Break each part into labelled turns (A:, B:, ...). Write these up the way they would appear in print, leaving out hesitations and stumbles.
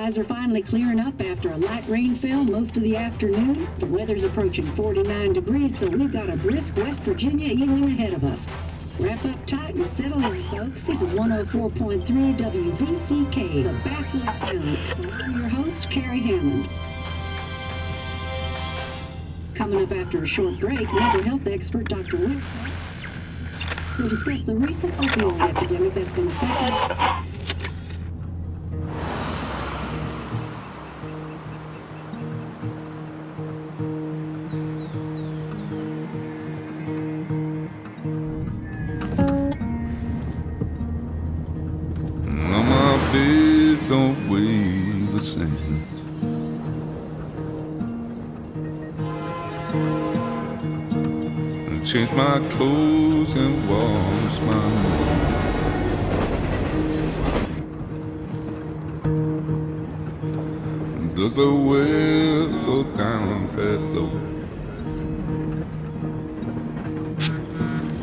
A: Skies are finally clearing up after a light rainfall most of the afternoon. The weather's approaching 49 degrees, so we've got a brisk West Virginia evening ahead of us. Wrap up tight and settle in, folks. This is 104.3 WVCK, the Basswood Sound. And I'm your host, Carrie Hammond. Coming up after a short break, mental health expert Dr. Wick will discuss the recent opioid epidemic that's been affecting.
B: Don't weigh the same. And change my clothes and wash my hands. Does the well go down that low?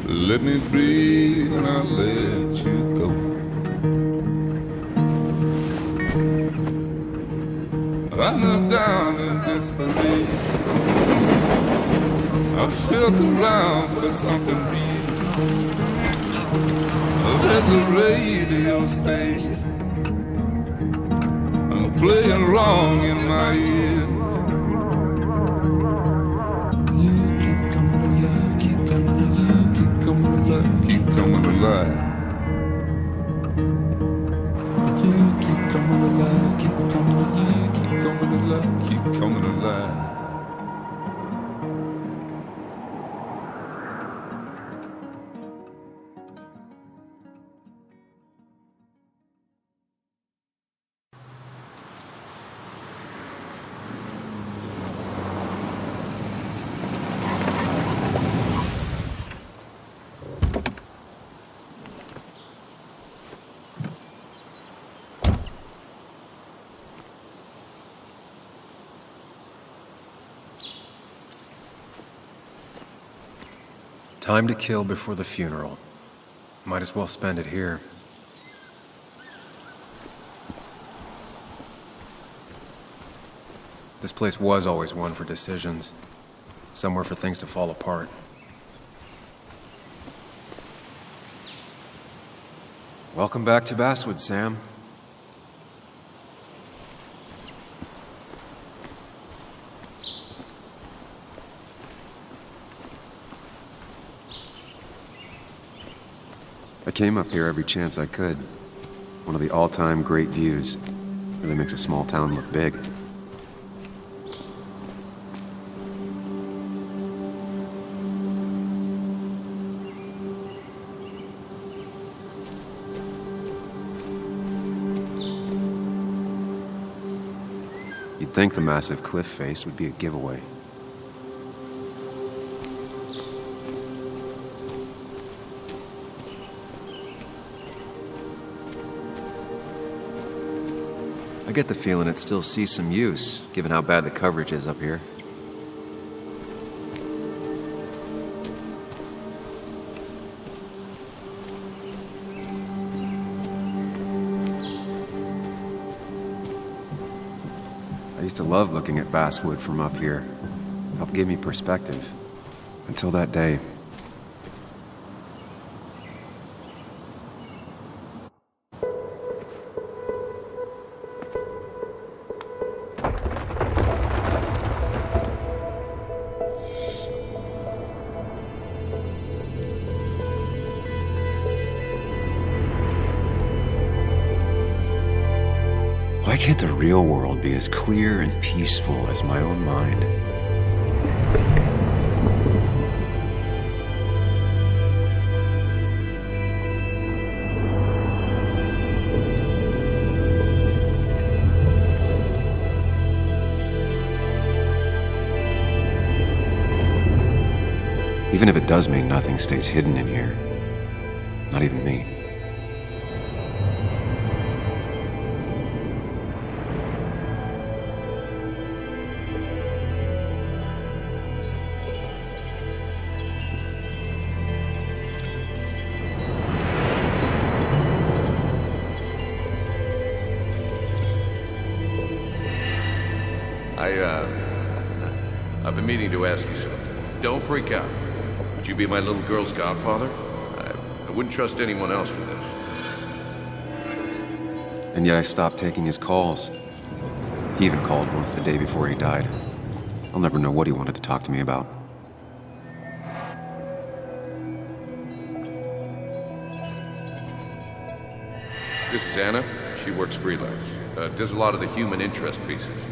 B: Let me breathe and I'll let you go. I knelt down in disbelief. I felt around for something real. There's a radio station playing wrong in my ear. You keep coming alive, keep coming alive, keep coming alive, keep coming alive. You keep coming alive, keep coming alive, keep coming alive, keep coming alive.
C: Time to kill before the funeral. Might as well spend it here. This place was always one for decisions. Somewhere for things to fall apart. Welcome back to Basswood, Sam. I came up here every chance I could. One of the all-time great views. Really makes a small town look big. You'd think the massive cliff face would be a giveaway. I get the feeling it still sees some use, given how bad the coverage is up here. I used to love looking at Basswood from up here. Helped give me perspective. Until that day. Why can't the real world be as clear and peaceful as my own mind? Even if it does mean nothing stays hidden in here. Not even me.
D: I've been meaning to ask you something. Don't freak out. Would you be my little girl's godfather? I wouldn't trust anyone else with this.
C: And yet I stopped taking his calls. He even called once the day before he died. I'll never know what he wanted to talk to me about.
D: This is Anna. She works freelance. Does a lot of the human interest pieces.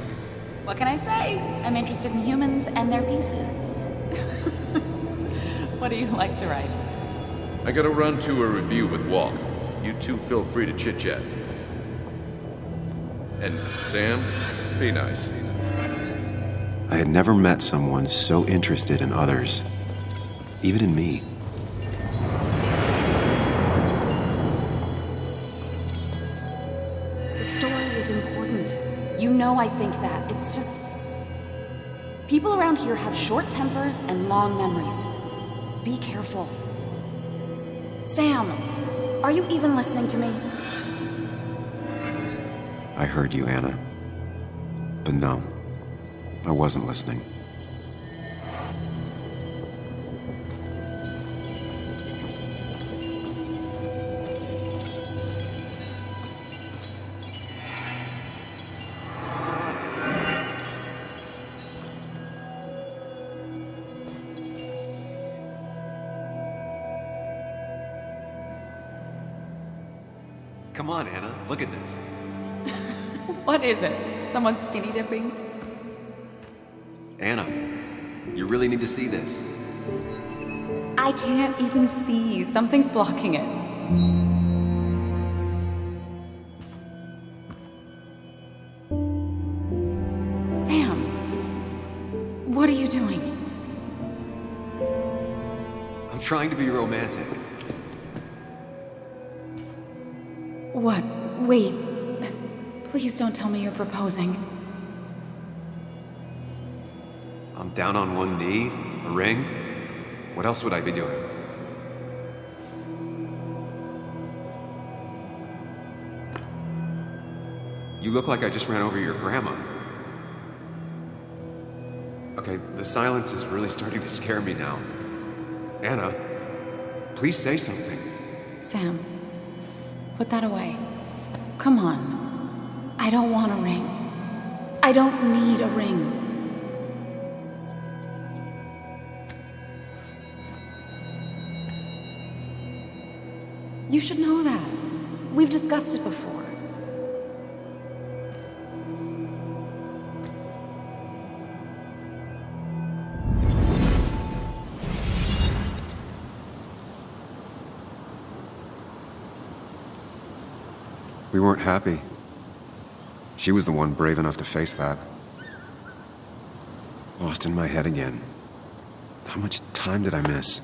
E: What can I say? I'm interested in humans and their pieces. What do you like to write?
D: I gotta run to a review with Walt. You two feel free to chit-chat. And Sam, be nice.
C: I had never met someone so interested in others, even in me.
E: The story is important. You know I think that. It's just... people around here have short tempers and long memories. Be careful. Sam, are you even listening to me?
C: I heard you, Anna. But no, I wasn't listening. Come on, Anna, look at this.
E: What is it? Someone skinny dipping?
C: Anna, you really need to see this.
E: I can't even see. Something's blocking it. Sam, what are you doing?
C: I'm trying to be romantic.
E: What? Wait. Please don't tell me you're proposing.
C: I'm down on one knee, a ring. What else would I be doing? You look like I just ran over your grandma. Okay, the silence is really starting to scare me now. Anna, please say something.
E: Sam, put that away. Come on. I don't want a ring. I don't need a ring. You should know that. We've discussed it before.
C: We weren't happy. She was the one brave enough to face that. Lost in my head again. How much time did I miss?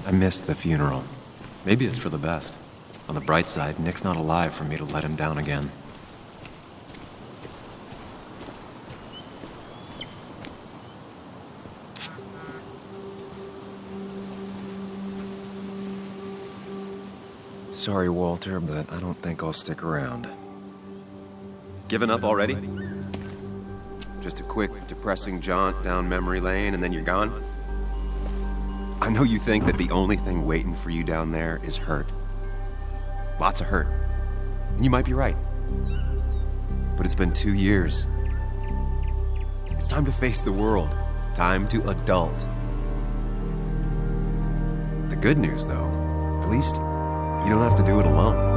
C: I missed the funeral. Maybe it's for the best. On the bright side, Nick's not alive for me to let him down again. Sorry, Walter, but I don't think I'll stick around. Given up already? Just a quick, depressing jaunt down memory lane and then you're gone? I know you think that the only thing waiting for you down there is hurt. Lots of hurt. And you might be right. But it's been 2 years. It's time to face the world. Time to adult. The good news, though, At least you don't have to do it alone.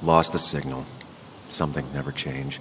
C: Lost the signal. Some things never change.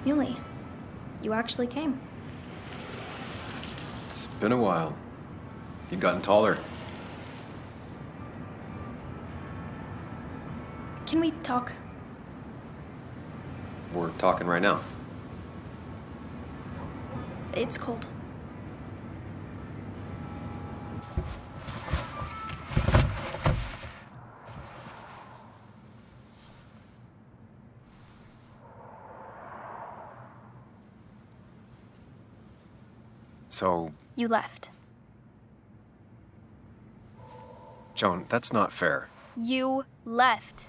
F: Muley, you actually came.
C: It's been a while. You've gotten taller.
F: Can we talk?
C: We're talking right now.
F: It's cold.
C: So...
F: You left.
C: Joan, that's not fair.
F: You left.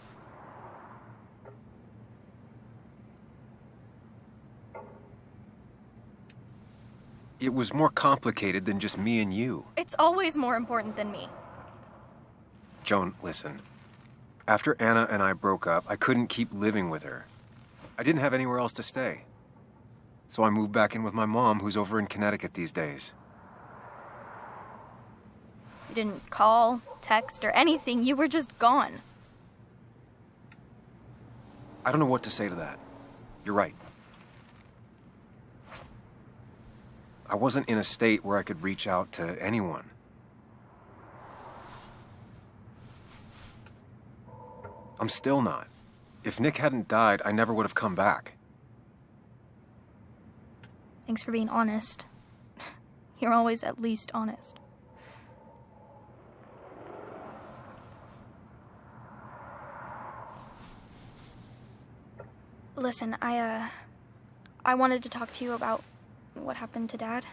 C: It was more complicated than just me and you.
F: It's always more important than me.
C: Joan, listen. After Anna and I broke up, I couldn't keep living with her. I didn't have anywhere else to stay. So I moved back in with my mom, who's over in Connecticut these days.
F: You didn't call, text, or anything. You were just gone.
C: I don't know what to say to that. You're right. I wasn't in a state where I could reach out to anyone. I'm still not. If Nick hadn't died, I never would have come back.
F: Thanks for being honest. You're always at least honest. Listen, I wanted to talk to you about what happened to Dad.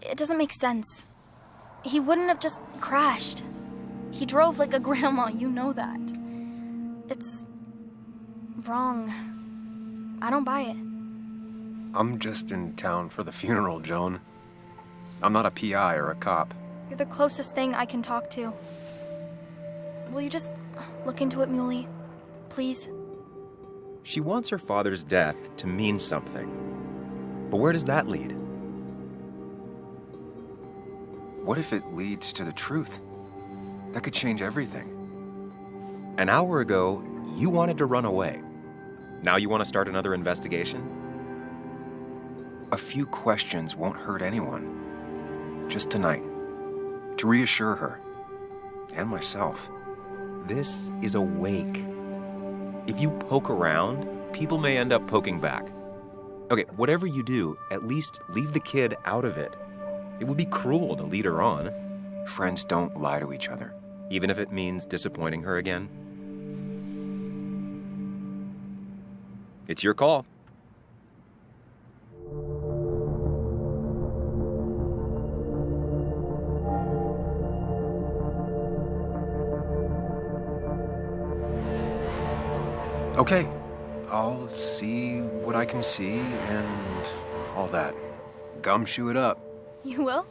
F: It doesn't make sense. He wouldn't have just crashed. He drove like a grandma, you know that. It's wrong. I don't buy it.
C: I'm just in town for the funeral, Joan. I'm not a PI or a cop.
F: You're the closest thing I can talk to. Will you just look into it, Muley? Please?
C: She wants her father's death to mean something. But where does that lead? What if it leads to the truth? That could change everything. An hour ago, you wanted to run away. Now you want to start another investigation? A few questions won't hurt anyone. Just tonight. To reassure her. And myself. This is a wake. If you poke around, people may end up poking back. Okay, whatever you do, at least leave the kid out of it. It would be cruel to lead her on. Friends don't lie to each other, even if it means disappointing her again. It's your call. Okay, I'll see what I can see and all that. Gumshoe it up.
F: You will?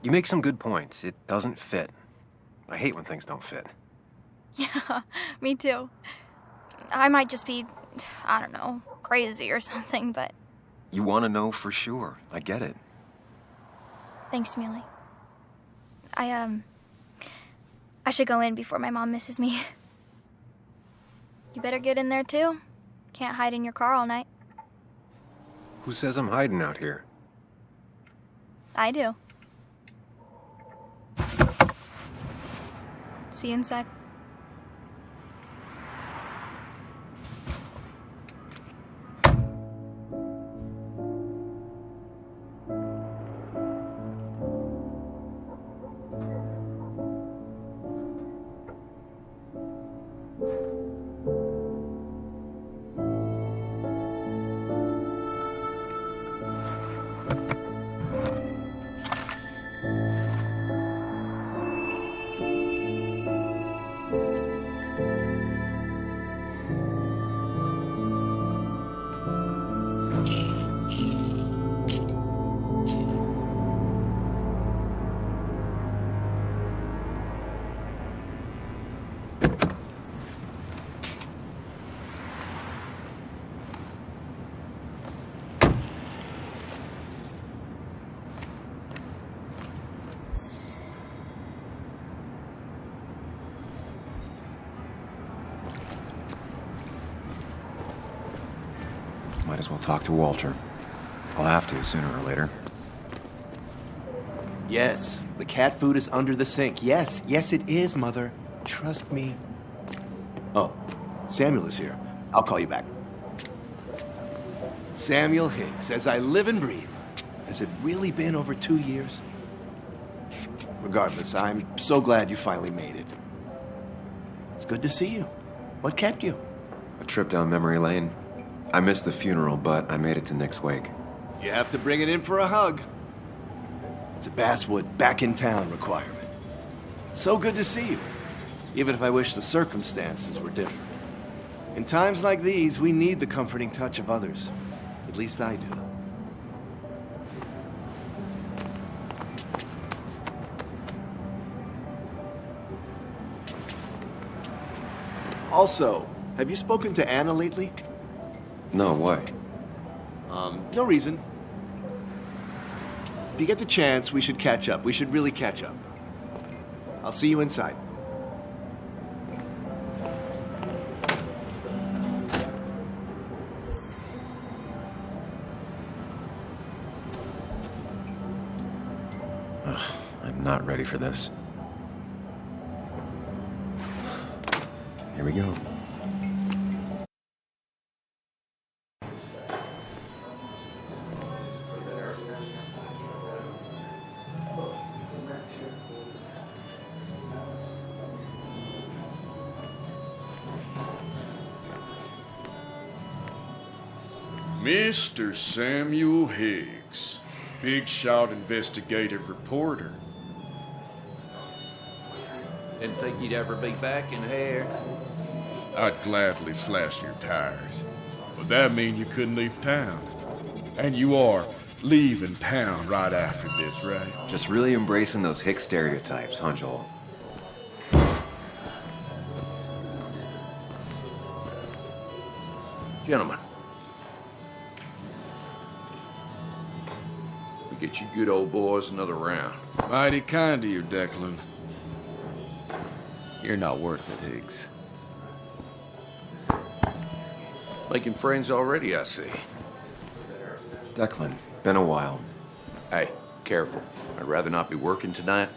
C: You make some good points. It doesn't fit. I hate when things don't fit.
F: Yeah, me too. I might just be, I don't know, crazy or something, but...
C: You want to know for sure. I get it.
F: Thanks, Muley. I should go in before my mom misses me. You better get in there, too. Can't hide in your car all night.
C: Who says I'm hiding out here?
F: I do. See you inside.
C: Might as well talk to Walter. I'll have to sooner or later.
G: Yes, the cat food is under the sink. Yes, yes it is, Mother. Trust me. Oh, Samuel is here. I'll call you back. Samuel Higgs, as I live and breathe. Has it really been over 2 years? Regardless, I'm so glad you finally made it. It's good to see you. What kept you?
C: A trip down memory lane. I missed the funeral, but I made it to Nick's wake.
G: You have to bring it in for a hug. It's a Basswood back in town requirement. So good to see you, even if I wish the circumstances were different. In times like these, we need the comforting touch of others. At least I do. Also, have you spoken to Anna lately?
C: No, why?
G: No reason. If you get the chance, we should catch up. We should really catch up. I'll see you inside.
C: I'm not ready for this. Here we go.
H: Mr. Samuel Higgs, big shot investigative reporter.
D: Didn't think you'd ever be back in here.
H: I'd gladly slash your tires. Would that mean you couldn't leave town? And you are leaving town right after this, right?
C: Just really embracing those Hicks stereotypes, huh, Joel?
D: Gentlemen. We get you good old boys another round.
H: Mighty kind of you, Declan.
D: You're not worth it, Higgs. Making friends already, I see.
C: Declan, been a while.
D: Hey, careful. I'd rather not be working tonight.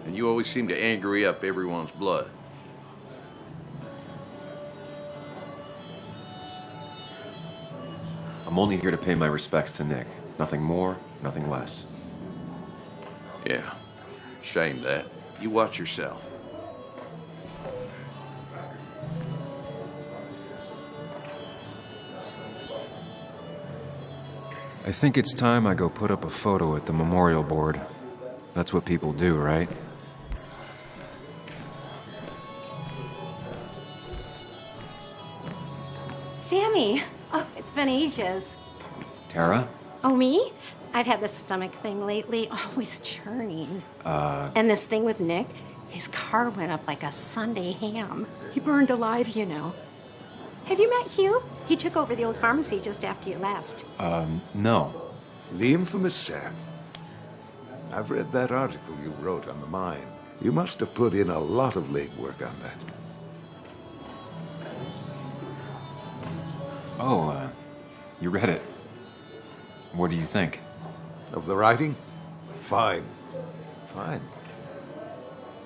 D: And you always seem to angry up everyone's blood.
C: I'm only here to pay my respects to Nick. Nothing more, nothing less.
D: Yeah. Shame that. You watch yourself.
C: I think it's time I go put up a photo at the memorial board. That's what people do, right?
I: Sammy! Oh, it's been ages.
C: Tara?
I: Oh, me? I've had this stomach thing lately, always churning. And this thing with Nick, his car went up like a Sunday ham. He burned alive, you know. Have you met Hugh? He took over the old pharmacy just after you left.
C: No.
J: The infamous Sam. I've read that article you wrote on the mine. You must have put in a lot of legwork on that.
C: Oh, you read it. What do you think?
J: Of the writing? Fine. Fine.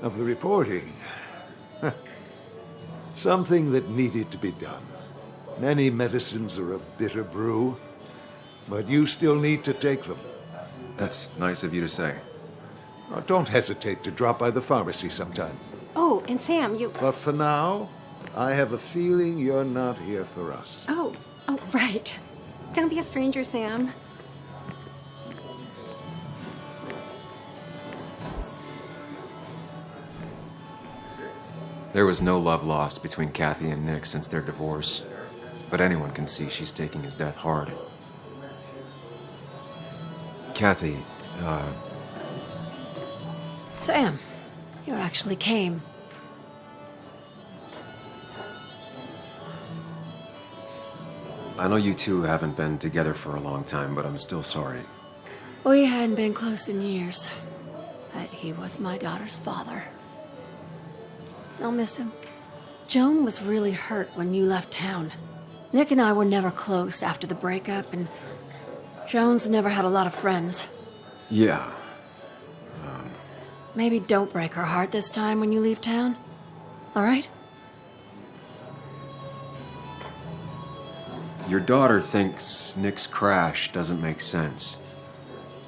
J: Of the reporting? Something that needed to be done. Many medicines are a bitter brew, but you still need to take them.
C: That's nice of you to say.
J: Oh, don't hesitate to drop by the pharmacy sometime.
I: Oh, and Sam, you...
J: But for now, I have a feeling you're not here for us.
I: Oh, right. Don't be a stranger, Sam.
C: There was no love lost between Kathy and Nick since their divorce, but anyone can see she's taking his death hard. Kathy,
I: Sam, you actually came.
C: I know you two haven't been together for a long time, but I'm still sorry.
I: We hadn't been close in years, but he was my daughter's father. I'll miss him. Joan was really hurt when you left town. Nick and I were never close after the breakup, and Joan's never had a lot of friends.
C: Yeah.
I: Maybe don't break her heart this time when you leave town. All right?
C: Your daughter thinks Nick's crash doesn't make sense.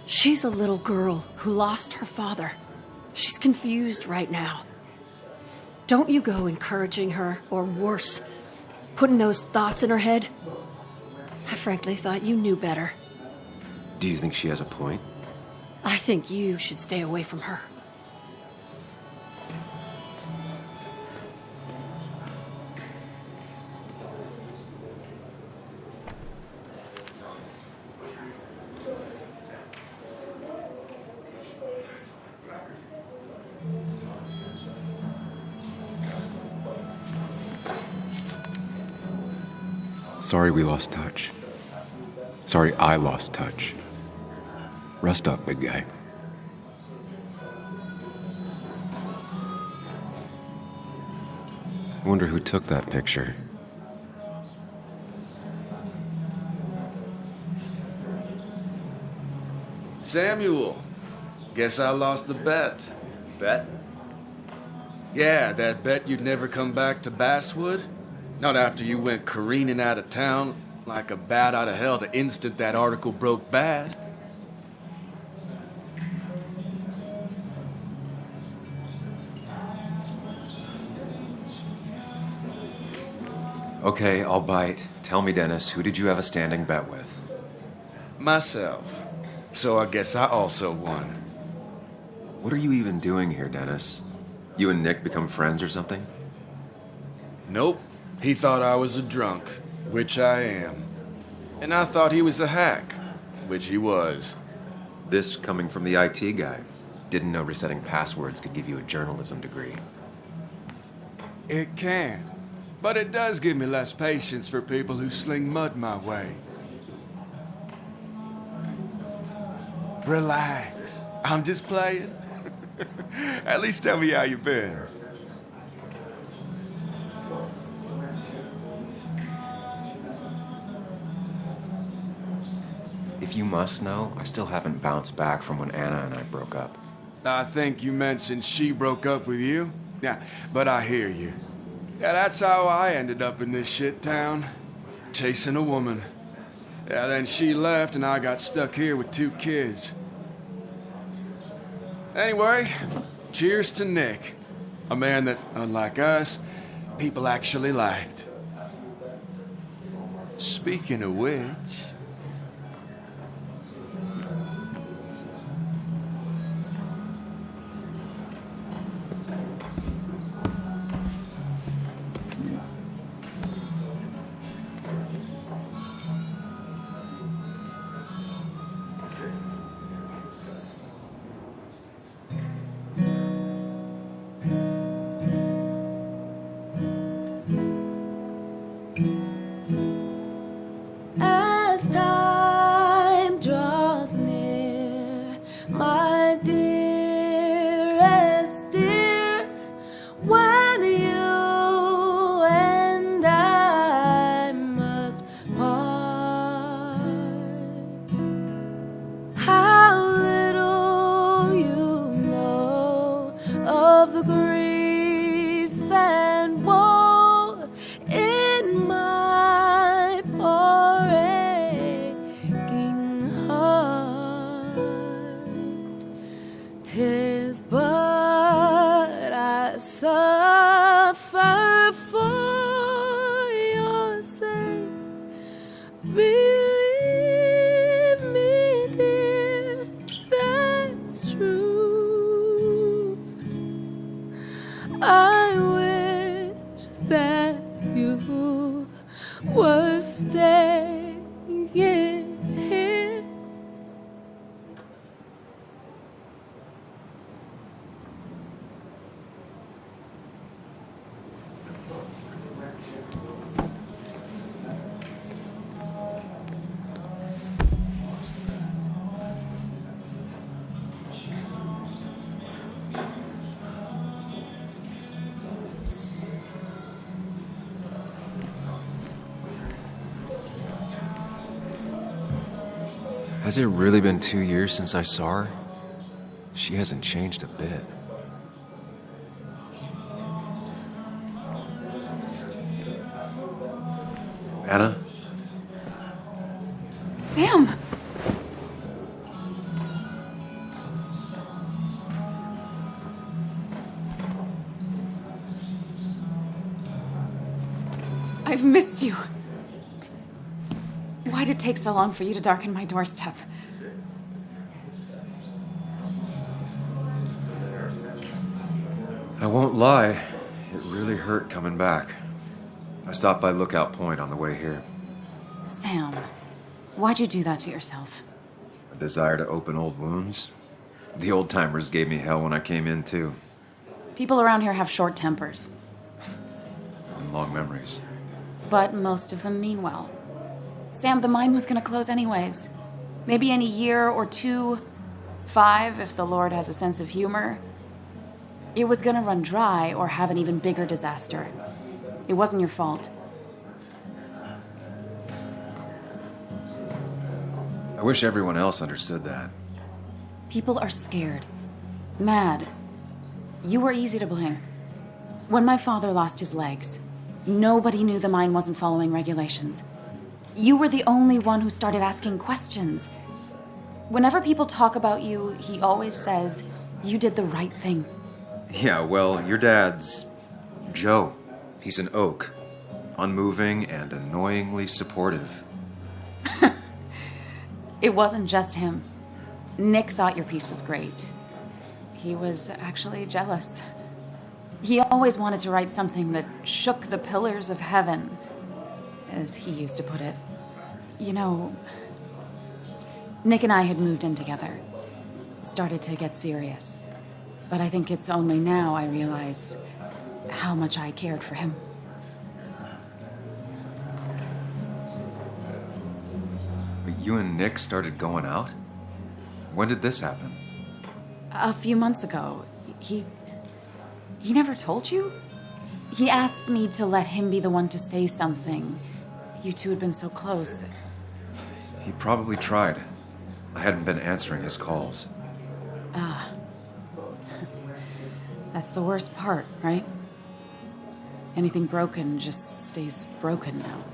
I: She's a little girl who lost her father. She's confused right now. Don't you go encouraging her, or worse, putting those thoughts in her head. I frankly thought you knew better.
C: Do you think she has a point?
I: I think you should stay away from her.
C: Sorry we lost touch. Sorry I lost touch. Rest up, big guy. I wonder who took that picture.
H: Samuel, guess I lost the bet.
C: Bet?
H: Yeah, that bet you'd never come back to Basswood. Not after you went careening out of town like a bat out of hell the instant that article broke bad.
C: Okay, I'll bite. Tell me, Dennis, who did you have a standing bet with?
H: Myself. So I guess I also won.
C: What are you even doing here, Dennis? You and Nick become friends or something?
H: Nope. He thought I was a drunk, which I am. And I thought he was a hack, which he was.
C: This coming from the IT guy. Didn't know resetting passwords could give you a journalism degree.
H: It can. But it does give me less patience for people who sling mud my way. Relax. I'm just playing. At least tell me how you been.
C: If you must know, I still haven't bounced back from when Anna and I broke up.
H: I think you mentioned she broke up with you. Yeah, but I hear you. Yeah, that's how I ended up in this shit town. Chasing a woman. Yeah, then she left and I got stuck here with 2 kids. Anyway, cheers to Nick. A man that, unlike us, people actually liked. Speaking of which...
I: As time draws near, my dearest dear, when you and I must part, how little you know of the grief and woe in my poor aching heart. 'Tis but I suffer for your sake. Believe me, dear, that's true. I wish that you were staying here.
C: Has it really been 2 years since I saw her? She hasn't changed a bit. Anna?
E: Sam! I've missed you. Why'd it take so long for you to darken my doorstep?
C: I won't lie, it really hurt coming back. I stopped by Lookout Point on the way here.
E: Sam, why'd you do that to yourself?
C: A desire to open old wounds? The old-timers gave me hell when I came in, too.
E: People around here have short tempers,
C: And long memories.
E: but most of them mean well. Sam, the mine was gonna close anyways. Maybe in a year or 2, 5, if the Lord has a sense of humor. It was gonna run dry or have an even bigger disaster. It wasn't your fault.
C: I wish everyone else understood that.
E: People are scared. Mad. You were easy to blame. When my father lost his legs, nobody knew the mine wasn't following regulations. You were the only one who started asking questions. Whenever people talk about you, he always says, you did the right thing.
C: Yeah, well, your dad's Joe. He's an oak. Unmoving and annoyingly supportive.
E: It wasn't just him. Nick thought your piece was great. He was actually jealous. He always wanted to write something that shook the pillars of heaven, as he used to put it. You know, Nick and I had moved in together. Started to get serious. But I think it's only now I realize how much I cared for him.
C: But you and Nick started going out? When did this happen?
E: A few months ago. He never told you? He asked me to let him be the one to say something. You two had been so close.
C: He probably tried. I hadn't been answering his calls.
E: Ah. That's the worst part, right? Anything broken just stays broken now.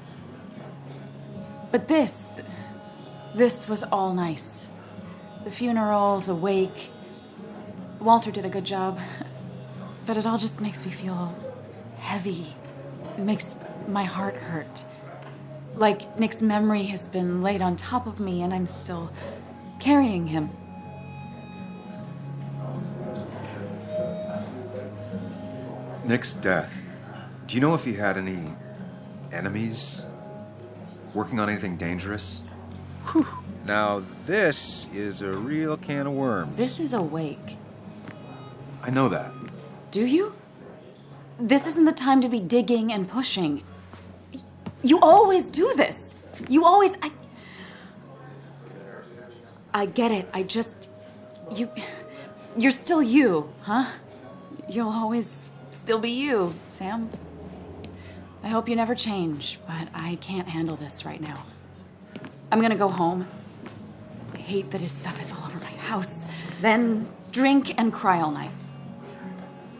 K: But this was all nice. The funeral, the wake. Walter did a good job. But it all just makes me feel heavy. It makes my heart hurt. Like Nick's memory has been laid on top of me and I'm still carrying him.
C: Nick's death. Do you know if he had any enemies? Working on anything dangerous?
L: Whew. Now this is a real can of worms.
K: This is a wake.
C: I know that.
K: Do you? This isn't the time to be digging and pushing. You always do this. You always... I get it. You're still you, huh? You'll always still be you, Sam. I hope you never change, but I can't handle this right now. I'm gonna go home. I hate that his stuff is all over my house. Then drink and cry all night.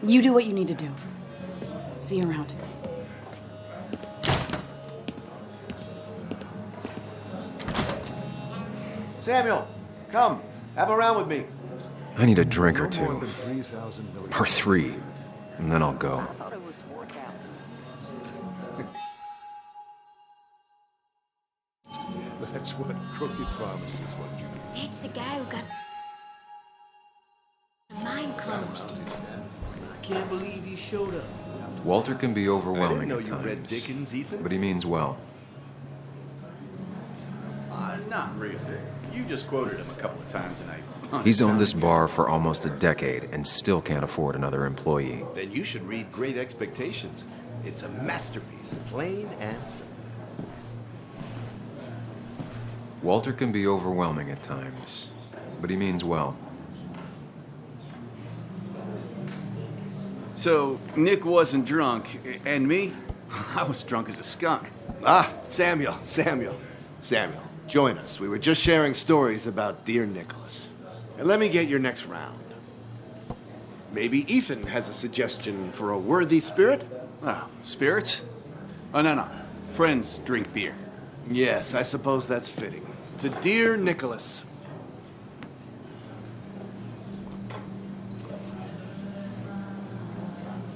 K: You do what you need to do. See you around.
G: Samuel, come. Have a round with me.
C: I need a drink or two. Or 3. And then I'll go.
J: That's what crooked promises what you do.
M: It's the guy who got mine closed.
G: I can't believe he showed up.
C: Walter can be overwhelming
G: I
C: at
G: didn't know you read
C: times,
G: Dickens, Ethan.
C: but he means well.
N: Not really. You just quoted him a couple of times tonight.
C: He's owned this bar for almost a decade and still can't afford another employee.
G: Then you should read Great Expectations. It's a masterpiece, plain and simple.
C: Walter can be overwhelming at times, but he means well.
N: So, Nick wasn't drunk, and me? I was drunk as a skunk.
G: Ah, Samuel. Join us. We were just sharing stories about dear Nicholas. And let me get your next round. Maybe Ethan has a suggestion for a worthy spirit?
N: Oh, spirits? Oh, no. Friends drink beer.
G: Yes, I suppose that's fitting. To dear Nicholas.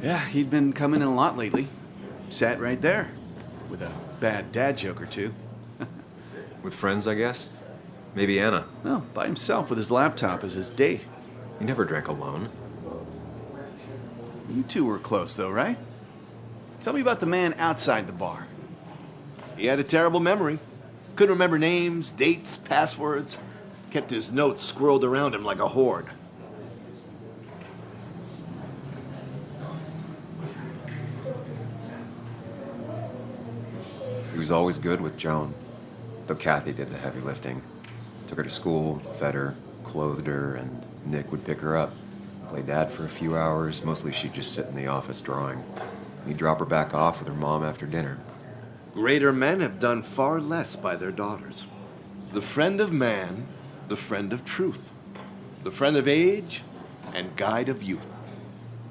N: Yeah, he'd been coming in a lot lately. Sat right there. With a bad dad joke or two.
C: With friends, I guess? Maybe Anna.
N: No, by himself with his laptop as his date.
C: He never drank alone.
N: You two were close, though, right? Tell me about the man outside the bar.
G: He had a terrible memory. Couldn't remember names, dates, passwords. Kept his notes squirreled around him like a hoard.
C: He was always good with Joan, though Kathy did the heavy lifting. Took her to school, fed her, clothed her, and Nick would pick her up. Play dad for a few hours. Mostly she'd just sit in the office drawing. He'd drop her back off with her mom after dinner.
G: Greater men have done far less by their daughters. The friend of man, the friend of truth. The friend of age, and guide of youth.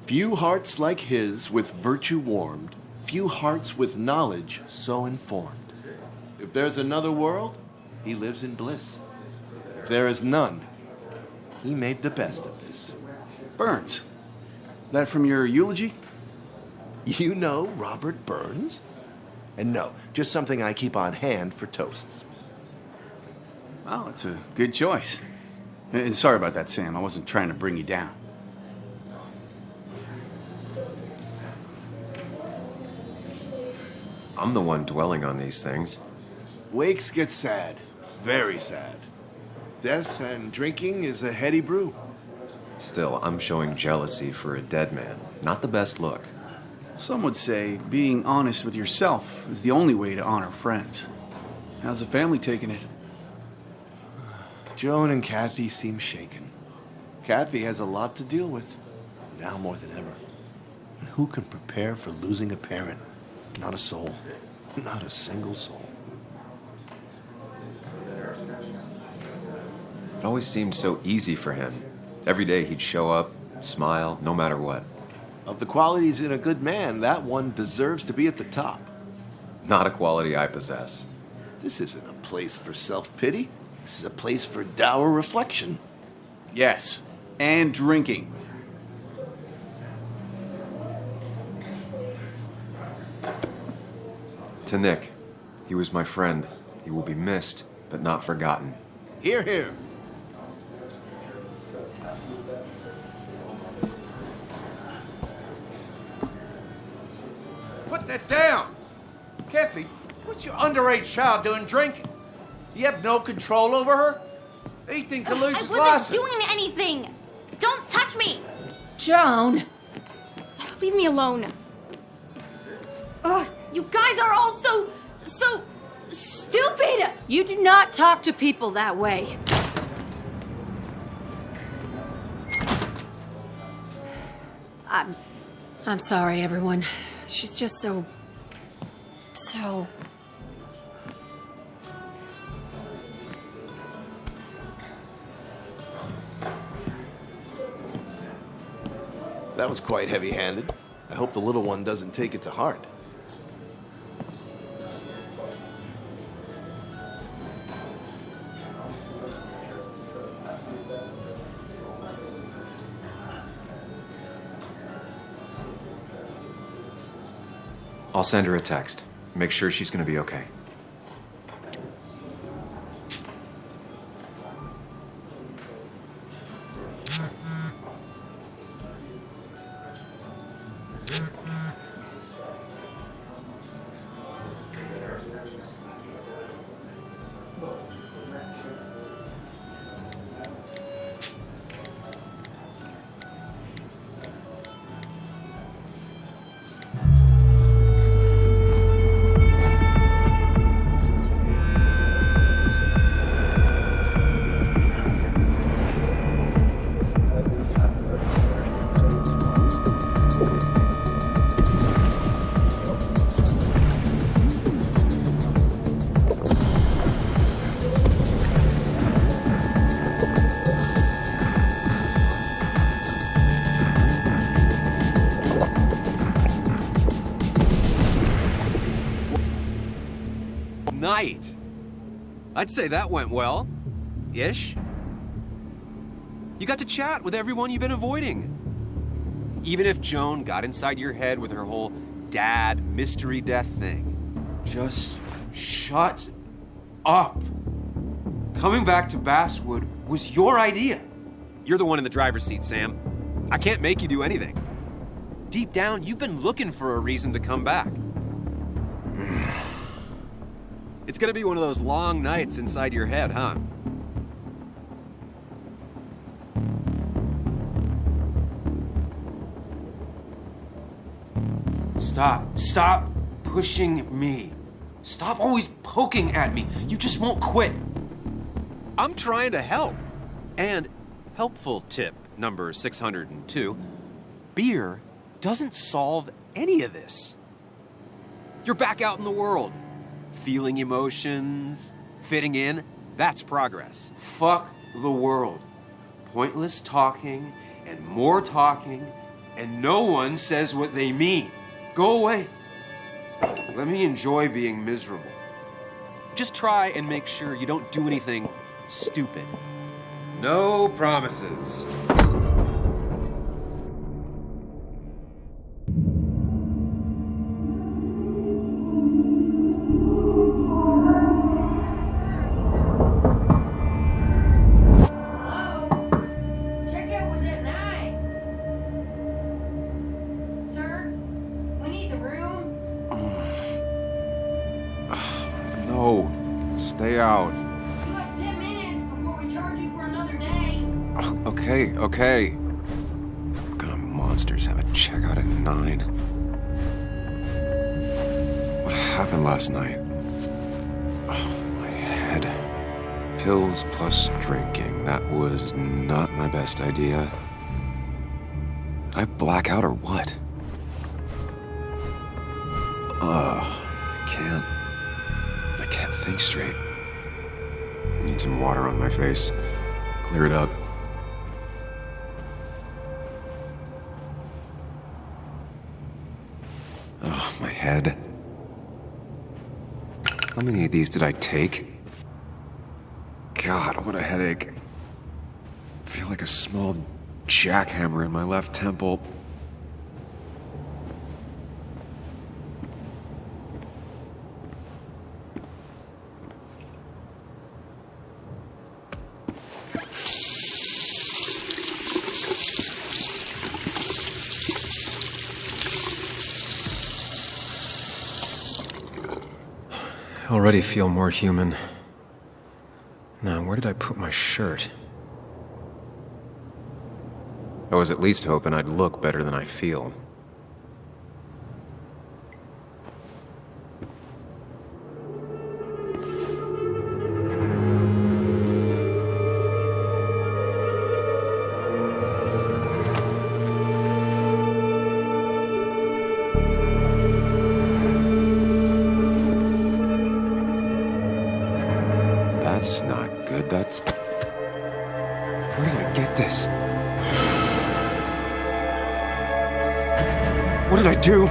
G: Few hearts like his with virtue warmed, few hearts with knowledge so informed. If there's another world, he lives in bliss. If there is none, he made the best of this.
N: Burns. That from your eulogy?
G: You know Robert Burns? And no, just something I keep on hand for toasts.
N: Well, it's a good choice. And sorry about that, Sam. I wasn't trying to bring you down.
C: I'm the one dwelling on these things.
G: Wakes get sad. Very sad. Death and drinking is a heady brew.
C: Still, I'm showing jealousy for a dead man. Not the best look.
N: Some would say being honest with yourself is the only way to honor friends. How's the family taking it?
G: Joan and Kathy seem shaken. Kathy has a lot to deal with, now more than ever. And who can prepare for losing a parent? Not a soul. Not a single soul.
C: It always seemed so easy for him. Every day he'd show up, smile, no matter what.
G: Of the qualities in a good man, that one deserves to be at the top.
C: Not a quality I possess.
G: This isn't a place for self-pity. This is a place for dour reflection.
N: Yes, and drinking.
C: To Nick. He was my friend. He will be missed, but not forgotten.
G: Hear, hear.
O: Put that down! Kathy, what's your underage child doing drinking? You have no control over her? Ethan can lose his
M: I wasn't
O: license.
M: doing anything! Don't touch me!
I: Joan!
M: Leave me alone. Ugh, you guys are all so stupid!
I: You do not talk to people that way. I'm sorry, everyone. She's just so...
G: That was quite heavy-handed. I hope the little one doesn't take it to heart.
C: I'll send her a text. Make sure she's gonna be okay. Night. I'd say that went well. Ish. You got to chat with everyone you've been avoiding. Even if Joan got inside your head with her whole dad mystery death thing. Just shut up. Coming back to Basswood was your idea. You're the one in the driver's seat, Sam. I can't make you do anything. Deep down, you've been looking for a reason to come back. It's gonna be one of those long nights inside your head, huh? Stop pushing me. Stop always poking at me. You just won't quit. I'm trying to help. And helpful tip number 602, beer doesn't solve any of this. You're back out in the world. Feeling emotions, fitting in, that's progress. Fuck the world. Pointless talking and more talking, and no one says what they mean. Go away. Let me enjoy being miserable. Just try and make sure you don't do anything stupid. No promises. Stay out.
I: You have 10 minutes before we charge you for another day.
C: Okay. What kind of monsters have a checkout at 9? What happened last night? Oh, my head. Pills plus drinking. That was not my best idea. Did I black out or what? I can't think straight. I need some water on my face. Clear it up. Oh, my head. How many of these did I take? God, what a headache. I feel like a small jackhammer in my left temple. I already feel more human. Now, where did I put my shirt? I was at least hoping I'd look better than I feel. That's not good. That's... Where did I get this? What did I do?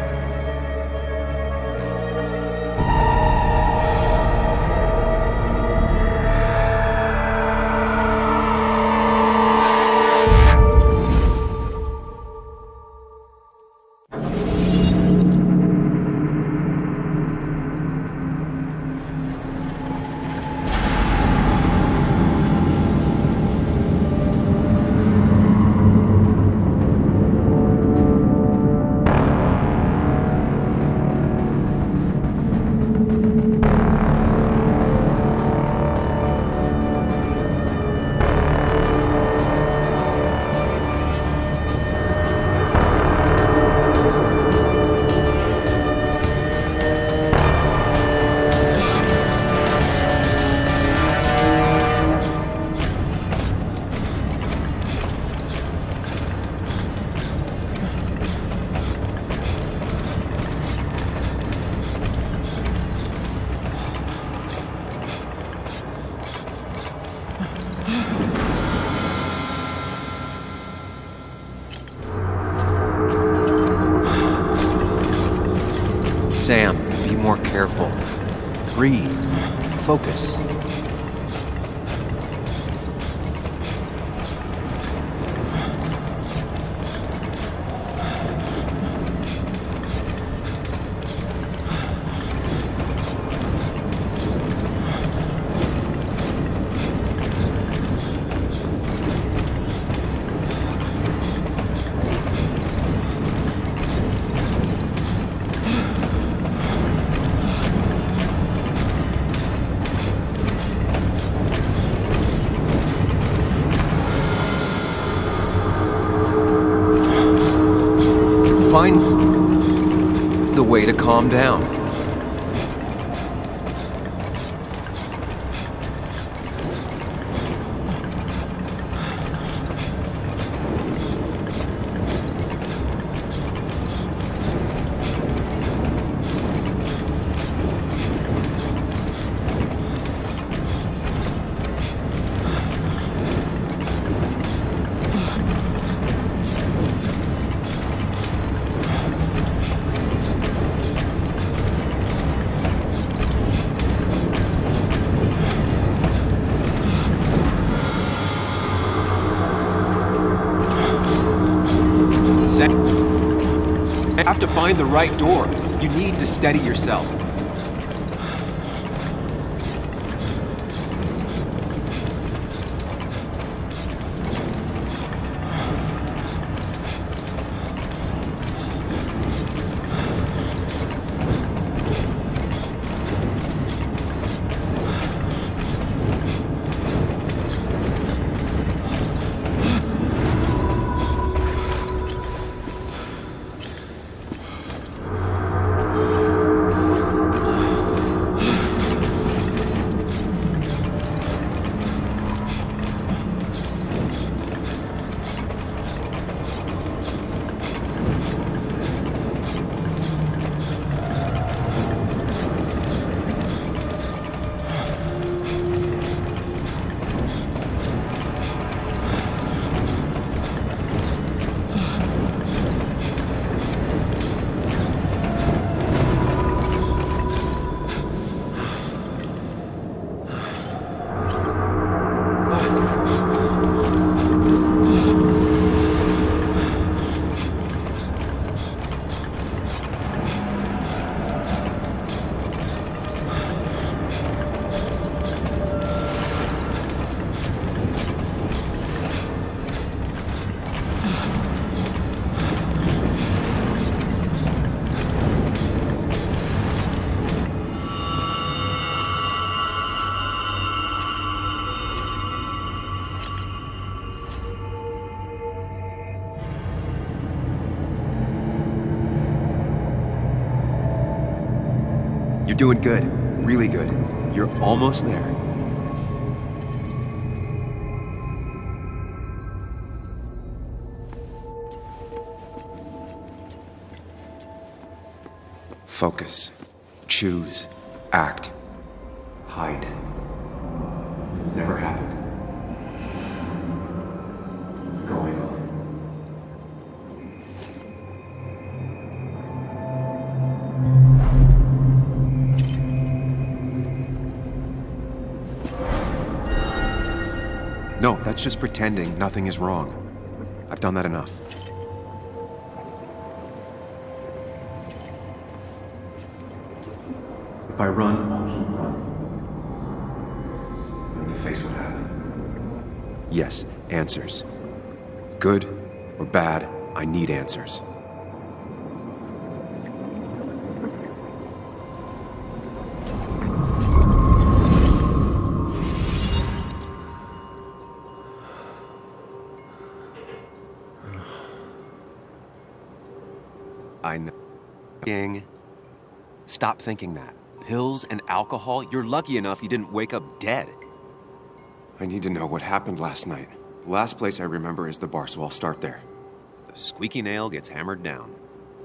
C: Sam, be more careful. Breathe. Focus. Find the way to calm down. You have to find the right door. You need to steady yourself. You're doing good. Really good. You're almost there. Focus. Choose. Act. Hide. It's never happened. Going on. No, that's just pretending nothing is wrong. I've done that enough. If I run, I'll keep running. I need to face what happened. Yes, answers. Good or bad, I need answers. I know. Stop thinking that. Pills and alcohol? You're lucky enough you didn't wake up dead. I need to know what happened last night. The last place I remember is the bar, so I'll start there. The squeaky nail gets hammered down.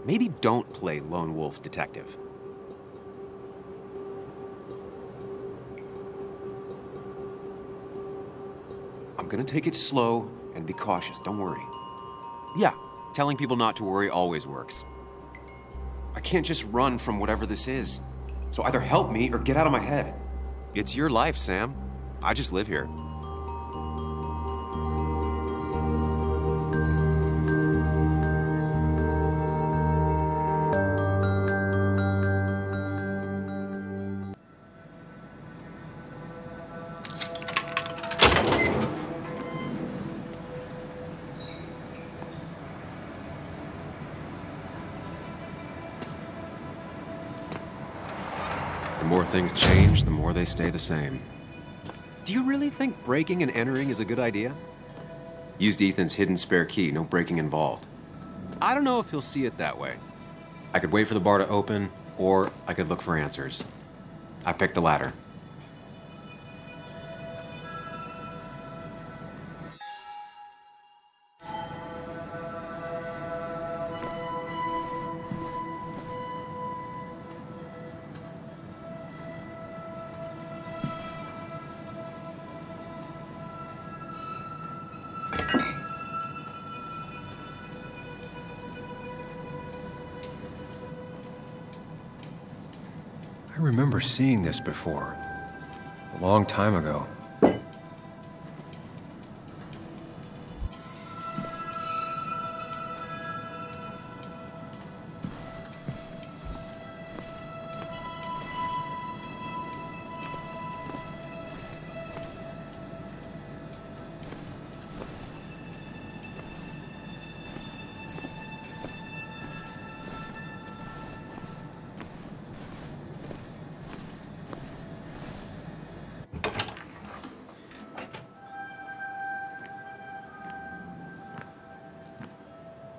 C: Maybe don't play lone wolf detective. I'm gonna take it slow and be cautious, don't worry. Yeah, telling people not to worry always works. I can't just run from whatever this is. So either help me or get out of my head. It's your life, Sam. I just live here. The more things change, the more they stay the same. Do you really think breaking and entering is a good idea? Used Ethan's hidden spare key, no breaking involved. I don't know if he'll see it that way. I could wait for the bar to open, or I could look for answers. I picked the latter. I remember seeing this before, a long time ago.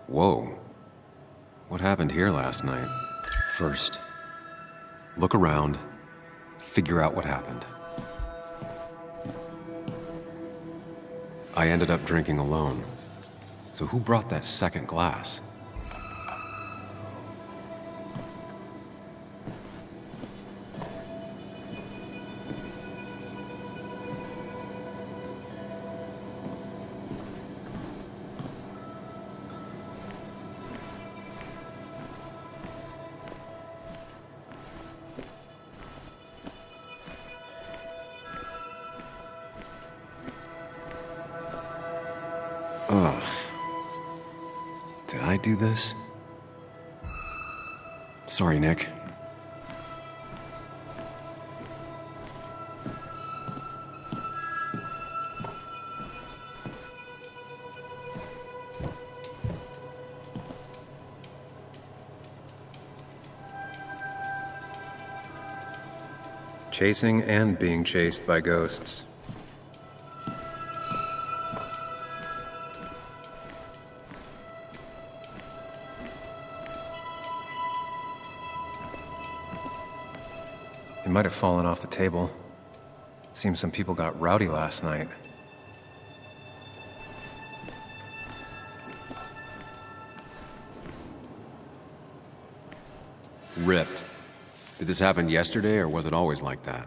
C: Whoa. What happened here last night? First, look around, figure out what happened. I ended up drinking alone. So who brought that second glass? Ugh. Did I do this? Sorry, Nick. Chasing and being chased by ghosts. It might have fallen off the table. Seems some people got rowdy last night.
P: Ripped. Did this happen yesterday, or was it always like that?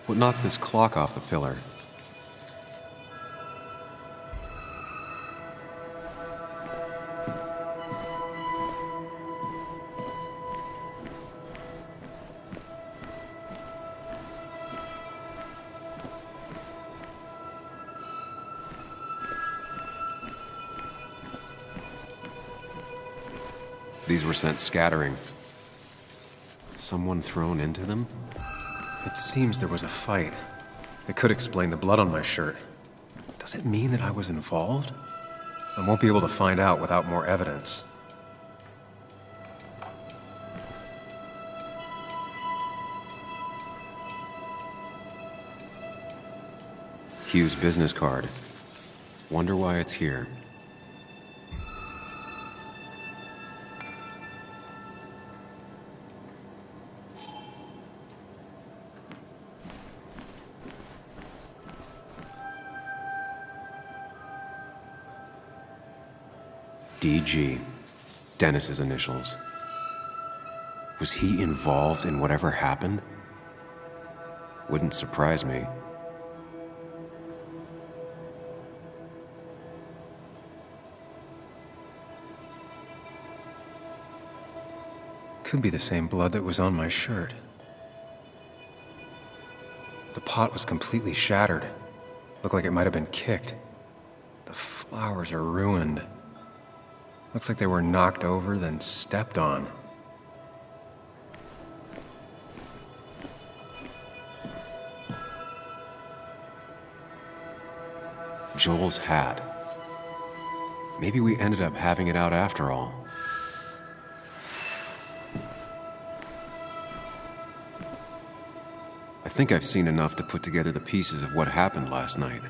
P: What knocked this clock off the pillar? These were sent scattering. Someone thrown into them?
C: It seems there was a fight. It could explain the blood on my shirt. Does it mean that I was involved? I won't be able to find out without more evidence.
P: Hugh's business card. Wonder why it's here. DG. Dennis's initials. Was he involved in whatever happened? Wouldn't surprise me.
C: Could be the same blood that was on my shirt. The pot was completely shattered. Looked like it might have been kicked. The flowers are ruined. Looks like they were knocked over, then stepped on.
P: Joel's hat. Maybe we ended up having it out after all. I think I've seen enough to put together the pieces of what happened last night.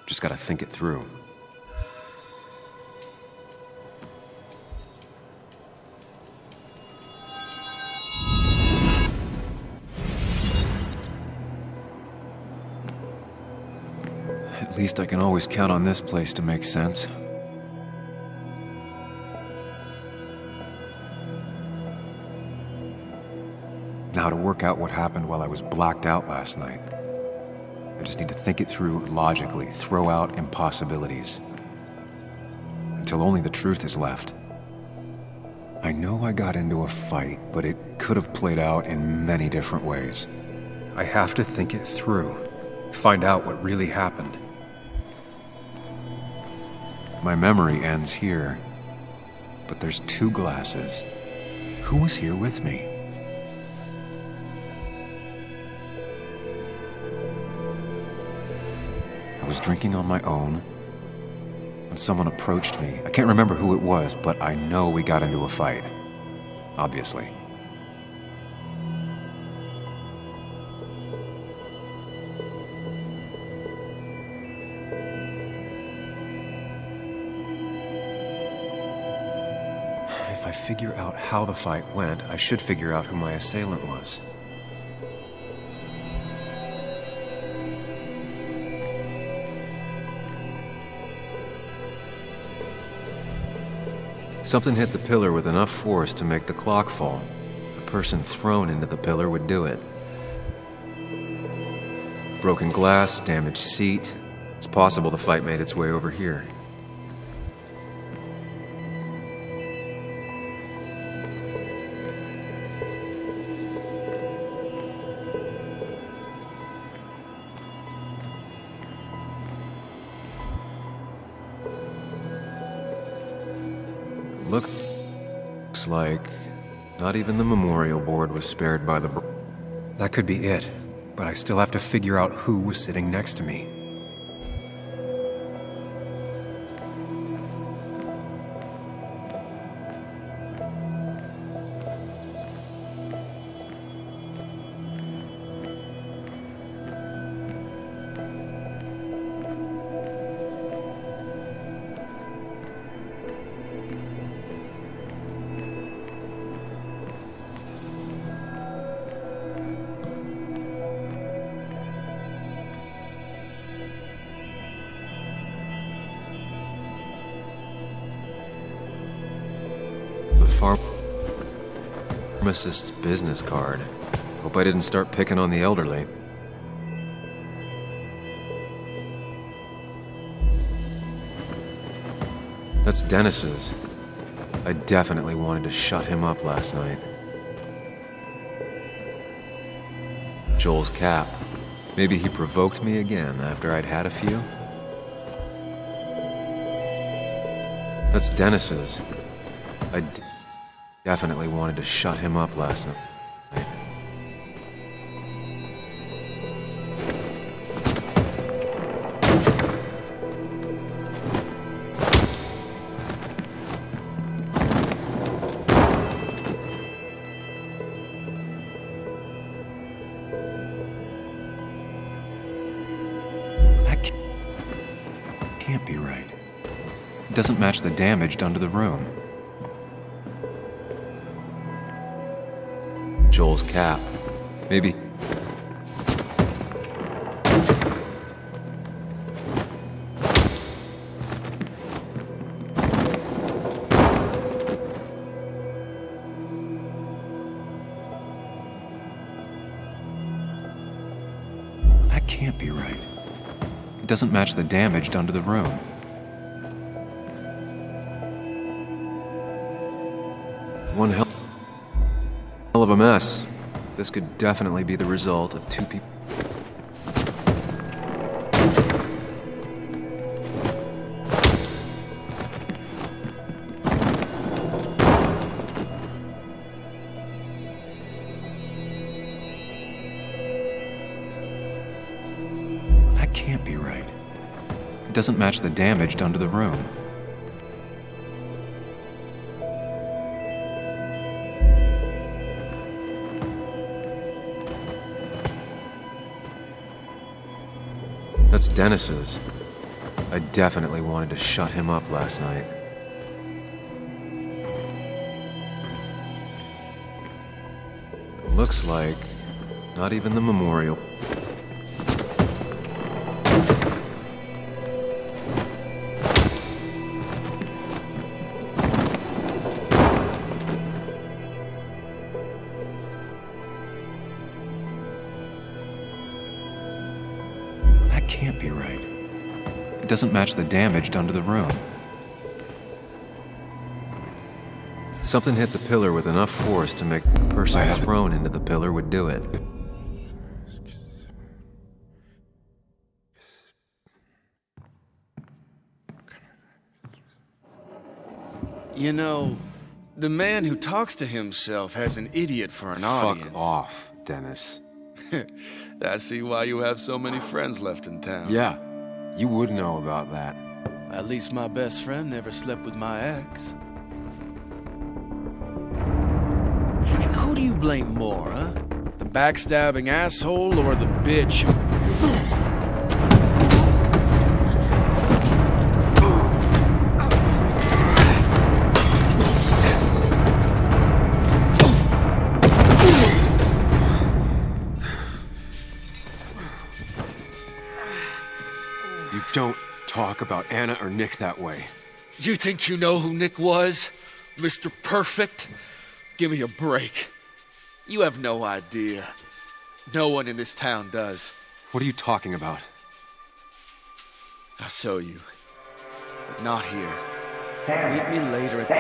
P: Just gotta think it through.
C: At least I can always count on this place to make sense.
P: now to work out what happened while I was blacked out last night. I just need to think it through logically, throw out impossibilities. Until only the truth is left. I know I got into a fight, but it could have played out in many different ways. I have to think it through, find out what really happened. My memory ends here, but there's 2 glasses. Who was here with me? I was drinking on my own when someone approached me. I can't remember who it was, but I know we got into a fight. Obviously. If I figure out how the fight went, I should figure out who my assailant was. Something hit the pillar with enough force to make the clock fall. The person thrown into the pillar would do it. Broken glass, damaged seat. It's possible the fight made its way over here. Looks like not even the memorial board was spared by the... That could be it, but I still have to figure out who was sitting next to me. Pharmacist's business card. Hope I didn't start picking on the elderly. That's Dennis's. I definitely wanted to shut him up last night. Joel's cap. Maybe he provoked me again after I'd had a few. That's Dennis's. I definitely wanted to shut him up last night. That can't be right. It doesn't match the damage done to the room. Joel's cap. Maybe... That can't be right. It doesn't match the damage done to the room. One hell of a mess. This could definitely be the result of 2 people. That can't be right. It doesn't match the damage done to the room. That's Dennis's. I definitely wanted to shut him up last night. Looks like not even the memorial. That can't be right. It doesn't match the damage done to the room. Something hit the pillar with enough force to make the person thrown into the pillar would do it.
H: You know, the man who talks to himself has an idiot for an audience.
P: Fuck off, Dennis.
H: I see why you have so many friends left in town.
P: Yeah, you would know about that.
H: At least my best friend never slept with my ex. Who do you blame more, huh? The backstabbing asshole or the bitch?
P: You don't talk about Anna or Nick that way.
H: You think you know who Nick was? Mr. Perfect? Give me a break. You have no idea. No one in this town does.
P: What are you talking about?
H: I'll show you. But not here. Meet me later at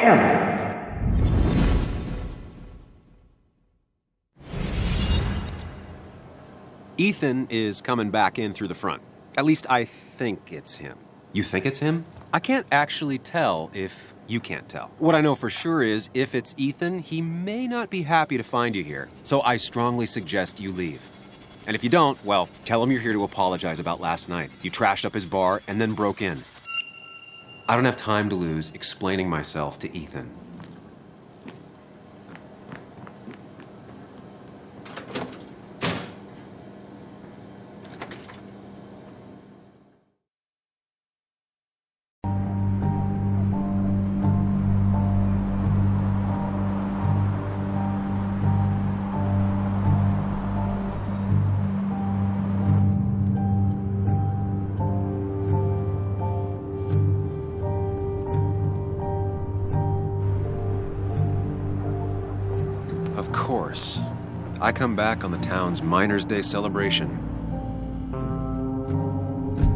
C: Ethan is coming back in through the front. At least I think it's him. You think it's him? I can't actually tell if you can't tell. What I know for sure is, if it's Ethan, he may not be happy to find you here. So I strongly suggest you leave. And if you don't, well, tell him you're here to apologize about last night. You trashed up his bar and then broke in. I don't have time to lose explaining myself to Ethan. Of course. I come back on the town's Miners' Day celebration.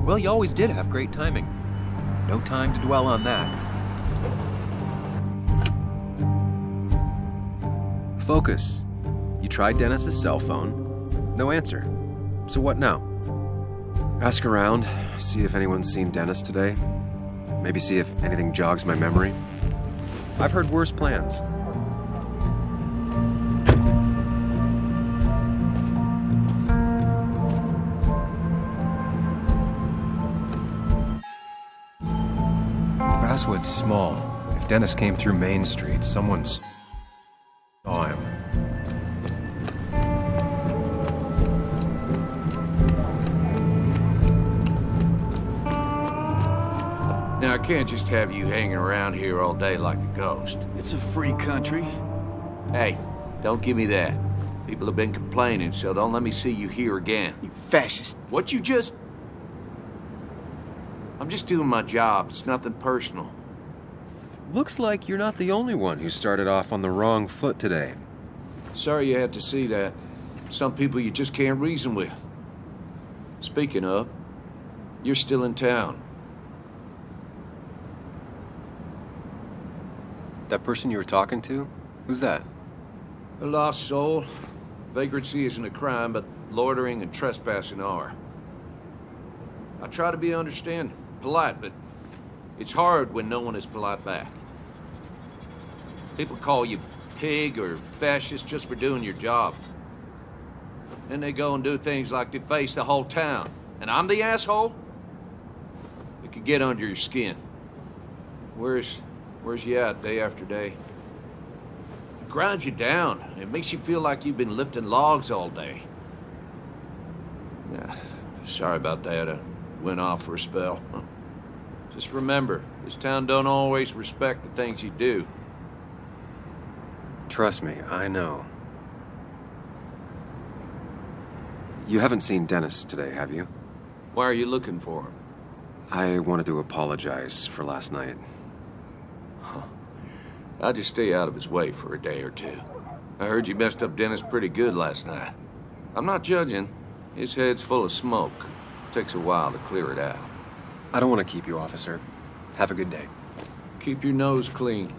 C: Well, you always did have great timing. No time to dwell on that. Focus. You tried Dennis's cell phone. No answer. So what now? Ask around, see if anyone's seen Dennis today. Maybe see if anything jogs my memory. I've heard worse plans.
P: Basswood's small. If Dennis came through Main Street, someone saw him.
O: Now, I can't just have you hanging around here all day like a ghost.
N: It's a free country.
O: Hey, don't give me that. People have been complaining, so don't let me see you here again.
N: You fascist.
O: What you just... I'm just doing my job. It's nothing personal.
C: Looks like you're not the only one who started off on the wrong foot today.
O: Sorry you had to see that. Some people you just can't reason with. Speaking of, you're still in town.
C: That person you were talking to? Who's that?
O: A lost soul. Vagrancy isn't a crime, but loitering and trespassing are. I try to be understanding, polite, but it's hard when no one is polite back. People call you pig or fascist just for doing your job. Then they go and do things like deface the whole town. And I'm the asshole? It could get under your skin. Where's you at day after day? It grinds you down. It makes you feel like you've been lifting logs all day. Nah, sorry about that. I went off for a spell. Just remember, this town don't always respect the things you do.
C: Trust me, I know. You haven't seen Dennis today, have you?
O: Why are you looking for him?
C: I wanted to apologize for last night.
O: Huh. I'll just stay out of his way for a day or two. I heard you messed up Dennis pretty good last night. I'm not judging. His head's full of smoke. Takes a while to clear it out.
C: I don't want to keep you, officer. Have a good day.
O: Keep your nose clean.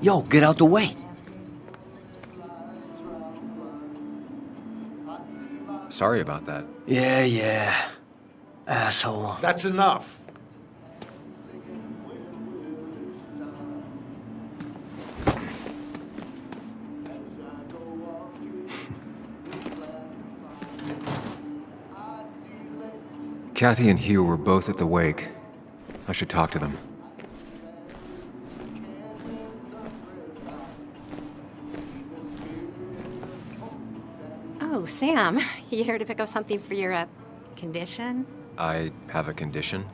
Q: Yo, get out the way.
C: Sorry about that.
Q: Yeah. Asshole.
J: That's enough.
P: Kathy and Hugh were both at the wake. I should talk to them.
R: Oh, Sam, you here to pick up something for your, condition?
P: I have a condition?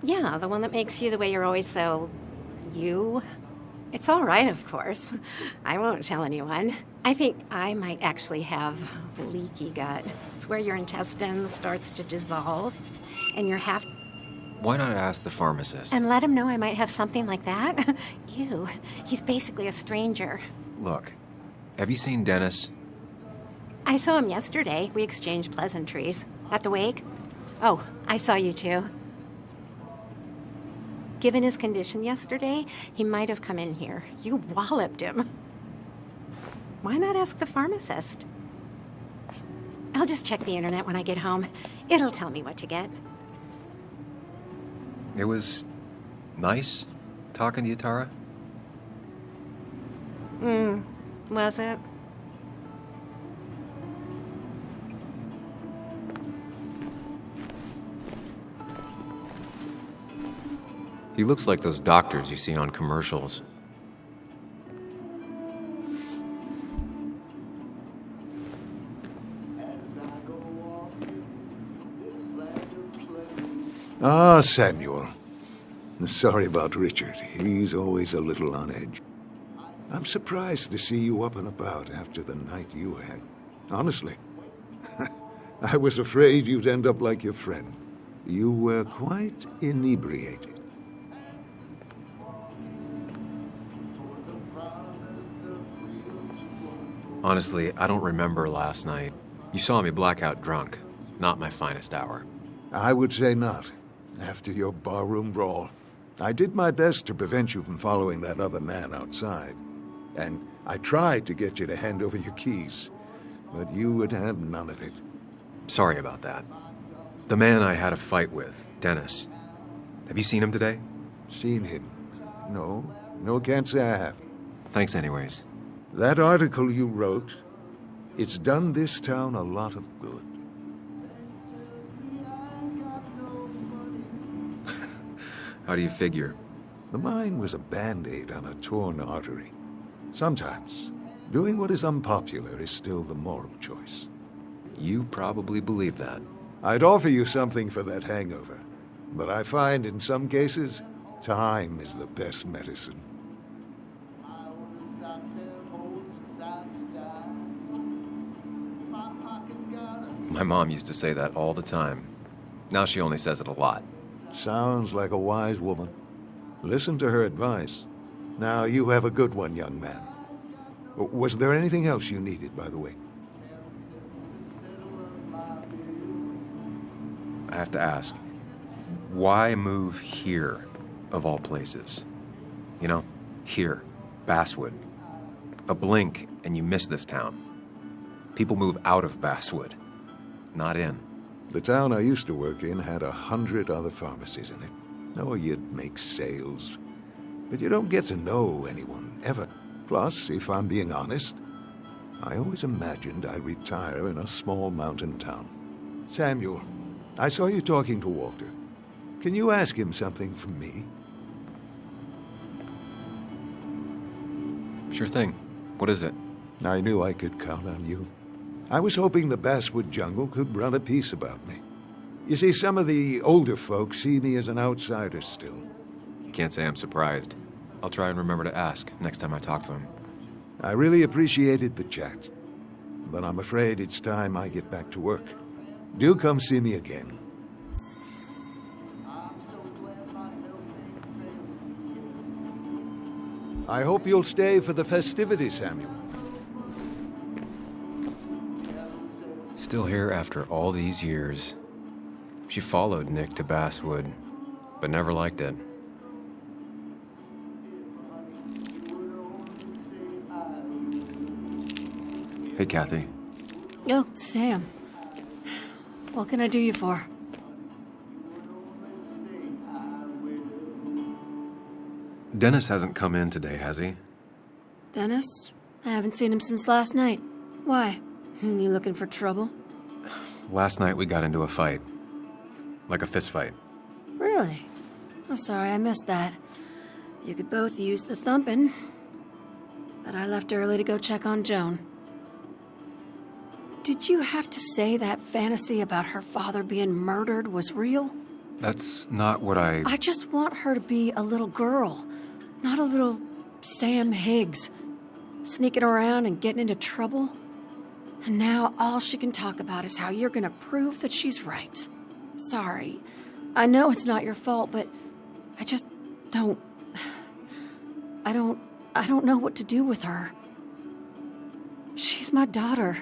R: Yeah, the one that makes you the way you're always so... you? It's all right, of course. I won't tell anyone. I think I might actually have leaky gut. It's where your intestine starts to dissolve, and you're half...
P: Why not ask the pharmacist?
R: And let him know I might have something like that? Ew, he's basically a stranger.
P: Look, have you seen Dennis?
R: I saw him yesterday. We exchanged pleasantries. At the wake? Oh, I saw you too. Given his condition yesterday, he might have come in here. You walloped him. Why not ask the pharmacist? I'll just check the internet when I get home. It'll tell me what to get.
P: It was nice talking to you, Tara.
R: Was it?
P: He looks like those doctors you see on commercials.
J: Ah, Samuel. Sorry about Richard. He's always a little on edge. I'm surprised to see you up and about after the night you had. Honestly. I was afraid you'd end up like your friend. You were quite inebriated.
P: Honestly, I don't remember last night. You saw me blackout drunk. Not my finest hour.
J: I would say not. After your barroom brawl, I did my best to prevent you from following that other man outside. And I tried to get you to hand over your keys, but you would have none of it.
P: Sorry about that. The man I had a fight with, Dennis. Have you seen him today?
J: Seen him? No, can't say I have.
P: Thanks anyways.
J: That article you wrote, it's done this town a lot of good.
P: How do you figure?
J: The mine was a band-aid on a torn artery. Sometimes, doing what is unpopular is still the moral choice.
P: You probably believe that.
J: I'd offer you something for that hangover, but I find in some cases, time is the best medicine.
P: My mom used to say that all the time. Now she only says it a lot.
J: Sounds like a wise woman. Listen to her advice. Now, you have a good one, young man. Was there anything else you needed, by the way?
P: I have to ask, why move here, of all places? You know, here, Basswood. A blink and you miss this town. People move out of Basswood, not in.
J: The town I used to work in had 100 other pharmacies in it. Oh, you'd make sales. But you don't get to know anyone, ever. Plus, if I'm being honest, I always imagined I'd retire in a small mountain town. Samuel, I saw you talking to Walter. Can you ask him something from me?
P: Sure thing. What is it?
J: I knew I could count on you. I was hoping the Basswood jungle could run a piece about me. You see, some of the older folks see me as an outsider still.
P: Can't say I'm surprised. I'll try and remember to ask next time I talk to him.
J: I really appreciated the chat, but I'm afraid it's time I get back to work. Do come see me again. I hope you'll stay for the festivities, Samuel.
P: Still here after all these years. She followed Nick to Basswood, but never liked it. Hey, Kathy.
I: Oh, Sam. What can I do you for?
P: Dennis hasn't come in today, has he?
I: Dennis? I haven't seen him since last night. Why? You looking for trouble?
P: Last night we got into a fight. Like a fist fight.
I: Really? I'm sorry I missed that. You could both use the thumping. But I left early to go check on Joan. Did you have to say that fantasy about her father being murdered was real?
P: That's not what I
I: just want her to be a little girl, not a little Sam Higgs, sneaking around and getting into trouble. And now all she can talk about is how you're gonna prove that she's right. Sorry. I know it's not your fault, but I just don't... I don't know what to do with her. She's my daughter,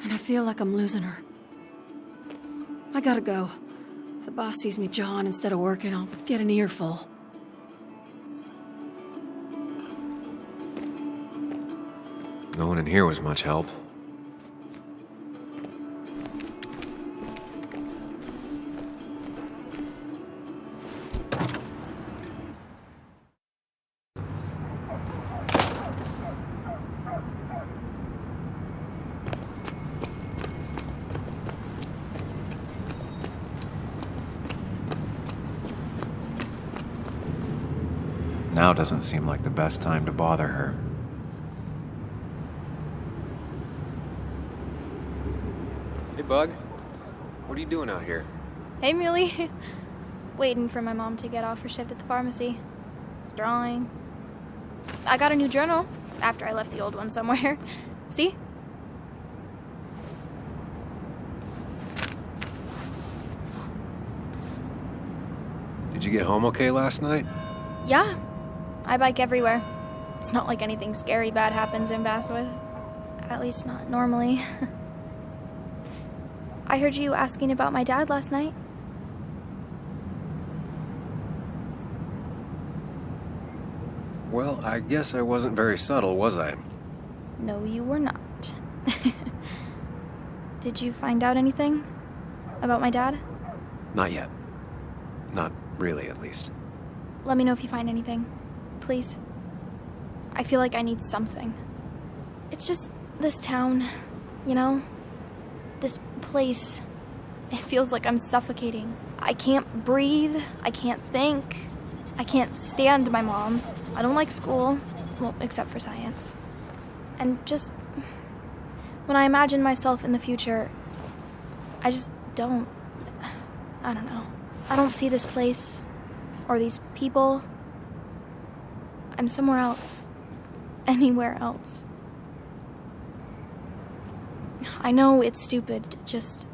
I: and I feel like I'm losing her. I gotta go. If the boss sees me jawing instead of working, I'll get an earful.
P: No one in here was much help. Now doesn't seem like the best time to bother her. Hey, Bug. What are you doing out here?
F: Hey, Muley. Waiting for my mom to get off her shift at the pharmacy. Drawing. I got a new journal after I left the old one somewhere. See?
P: Did you get home okay last night?
F: Yeah. I bike everywhere. It's not like anything scary bad happens in Basswood. At least not normally. I heard you asking about my dad last night.
P: Well, I guess I wasn't very subtle, was I?
F: No, you were not. Did you find out anything about my dad?
P: Not yet. Not really, at least.
F: Let me know if you find anything. Please. I feel like I need something. It's just this town, you know? This place. It feels like I'm suffocating. I can't breathe. I can't think. I can't stand my mom. I don't like school. Well, except for science. And just... when I imagine myself in the future, I just don't... I don't know. I don't see this place. Or these people. I'm somewhere else. Anywhere else. I know it's stupid, just...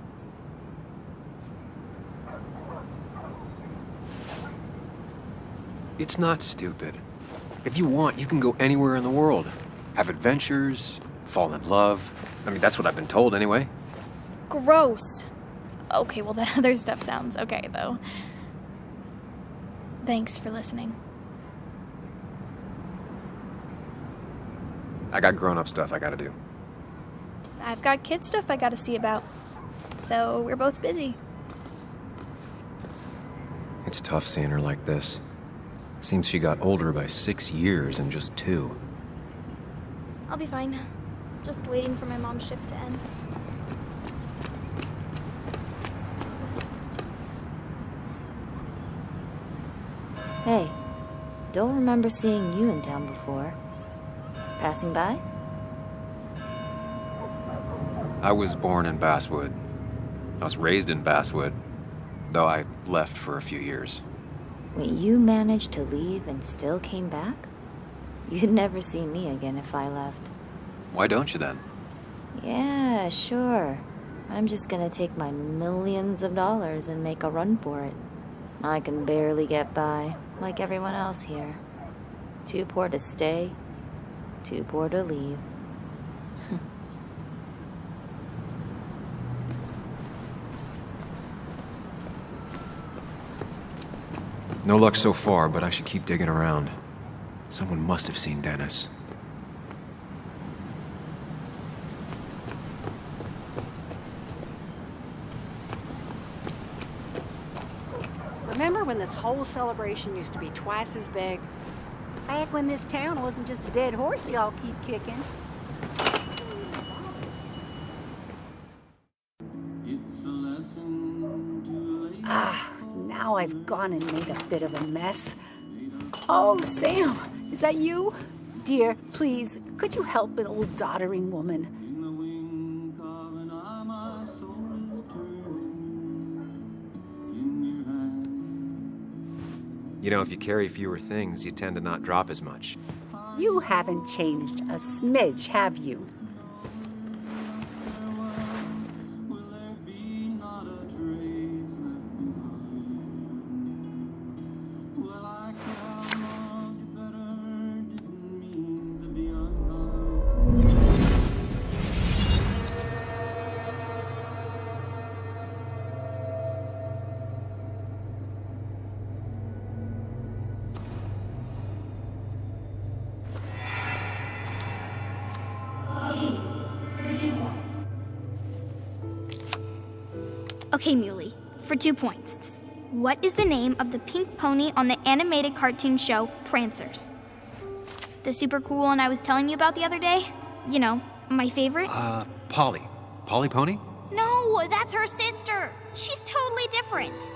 P: It's not stupid. If you want, you can go anywhere in the world. Have adventures, fall in love. I mean, that's what I've been told anyway.
F: Gross. Okay, well, that other stuff sounds okay, though. Thanks for listening.
P: I got grown-up stuff I gotta do.
F: I've got kid stuff I gotta see about. So we're both busy.
P: It's tough seeing her like this. Seems she got older by 6 years in just 2.
F: I'll be fine. Just waiting for my mom's shift to end.
S: Hey, don't remember seeing you in town before. Passing by?
P: I was born in Basswood. I was raised in Basswood, though I left for a few years.
S: Wait, you managed to leave and still came back? You'd never see me again if I left.
P: Why don't you then?
S: Yeah, sure. I'm just gonna take my millions of dollars and make a run for it. I can barely get by, like everyone else here. Too poor to stay, too poor to leave.
P: No luck so far, but I should keep digging around. Someone must have seen Dennis.
T: Remember when this whole celebration used to be twice as big? Back when this town wasn't just a dead horse we all keep kicking. Now I've gone and made a bit of a mess. Oh, Sam, is that you? Dear, please, could you help an old doddering woman?
C: You know, if you carry fewer things, you tend to not drop as much.
T: You haven't changed a smidge, have you?
F: Okay, Muley, for 2 points. What is the name of the pink pony on the animated cartoon show Prancers? The super cool one I was telling you about the other day? You know, my favorite?
P: Polly. Polly Pony?
F: No, that's her sister. She's totally different.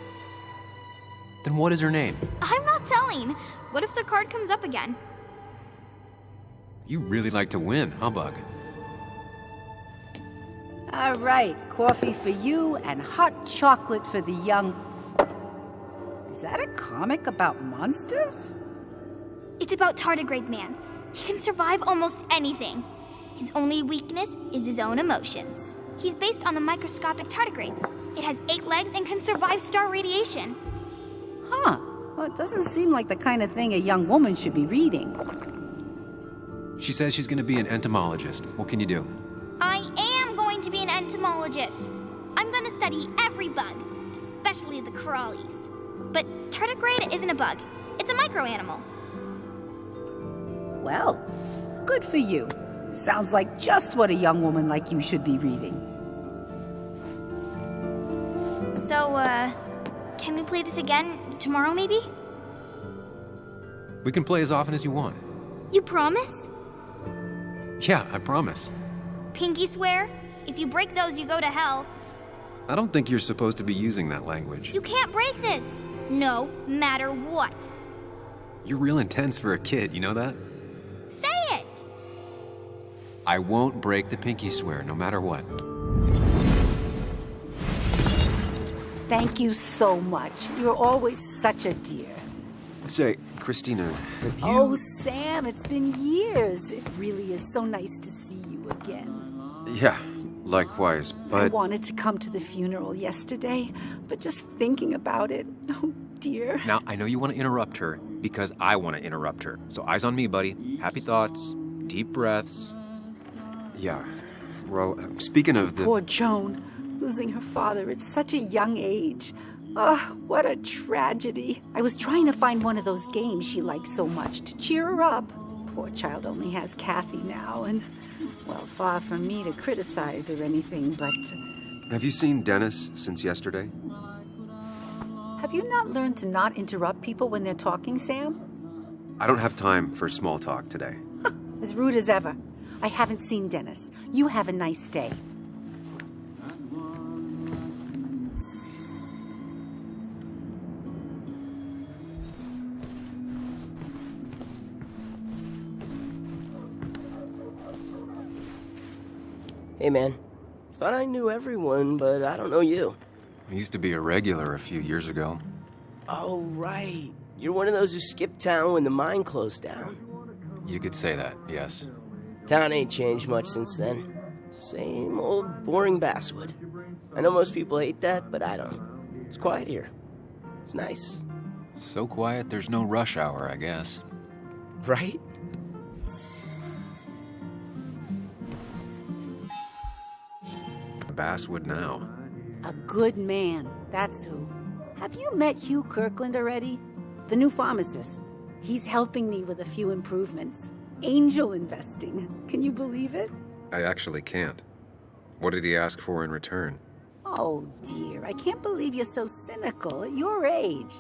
P: Then what is her name?
F: I'm not telling. What if the card comes up again?
P: You really like to win, huh, Bug?
T: All right, coffee for you and hot chocolate for the young... Is that a comic about monsters?
F: It's about Tardigrade Man. He can survive almost anything. His only weakness is his own emotions. He's based on the microscopic tardigrades. It has 8 legs and can survive star radiation.
T: Huh. Well, it doesn't seem like the kind of thing a young woman should be reading.
P: She says she's going to be an entomologist. What can you do?
F: I am going to be an entomologist. I'm going to study every bug, especially the crawlies. But tardigrade isn't a bug. It's a microanimal.
T: Well, good for you. Sounds like just what a young woman like you should be reading.
F: So, can we play this again tomorrow, maybe?
P: We can play as often as you want.
F: You promise?
P: Yeah, I promise.
F: Pinky swear? If you break those, you go to hell.
P: I don't think you're supposed to be using that language.
F: You can't break this. No matter what.
P: You're real intense for a kid, you know that?
F: Say it!
P: I won't break the pinky swear, no matter what.
T: Thank you so much. You're always such a dear.
P: Say, Christina, have you...
T: Oh, Sam, it's been years. It really is so nice to see you again.
C: Yeah, likewise, but...
T: I wanted to come to the funeral yesterday, but just thinking about it, oh dear.
C: Now, I know you want to interrupt her because I want to interrupt her. So eyes on me, buddy. Happy thoughts, deep breaths. Yeah, well, speaking of the...
T: Poor Joan, losing her father at such a young age. Oh, what a tragedy. I was trying to find one of those games she likes so much to cheer her up. Poor child only has Kathy now, and, well, far from me to criticize or anything, but...
C: Have you seen Dennis since yesterday?
T: Have you not learned to not interrupt people when they're talking, Sam?
C: I don't have time for small talk today.
T: As rude as ever. I haven't seen Dennis. You have a nice day.
Q: Hey, man. Thought I knew everyone, but I don't know you.
P: I used to be a regular a few years ago.
Q: Oh, right. You're one of those who skipped town when the mine closed down.
P: You could say that, yes.
Q: Town ain't changed much since then. Same old boring Basswood. I know most people hate that, but I don't. It's quiet here. It's nice.
P: So quiet there's no rush hour, I guess.
Q: Right?
P: Basswood now.
T: A good man, that's who. Have you met Hugh Kirkland already? The new pharmacist. He's helping me with a few improvements. Angel investing. Can you believe it?
P: I actually can't. What did he ask for in return?
T: Oh dear, I can't believe you're so cynical at your age.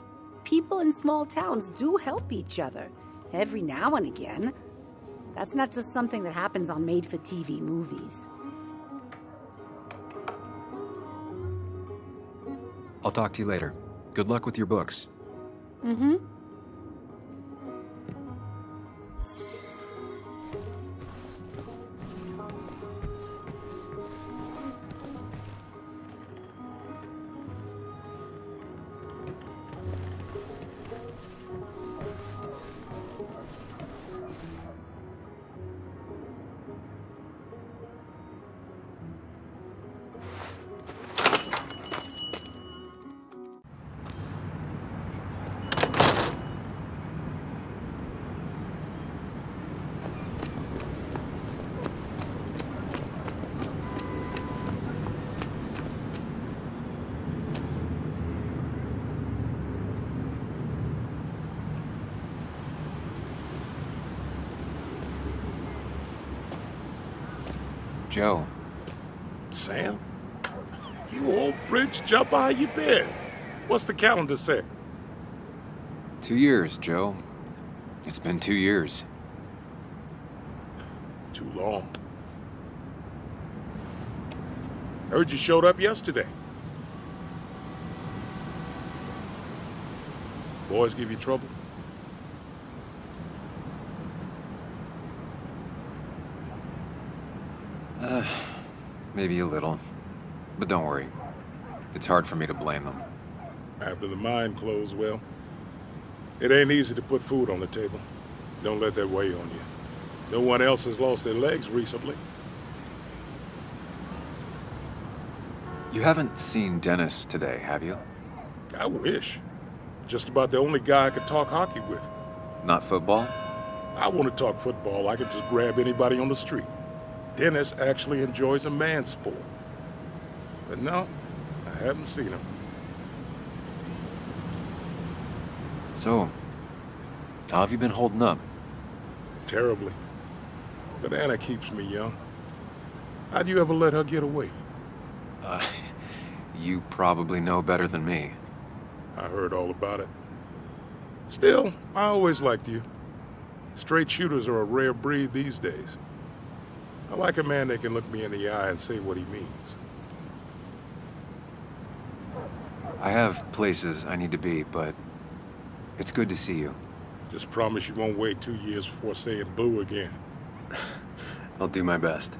T: People in small towns do help each other, every now and again. That's not just something that happens on made-for-TV movies.
P: I'll talk to you later. Good luck with your books.
T: Mm-hmm.
P: Joe.
U: Sam? You old bridge jumper, how you been? What's the calendar say?
P: 2 years, Joe. It's been 2 years.
U: Too long. Heard you showed up yesterday. Boys give you trouble?
P: Maybe a little. But don't worry. It's hard for me to blame them.
U: After the mine closed, well, it ain't easy to put food on the table. Don't let that weigh on you. No one else has lost their legs recently.
P: You haven't seen Dennis today, have you?
U: I wish. Just about the only guy I could talk hockey with.
P: Not football?
U: I want to talk football. I could just grab anybody on the street. Dennis actually enjoys a man's sport. But no, I haven't seen him.
P: So, how have you been holding up?
U: Terribly. But Anna keeps me young. How'd you ever let her get away?
P: You probably know better than me.
U: I heard all about it. Still, I always liked you. Straight shooters are a rare breed these days. I like a man that can look me in the eye and say what he means.
P: I have places I need to be, but it's good to see you.
U: Just promise you won't wait 2 years before saying boo again.
P: I'll do my best.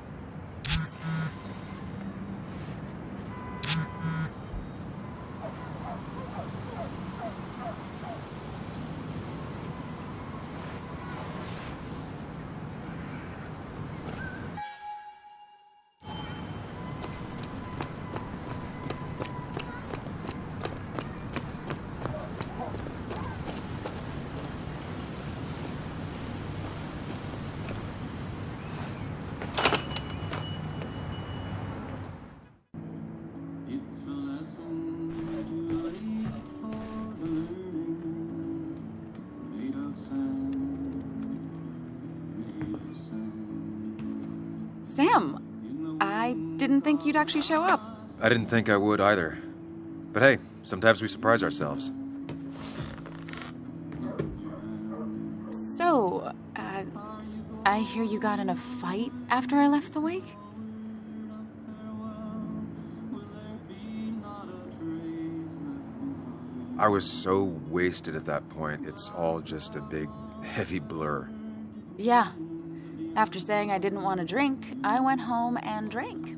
K: Sam, I didn't think you'd actually show up.
P: I didn't think I would either. But hey, sometimes we surprise ourselves.
K: So, I hear you got in a fight after I left the wake?
P: I was so wasted at that point, it's all just a big, heavy blur.
K: Yeah. After saying I didn't want to drink, I went home and drank.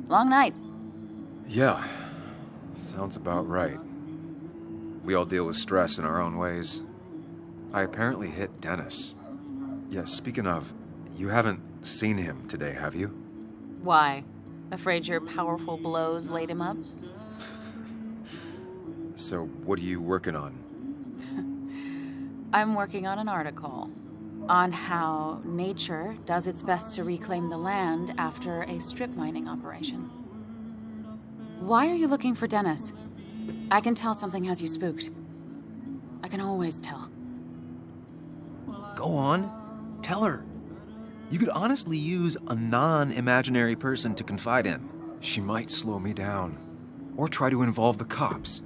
K: Long night.
P: Yeah, sounds about right. We all deal with stress in our own ways. I apparently hit Dennis. Yeah, speaking of, you haven't seen him today, have you?
K: Why? Afraid your powerful blows laid him up?
P: So, what are you working on?
K: I'm working on an article on how nature does its best to reclaim the land after a strip mining operation. Why are you looking for Dennis? I can tell something has you spooked. I can always tell.
P: Go on, tell her. You could honestly use a non-imaginary person to confide in. She might slow me down, or try to involve the cops.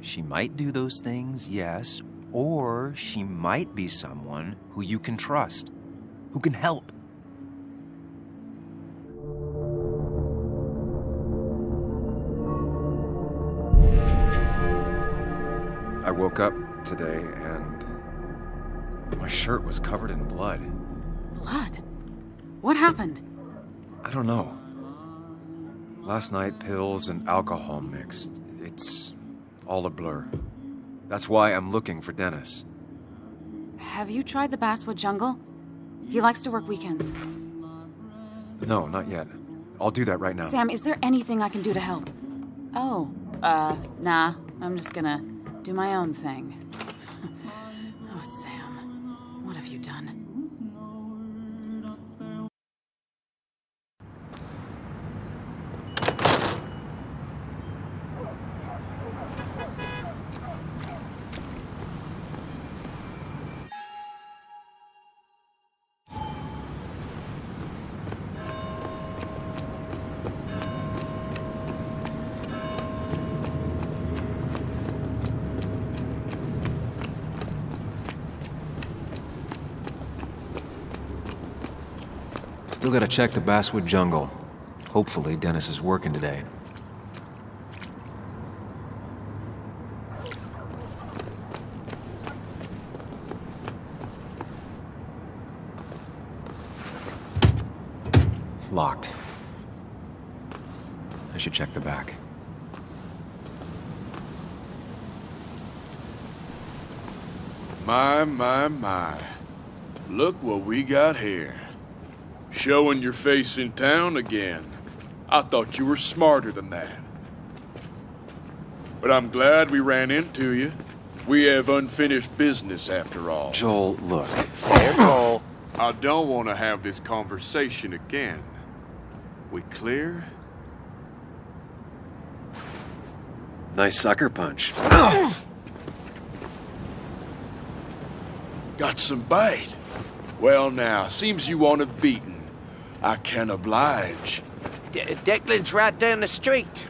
P: She might do those things, yes, or she might be someone who you can trust, who can help. I woke up today and my shirt was covered in blood.
K: Blood? What happened?
P: I don't know. Last night, pills and alcohol mixed. It's all a blur. That's why I'm looking for Dennis.
K: Have you tried the Basswood jungle? He likes to work weekends.
P: No, not yet. I'll do that right now.
K: Sam, is there anything I can do to help? Oh, nah. I'm just gonna do my own thing. Oh, Sam. What have you done?
P: Still gotta check the Basswood jungle. Hopefully Dennis is working today. Locked. I should check the back.
H: My. Look what we got here. Showing your face in town again. I thought you were smarter than that. But I'm glad we ran into you. We have unfinished business after all.
P: Joel, look.
H: Careful. I don't want to have this conversation again. We clear?
P: Nice sucker punch.
H: Got some bite. Well now, seems you want it beaten. I can oblige.
Q: Declan's right down the street.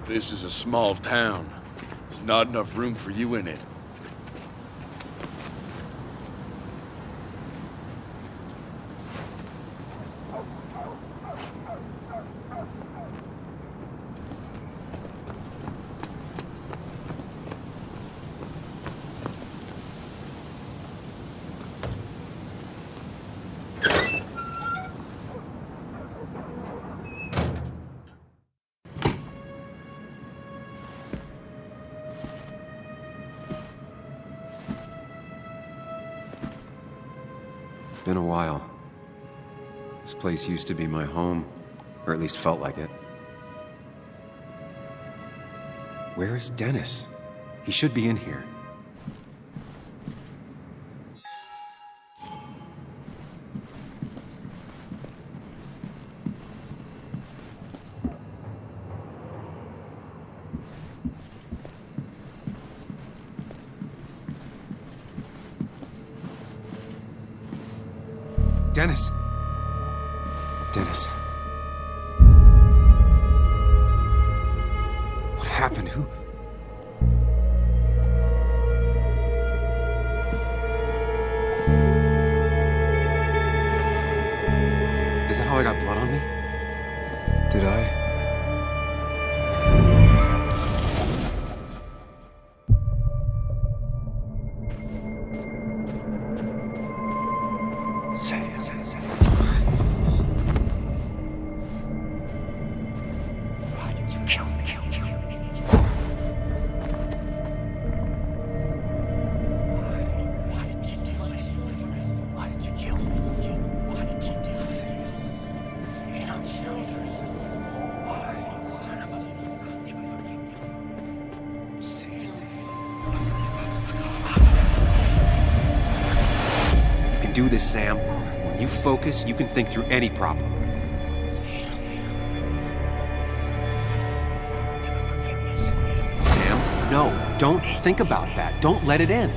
H: This is a small town. There's not enough room for you in it.
P: Been a while. This place used to be my home, or at least felt like it. Where is Dennis? He should be in here. Dennis! Dennis. What happened? Who? Is that how I got blood on me? Did I?
C: do this, Sam. When you focus, you can think through any problem. Sam, no, don't think about that. Don't let it in.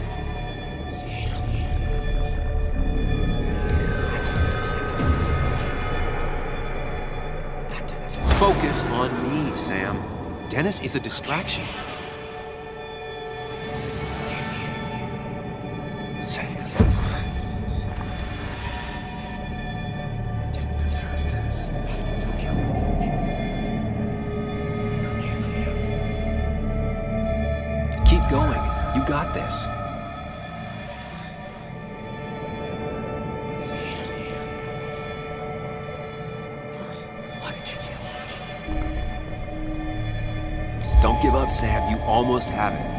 C: Focus on me, Sam. Dennis is a distraction. Keep going. You got this. Don't give up, Sam. You almost have it.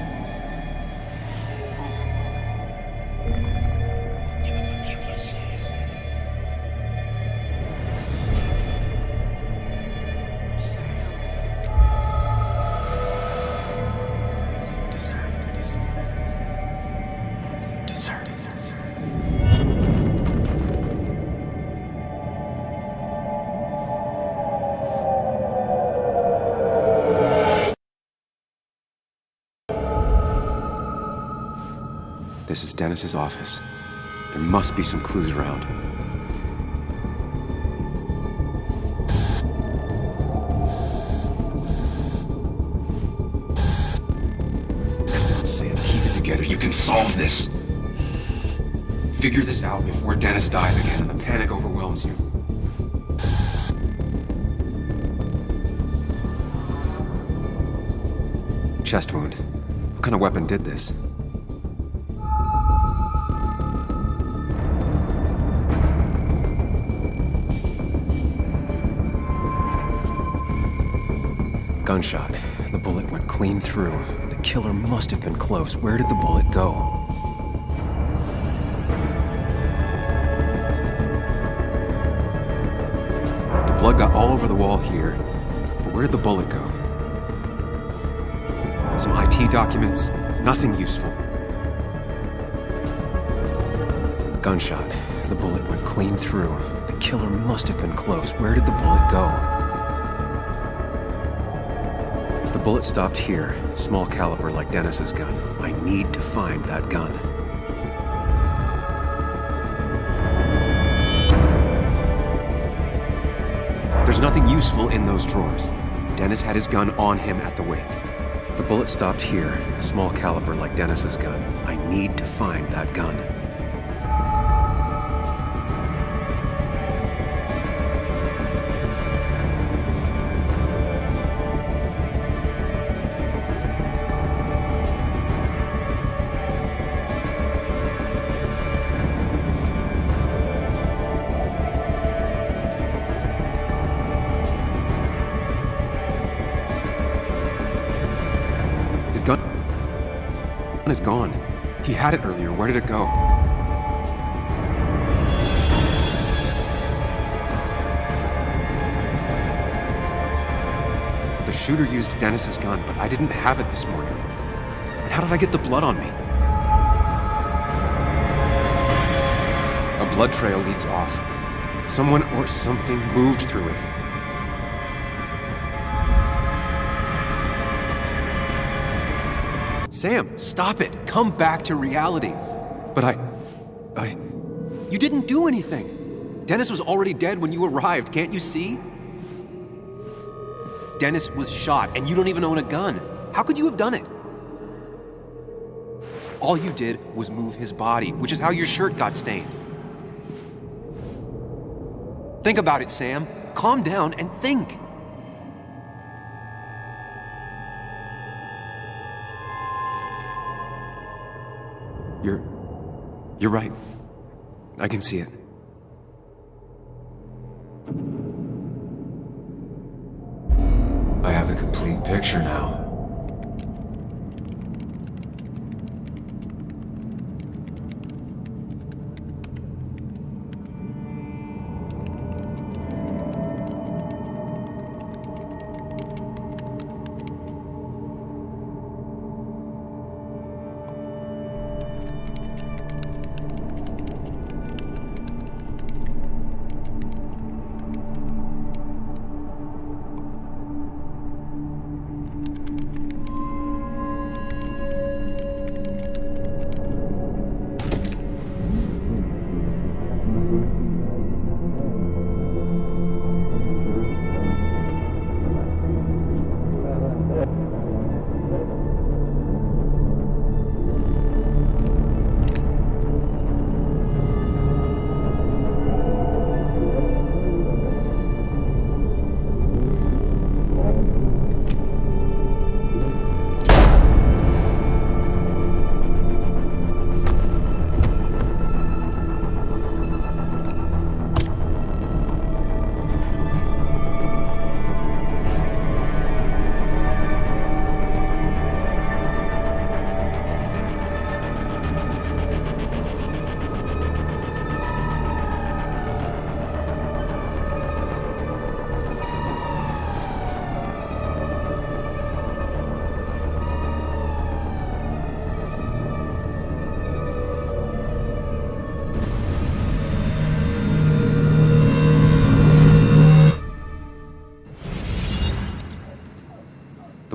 C: This is Dennis's office. There must be some clues around. Sam, keep it together. You can solve this. Figure this out before Dennis dies again and the panic overwhelms you. Chest wound. What kind of weapon did this? Gunshot. The bullet went clean through. The killer must have been close. Where did the bullet go? The blood got all over the wall here. But where did the bullet go? Some IT documents. Nothing useful. Gunshot. The bullet went clean through. The killer must have been close. Where did the bullet go? The bullet stopped here, small caliber like Dennis's gun. I need to find that gun. There's nothing useful in those drawers. Dennis had his gun on him at the wake. The bullet stopped here, small caliber like Dennis's gun. I need to find that gun. Is gone. He had it earlier. Where did it go? The shooter used Dennis's gun, but I didn't have it this morning. And how did I get the blood on me? A blood trail leads off. Someone or something moved through it. Sam, stop it. Come back to reality. But you didn't do anything. Dennis was already dead when you arrived. Can't you see? Dennis was shot, and you don't even own a gun. How could you have done it? All you did was move his body, which is how your shirt got stained. Think about it, Sam. Calm down and think. You're right. I can see it. I have the complete picture now.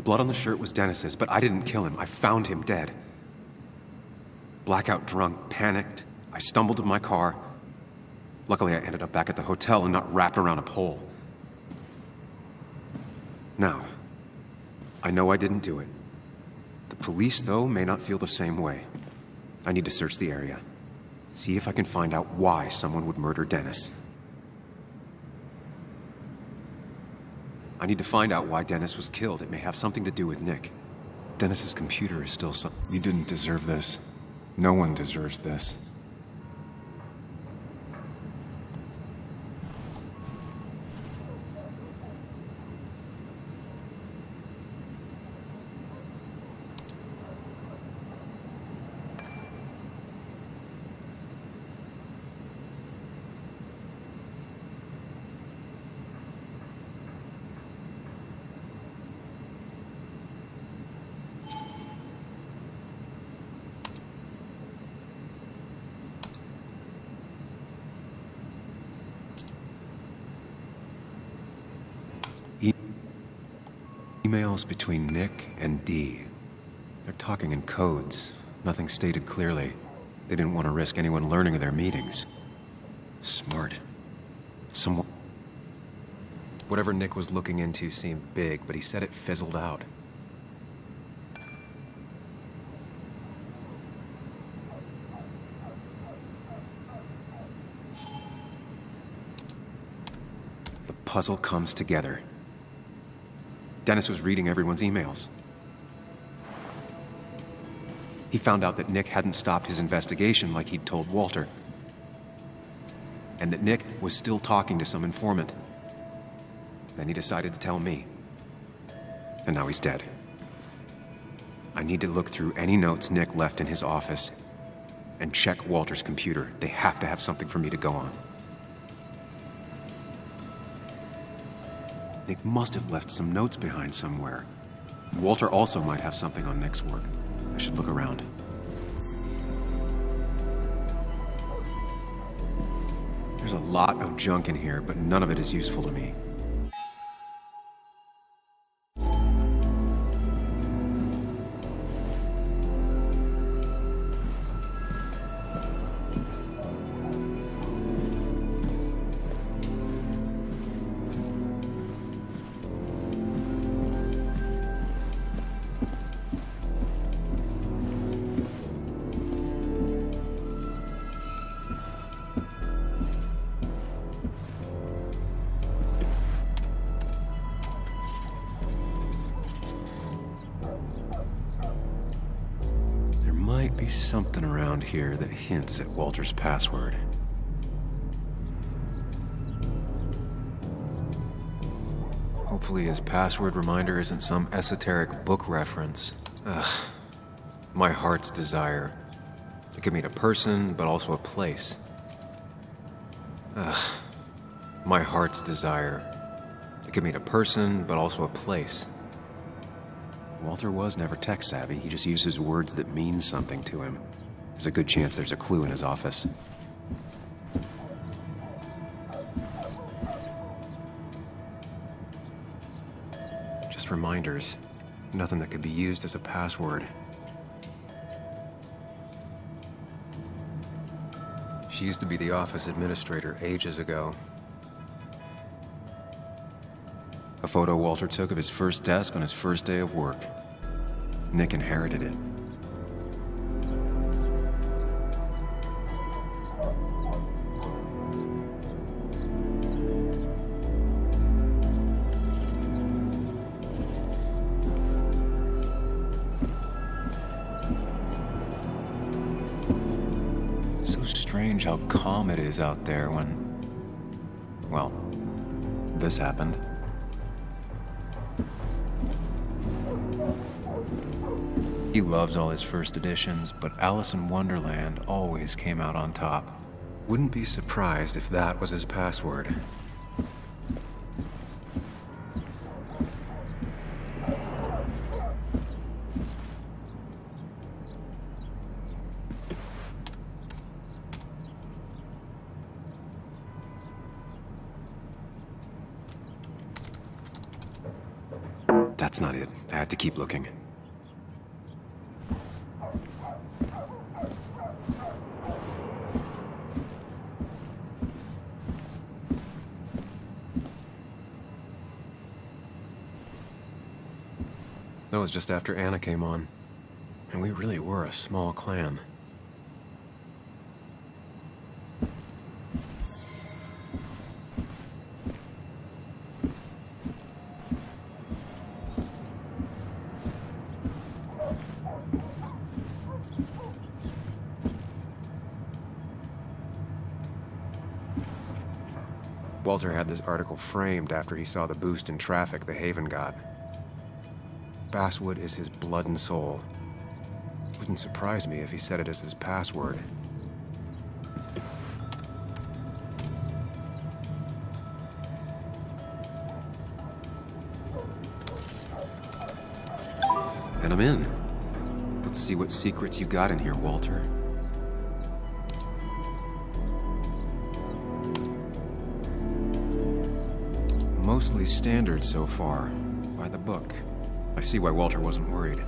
C: blood on the shirt was Dennis's, but I didn't kill him. I found him dead. Blackout drunk, panicked. I stumbled to my car. Luckily, I ended up back at the hotel and not wrapped around a pole. Now, I know I didn't do it. The police, though, may not feel the same way. I need to search the area. See if I can find out why someone would murder Dennis. I need to find out why Dennis was killed. It may have something to do with Nick. Dennis's computer is still some...
P: You didn't deserve this. No one deserves this. Emails between Nick and Dee. They're talking in codes. Nothing stated clearly. They didn't want to risk anyone learning of their meetings. Smart. Someone... Whatever Nick was looking into seemed big, but he said it fizzled out. The puzzle comes together. Dennis was reading everyone's emails. He found out that Nick hadn't stopped his investigation like he'd told Walter. And that Nick was still talking to some informant. Then he decided to tell me. And now he's dead. I need to look through any notes Nick left in his office and check Walter's computer. They have to have something for me to go on. Nick must have left some notes behind somewhere. Walter also might have something on Nick's work. I should look around. There's a lot of junk in here, but none of it is useful to me. Something around here that hints at Walter's password. Hopefully his password reminder isn't some esoteric book reference. Ugh. My heart's desire. It could mean a person, but also a place. Ugh. My heart's desire. It could mean a person, but also a place. Walter was never tech-savvy. He just uses words that mean something to him. There's a good chance there's a clue in his office. Just reminders. Nothing that could be used as a password. She used to be the office administrator ages ago. A photo Walter took of his first desk on his first day of work. Nick inherited it. So strange how calm it is out there when, well, this happened. He loves all his first editions, but Alice in Wonderland always came out on top. Wouldn't be surprised if that was his password. That's That's not it. I have to keep looking. That was just after Anna came on. And we really were a small clan. Walter had this article framed after he saw the boost in traffic the Haven got. Basswood is his blood and soul. Wouldn't surprise me if he set it as his password. And I'm in. Let's see what secrets you got in here, Walter. Mostly standard so far, by the book. I see why Walter wasn't worried.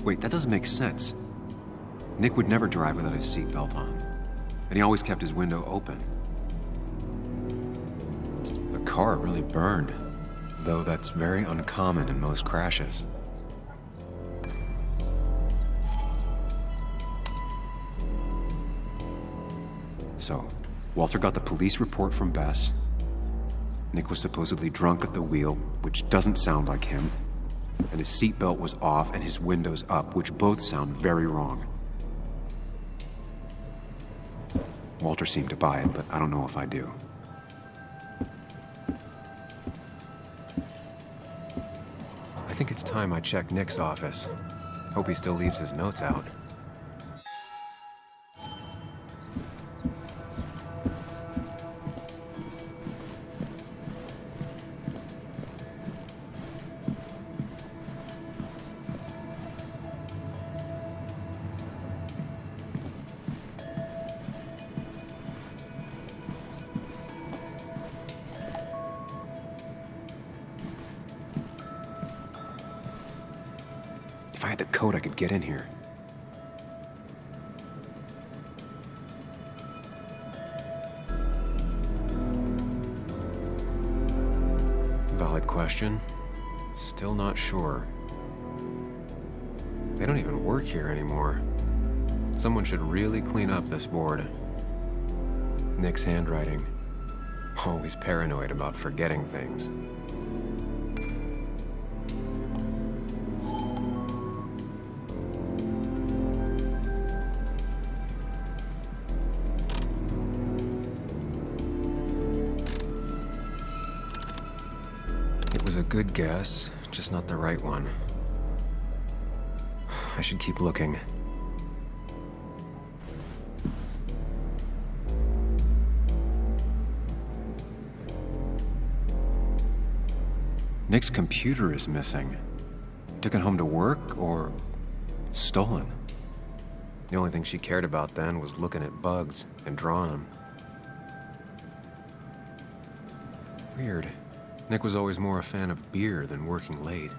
P: Wait, that doesn't make sense. Nick would never drive without his seatbelt on, and he always kept his window open. The car really burned, though that's very uncommon in most crashes. So, Walter got the police report from Bess. Nick was supposedly drunk at the wheel, which doesn't sound like him. And his seatbelt was off and his windows up, which both sound very wrong. Walter seemed to buy it, but I don't know if I do. I think it's time I check Nick's office. Hope he still leaves his notes out. If I had the code, I could get in here. Valid question. Still not sure. They don't even work here anymore. Someone should really clean up this board. Nick's handwriting. Always paranoid about forgetting things. Good guess, just not the right one. I should keep looking. Nick's computer is missing. Took it home to work or stolen. The only thing she cared about then was looking at bugs and drawing them. Weird. Nick was always more a fan of beer than working late.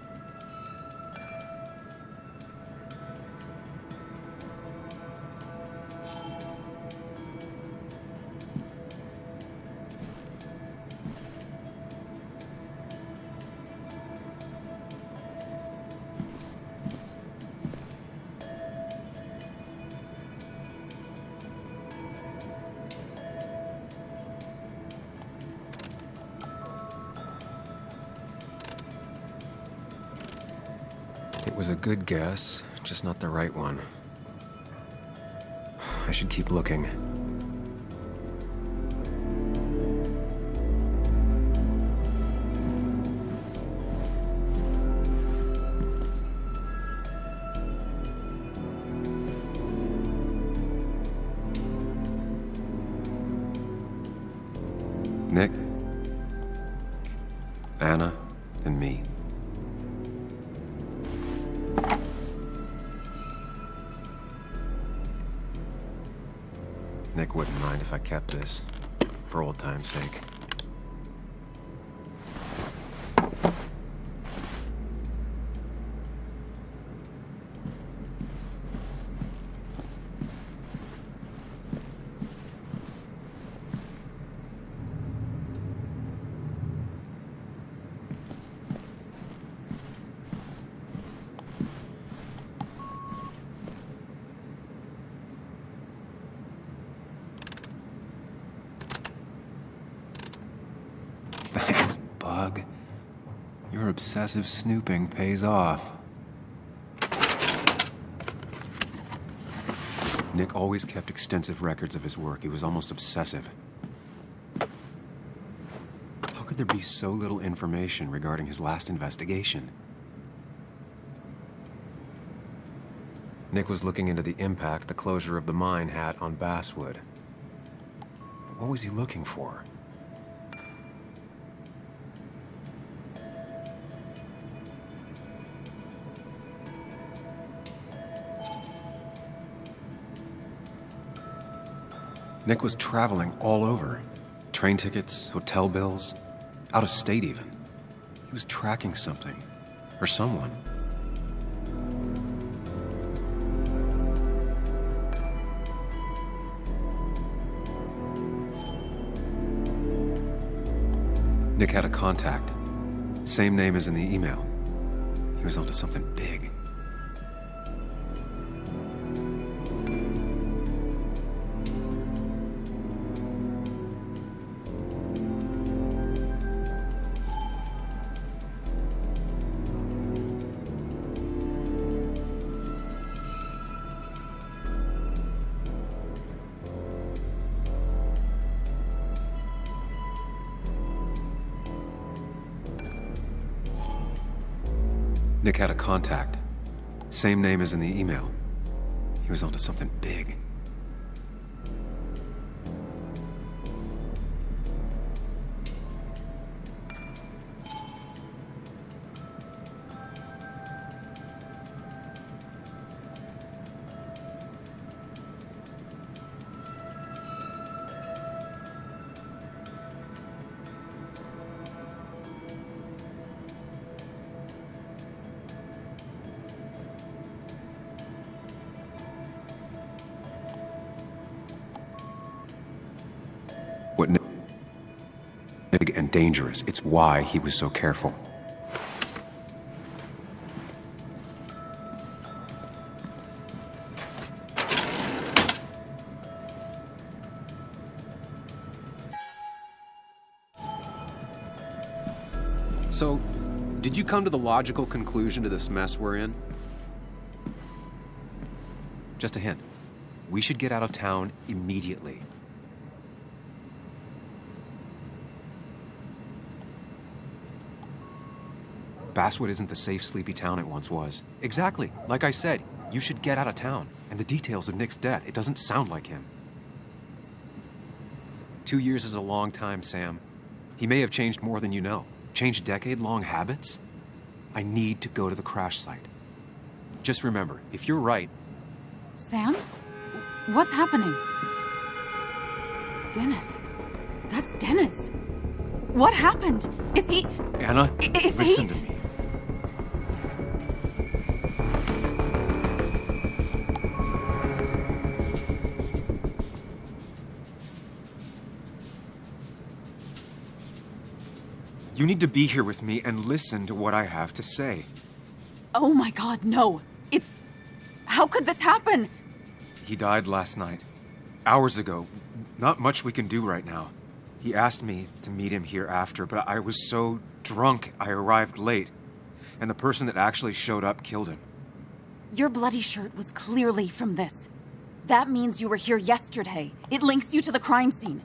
P: It was a good guess, just not the right one. I should keep looking. Nick, Anna, and me. Nick wouldn't mind if I kept this. for old time's sake. Thanks, Bug. Your obsessive snooping pays off. Nick always kept extensive records of his work. He was almost obsessive. How could there be so little information regarding his last investigation? Nick was looking into the impact the closure of the mine had on Basswood. But what was he looking for? Nick was traveling all over. Train tickets, hotel bills, out of state even. He was tracking something, or someone. Nick had a contact. Same name as in the email. He was onto something big. Nick had a contact. Same name as in the email. He was onto something big. What big and dangerous. It's why he was so careful. So, did you come to the logical conclusion to this mess we're in? Just a hint. We should get out of town immediately. Basswood isn't the safe, sleepy town it once was. Exactly. Like I said, you should get out of town. And the details of Nick's death, it doesn't sound like him. 2 years is a long time, Sam. He may have changed more than you know. Changed decade-long habits? I need to go to the crash site. Just remember, if you're right...
K: Sam? What's happening? Dennis. That's Dennis. What happened? Is he...
P: Anna, listen to me. You need to be here with me and listen to what I have to say.
K: Oh my God, no. It's... How could this happen?
P: He died last night. Hours ago. Not much we can do right now. He asked me to meet him here after, but I was so drunk I arrived late. And the person that actually showed up killed him.
K: Your bloody shirt was clearly from this. That means you were here yesterday. It links you to the crime scene.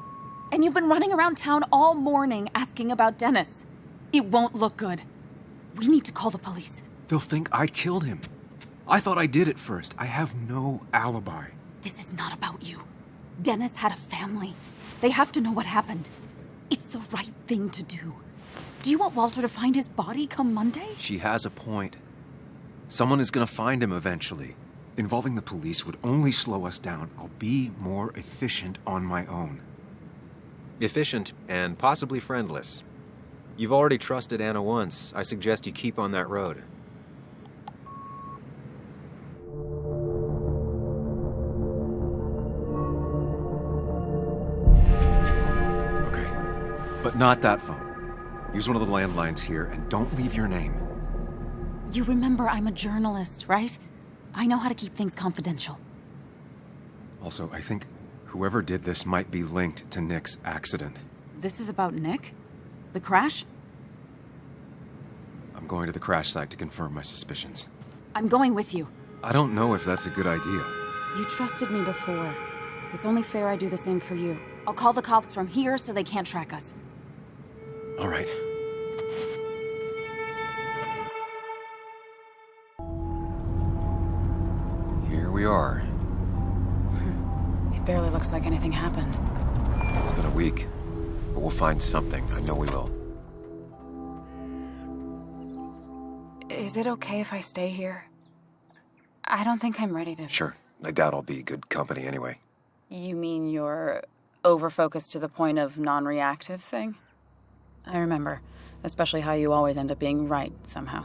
K: And you've been running around town all morning asking about Dennis. It won't look good. We need to call the police.
P: They'll think I killed him. I thought I did at first. I have no alibi.
K: This is not about you. Dennis had a family. They have to know what happened. It's the right thing to do. Do you want Walter to find his body come Monday?
P: She has a point. Someone is going to find him eventually. Involving the police would only slow us down. I'll be more efficient on my own. efficient, and possibly friendless. You've already trusted Anna once. I suggest you keep on that road. But not that phone. Use one of the landlines here, and don't leave your name.
E: You remember I'm a journalist, right? I know how to keep things confidential.
P: Also, I think whoever did this might be linked to Nick's accident.
E: This is about Nick? The crash?
P: I'm going to the crash site to confirm my suspicions.
E: I'm going with you.
P: I don't know if that's a good idea.
E: You trusted me before. It's only fair I do the same for you. I'll call the cops from here so they can't track us.
P: All right. Here we are.
E: It barely looks like anything happened.
P: It's been a week, but we'll find something. I know we will.
E: Is it okay if I stay here? I don't think I'm ready to...
P: Sure. I doubt I'll be good company anyway.
E: You mean you're over-focused to the point of non-reactive thing? I remember, especially how you always end up being right, somehow.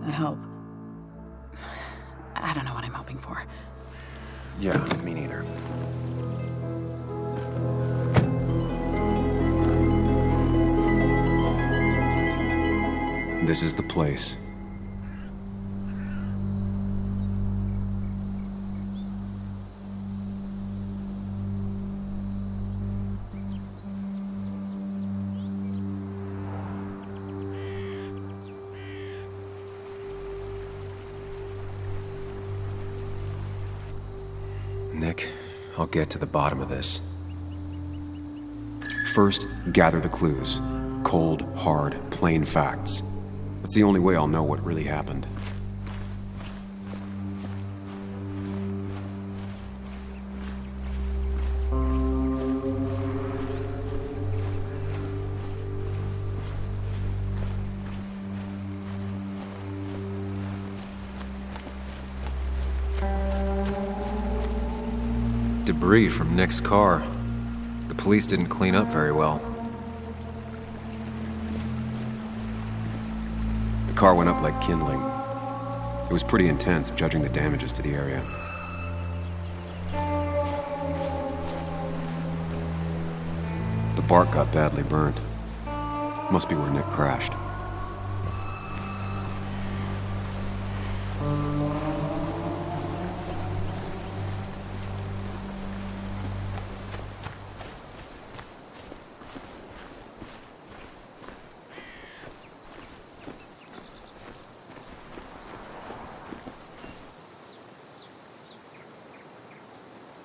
E: I hope. I don't know what I'm hoping for.
P: Yeah, me neither. This is the place. Nick, I'll get to the bottom of this. First, gather the clues. Cold, hard, plain facts. That's the only way I'll know what really happened. Debris from Nick's car. The police didn't clean up very well. The car went up like kindling. It was pretty intense, judging the damages to the area. The bark got badly burnt. Must be where Nick crashed.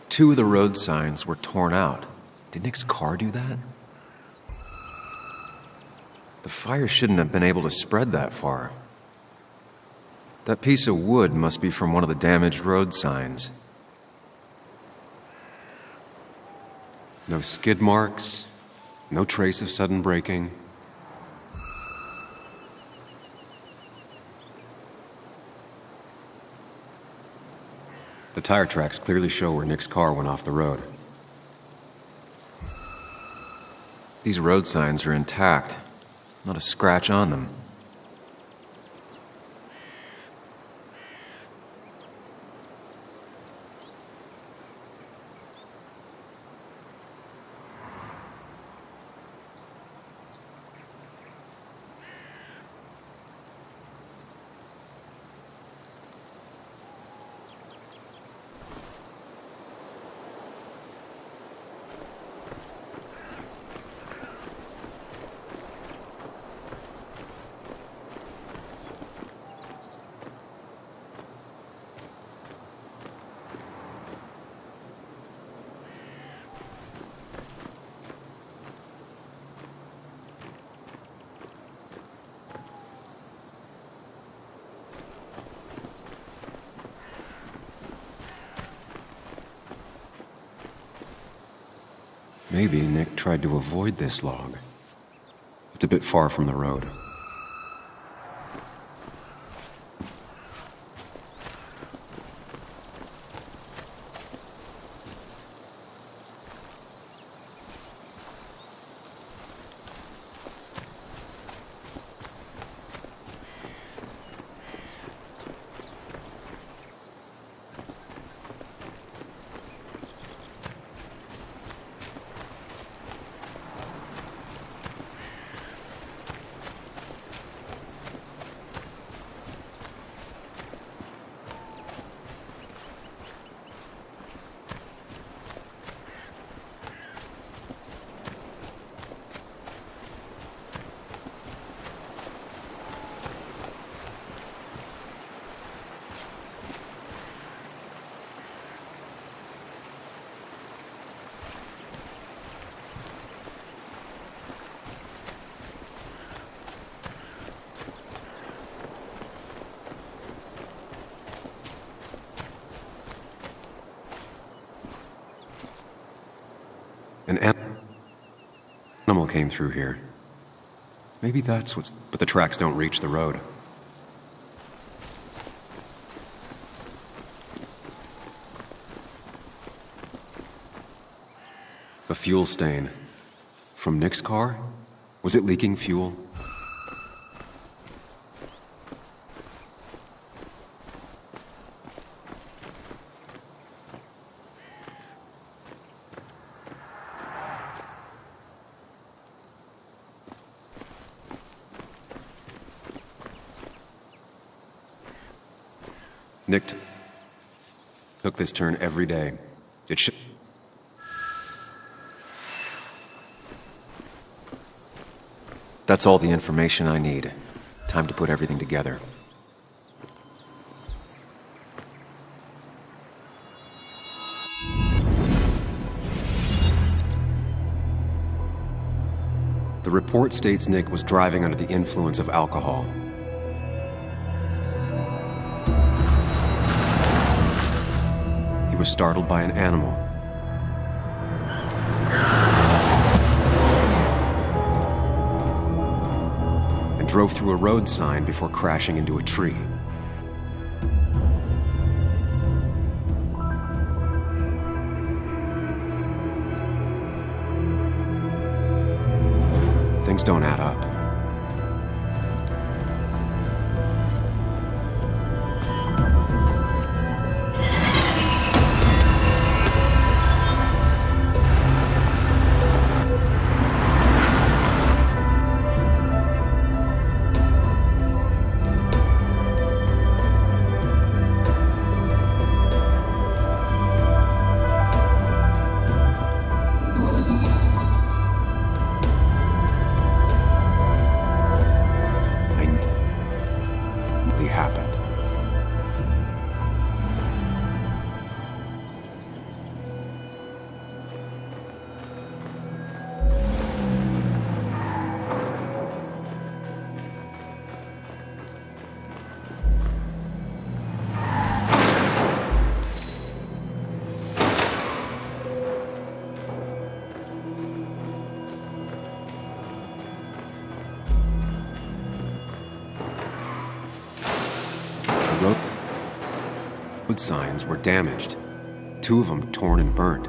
P: Two of the road signs were torn out. Did Nick's car do that? The fire shouldn't have been able to spread that far. That piece of wood must be from one of the damaged road signs. No skid marks, no trace of sudden braking. The tire tracks clearly show where Nick's car went off the road. These road signs are intact, not a scratch on them. Maybe Nick tried to avoid this log. It's a bit far from the road.
C: An animal came through here. Maybe that's what's... But the tracks don't reach the road. A fuel stain. From Nick's car? Was it leaking fuel? Nick took this turn every day. It should... That's all the information I need. Time to put everything together. The report states Nick was driving under the influence of alcohol. He was startled by an animal. And drove through a road sign before crashing into a tree. Things don't add up. Road signs were damaged, 2 of them torn and burnt.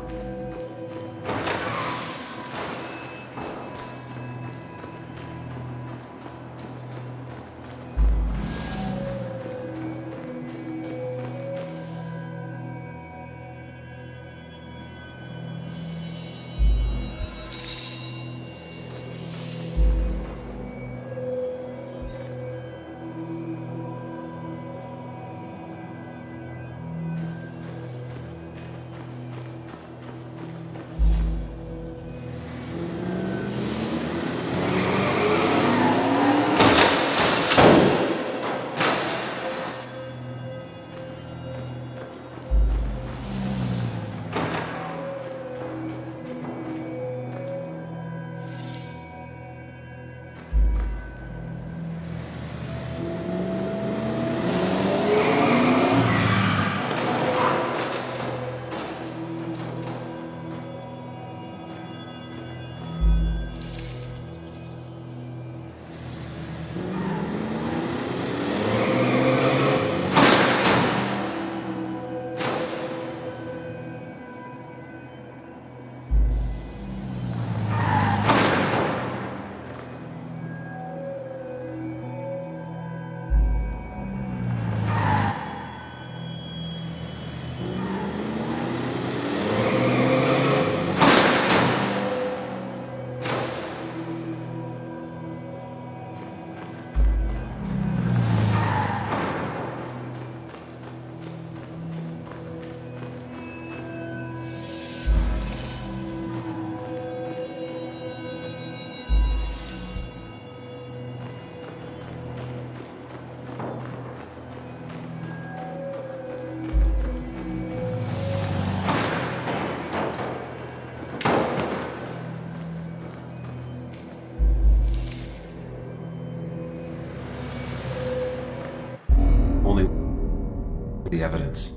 C: The evidence.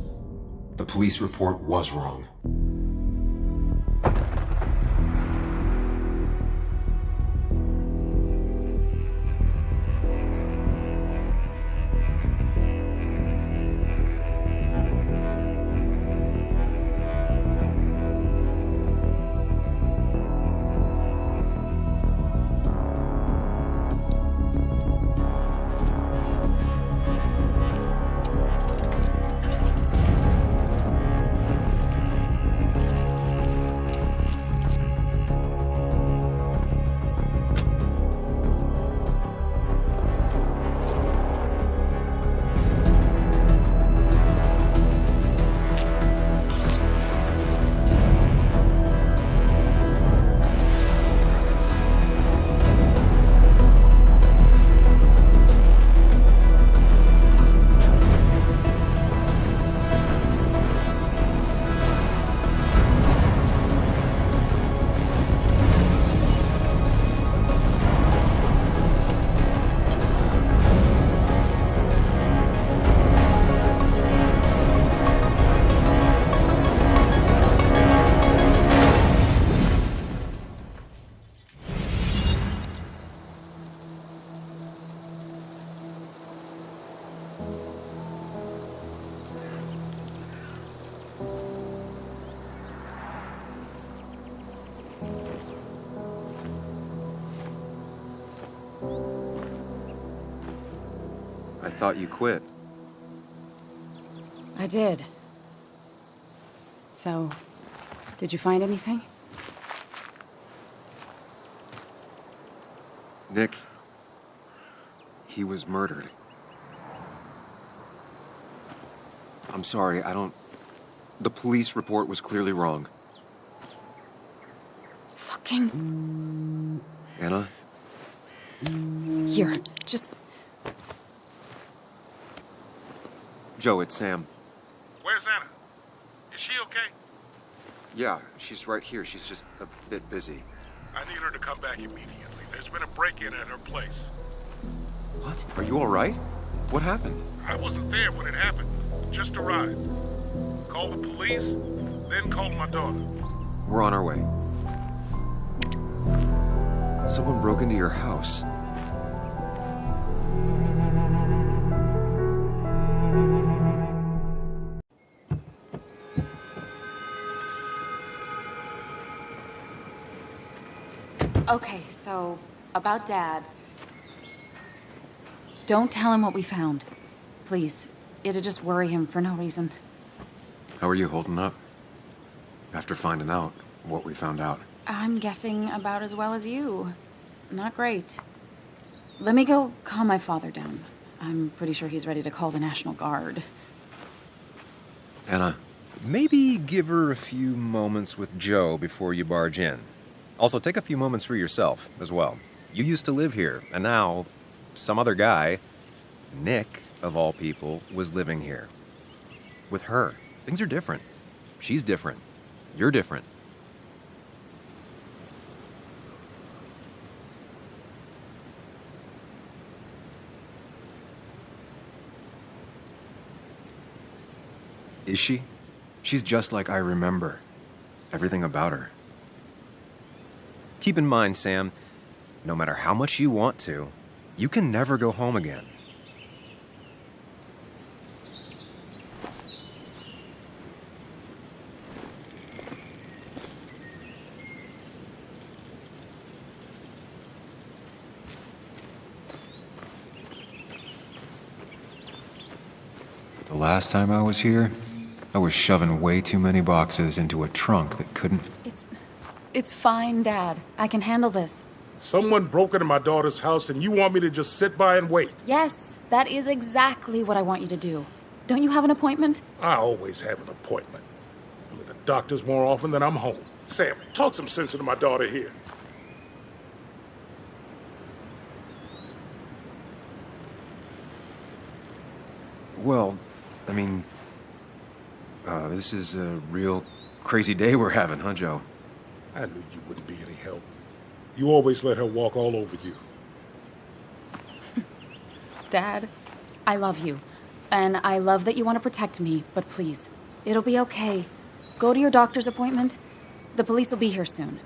C: The police report was wrong. I thought you quit.
K: I did. So, did you find anything?
C: Nick, he was murdered. I'm sorry, the police report was clearly wrong.
K: Fucking...
C: Anna?
K: Here, just...
C: Joe, it's Sam.
U: Where's Anna? Is she okay?
C: Yeah, she's right here. She's just a bit busy.
U: I need her to come back immediately. There's been a break-in at her place.
C: What? Are you all right? What happened?
U: I wasn't there when it happened. Just arrived. Call the police, then call my daughter.
C: We're on our way. Someone broke into your house.
K: Okay, so, about Dad. Don't tell him what we found. Please. It'd just worry him for no reason.
C: How are you holding up? After finding out what we found out.
K: I'm guessing about as well as you. Not great. Let me go calm my father down. I'm pretty sure he's ready to call the National Guard.
C: Anna.
L: Maybe give her a few moments with Joe before you barge in. Also, take a few moments for yourself as well. You used to live here, and now some other guy, Nick, of all people, was living here. With her. Things are different. She's different. You're different. Is she? She's just like I remember. Everything about her. Keep in mind, Sam, no matter how much you want to, you can never go home again. The last time I was here, I was shoving way too many boxes into a trunk that couldn't...
K: It's fine, Dad. I can handle this.
U: Someone broke into my daughter's house and you want me to just sit by and wait?
K: Yes, that is exactly what I want you to do. Don't you have an appointment?
U: I always have an appointment. I'm at the doctor's more often than I'm home. Sam, talk some sense into my daughter here.
C: Well, I mean... this is a real crazy day we're having, huh, Joe?
U: I knew you wouldn't be any help. You always let her walk all over you.
K: Dad, I love you. And I love that you want to protect me, but please, it'll be okay. Go to your doctor's appointment. The police will be here soon.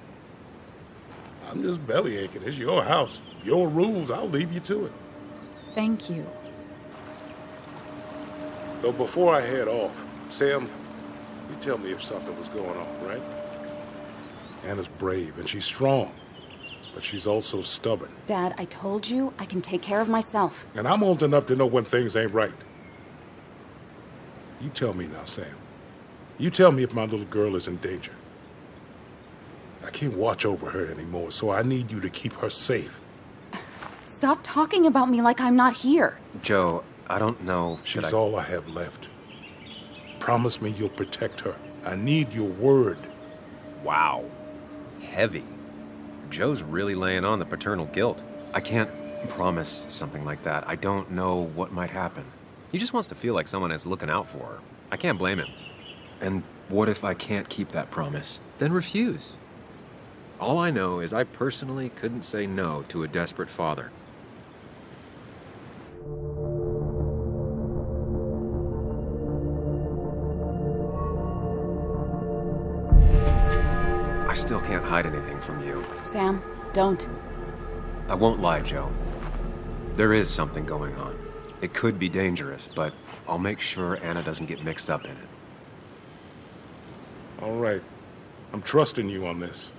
U: I'm just bellyaching. It's your house. Your rules. I'll leave you to it.
K: Thank you.
U: Though before I head off, Sam, you tell me if something was going on, right? Anna's brave and she's strong, but she's also stubborn.
K: Dad, I told you I can take care of myself.
U: And I'm old enough to know when things ain't right. You tell me now, Sam. You tell me if my little girl is in danger. I can't watch over her anymore, so I need you to keep her safe.
K: Stop talking about me like I'm not here.
C: Joe, I don't know.
U: She's all I have left. Promise me you'll protect her. I need your word.
L: Wow. Heavy. Joe's really laying on the paternal guilt.
C: I can't promise something like that. I don't know what might happen.
L: He just wants to feel like someone is looking out for her. I can't blame him.
C: And what if I can't keep that promise?
L: Then refuse. All I know is I personally couldn't say no to a desperate father. I still can't hide anything from you.
K: Sam, don't.
C: I won't lie, Joe. There is something going on. It could be dangerous, but I'll make sure Anna doesn't get mixed up in it.
U: All right. I'm trusting you on this.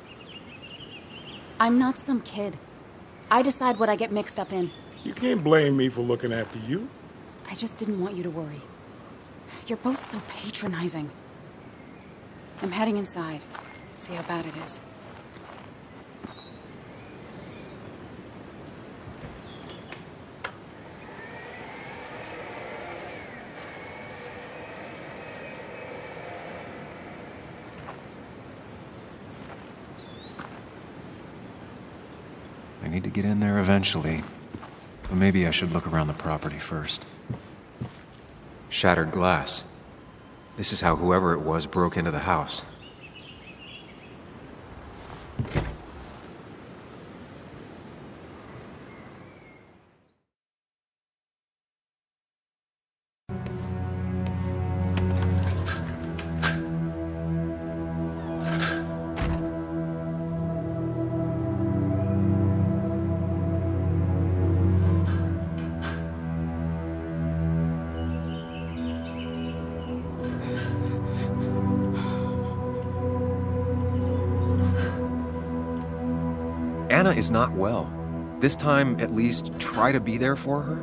K: I'm not some kid. I decide what I get mixed up in.
U: You can't blame me for looking after you.
K: I just didn't want you to worry. You're both so patronizing. I'm heading inside. See how bad it is.
P: I need to get in there eventually, but maybe I should look around the property first. Shattered glass. This is how whoever it was broke into the house.
L: Anna is not well. This time, at least, try to be there for her.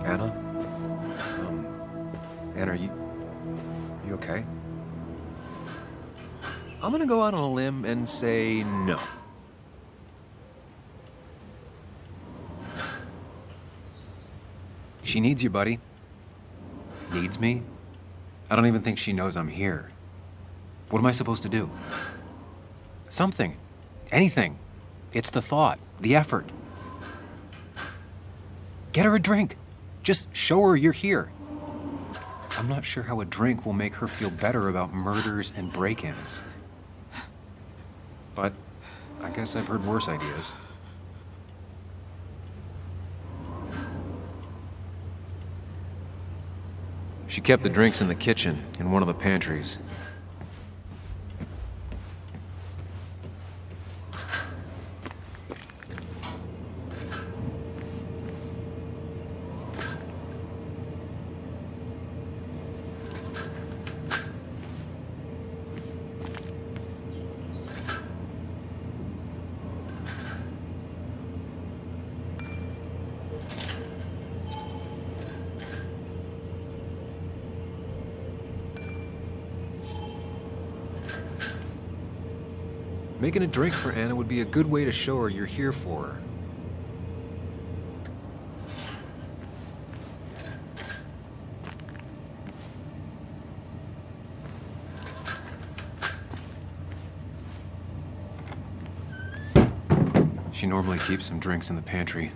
L: Anna? Anna, are you okay? I'm gonna go out on a limb and say no. She needs you, buddy. Needs me? I don't even think she knows I'm here. What am I supposed to do? Something. Anything. It's the thought, the effort. Get her a drink. Just show her you're here. I'm not sure how a drink will make her feel better about murders and break-ins. But I guess I've heard worse ideas. She kept the drinks in the kitchen, in one of the pantries. Making a drink for Anna would be a good way to show her you're here for her. She normally keeps some drinks in the pantry.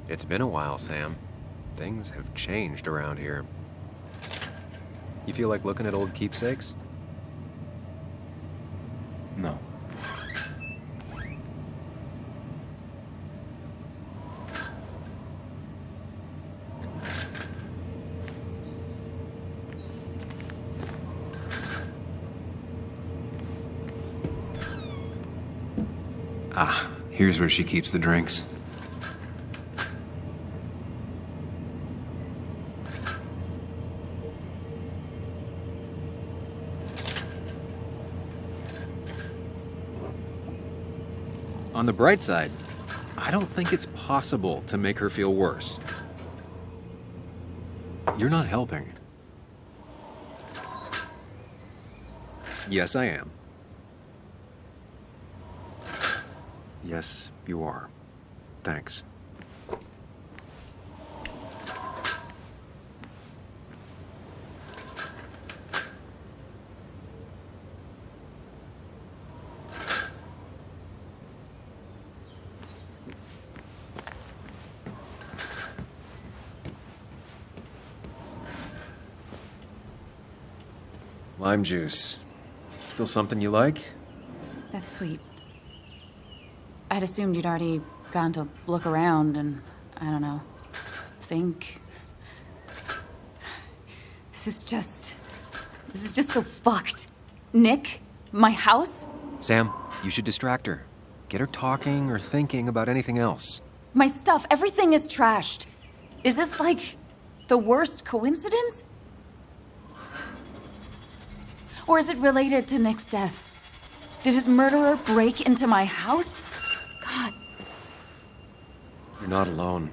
L: It's been a while, Sam. Things have changed around here. You feel like looking at old keepsakes? No. Ah, here's where she keeps the drinks. On the bright side, I don't think it's possible to make her feel worse. You're not helping. Yes, I am. Yes, you are. Thanks. Lime juice. Still something you like?
K: That's sweet. I'd assumed you'd already gone to look around and, I don't know, think. This is just so fucked. Nick? My house?
L: Sam, you should distract her. Get her talking or thinking about anything else.
K: My stuff, everything is trashed. Is this like the worst coincidence? Or is it related to Nick's death? Did his murderer break into my house? God.
P: You're not alone.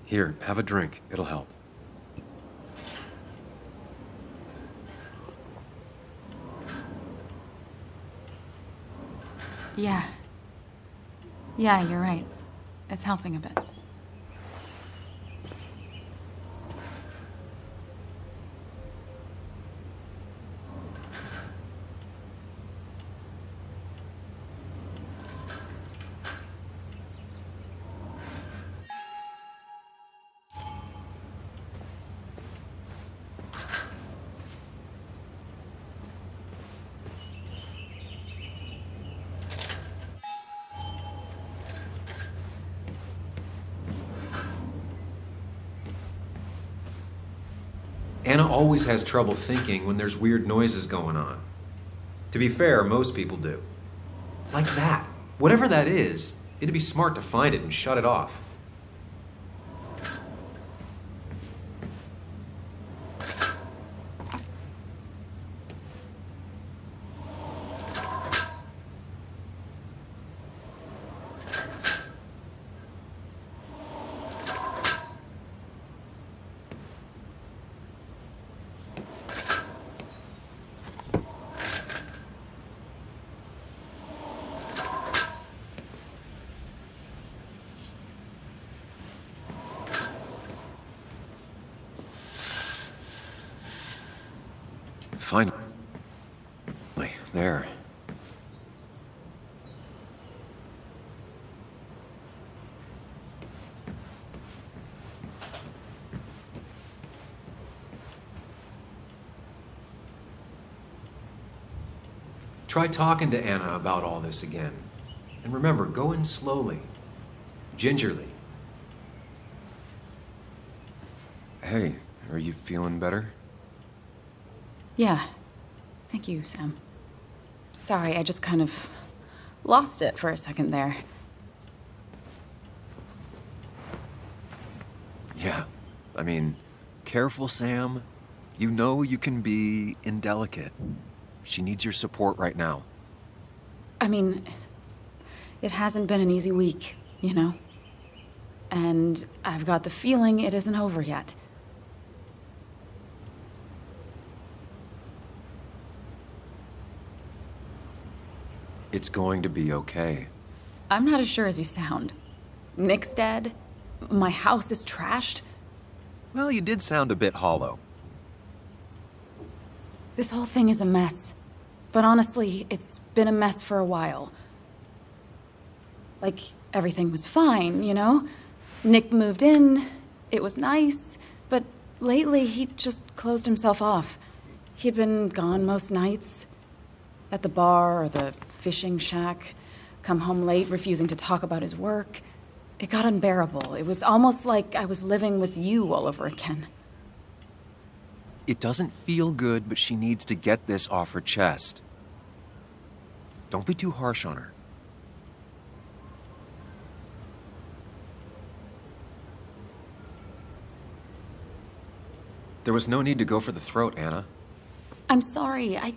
P: Here, have a drink. It'll help.
K: Yeah. Yeah, you're right. It's helping a bit.
L: Anna always has trouble thinking when there's weird noises going on. To be fair, most people do. Like that. Whatever that is, it'd be smart to find it and shut it off.
P: Finally. There.
L: Try talking to Anna about all this again. And remember, go in slowly. Gingerly.
P: Hey, are you feeling better?
K: Yeah. Thank you, Sam. Sorry, I just kind of lost it for a second there.
P: Yeah. I mean, careful, Sam. You know you can be indelicate. She needs your support right now.
K: I mean, it hasn't been an easy week, you know? And I've got the feeling it isn't over yet.
P: It's going to be okay.
K: I'm not as sure as you sound. Nick's dead. My house is trashed.
P: Well, you did sound a bit hollow.
K: This whole thing is a mess. But honestly, it's been a mess for a while. Like, everything was fine, you know? Nick moved in, it was nice, but lately he just closed himself off. He'd been gone most nights. At the bar or the fishing shack, come home late, refusing to talk about his work. It got unbearable. It was almost like I was living with you all over again.
P: It doesn't feel good, but she needs to get this off her chest. Don't be too harsh on her. There was no need to go for the throat, Anna.
K: I'm sorry. I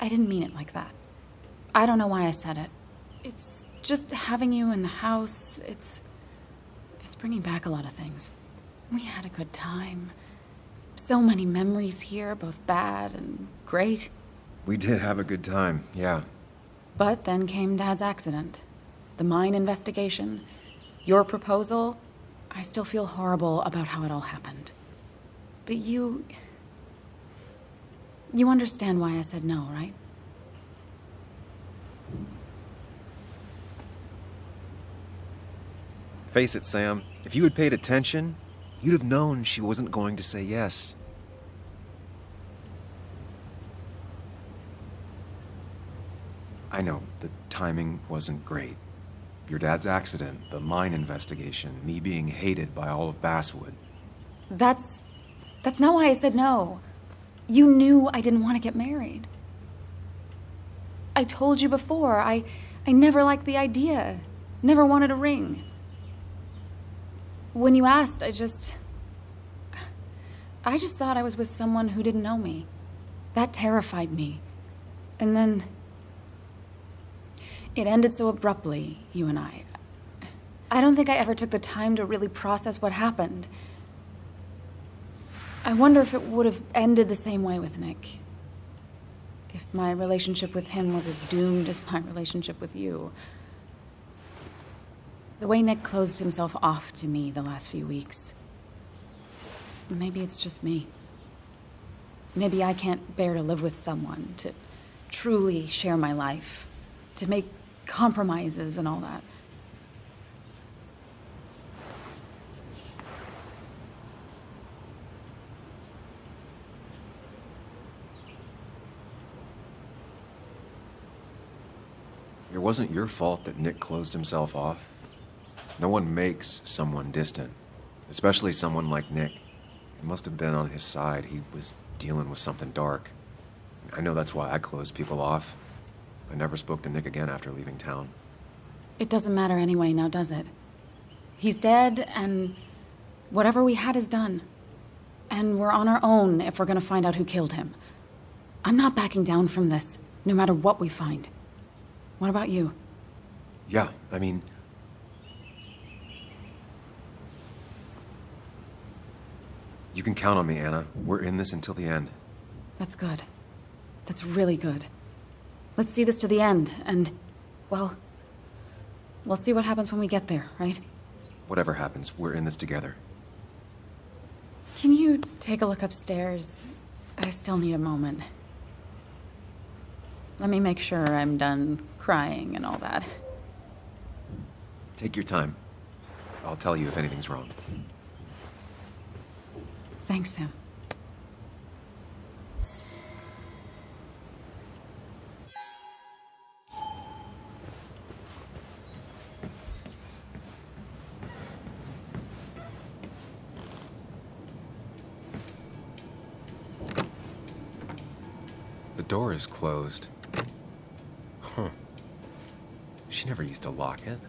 K: didn't mean it like that. I don't know why I said it. It's just having you in the house. It's bringing back a lot of things. We had a good time. So many memories here, both bad and great.
P: We did have a good time, yeah.
K: But then came Dad's accident. The mine investigation. Your proposal. I still feel horrible about how it all happened. But you understand why I said no, right?
P: Face it, Sam. If you had paid attention, you'd have known she wasn't going to say yes. I know, the timing wasn't great. Your dad's accident, the mine investigation, me being hated by all of Basswood.
K: That's not why I said no. You knew I didn't want to get married. I told you before, I never liked the idea. Never wanted a ring. When you asked, I just thought I was with someone who didn't know me. That terrified me. And then it ended so abruptly, you and I. I don't think I ever took the time to really process what happened. I wonder if it would have ended the same way with Nick. If my relationship with him was as doomed as my relationship with you. The way Nick closed himself off to me the last few weeks. Maybe it's just me. Maybe I can't bear to live with someone, to truly share my life, to make compromises and all that.
P: It wasn't your fault that Nick closed himself off. No one makes someone distant, especially someone like Nick. It must have been on his side. He was dealing with something dark. I know that's why I closed people off. I never spoke to Nick again after leaving town.
K: It doesn't matter anyway, now does it? He's dead, and whatever we had is done. And we're on our own if we're gonna find out who killed him. I'm not backing down from this, no matter what we find. What about you?
P: Yeah, I mean... You can count on me, Anna. We're in this until the end.
K: That's good. That's really good. Let's see this to the end, and, well, we'll see what happens when we get there, right?
P: Whatever happens, we're in this together.
K: Can you take a look upstairs? I still need a moment. Let me make sure I'm done crying and all that.
P: Take your time. I'll tell you if anything's wrong.
K: Thanks, Sam.
P: The door is closed. Huh. She never used to lock it.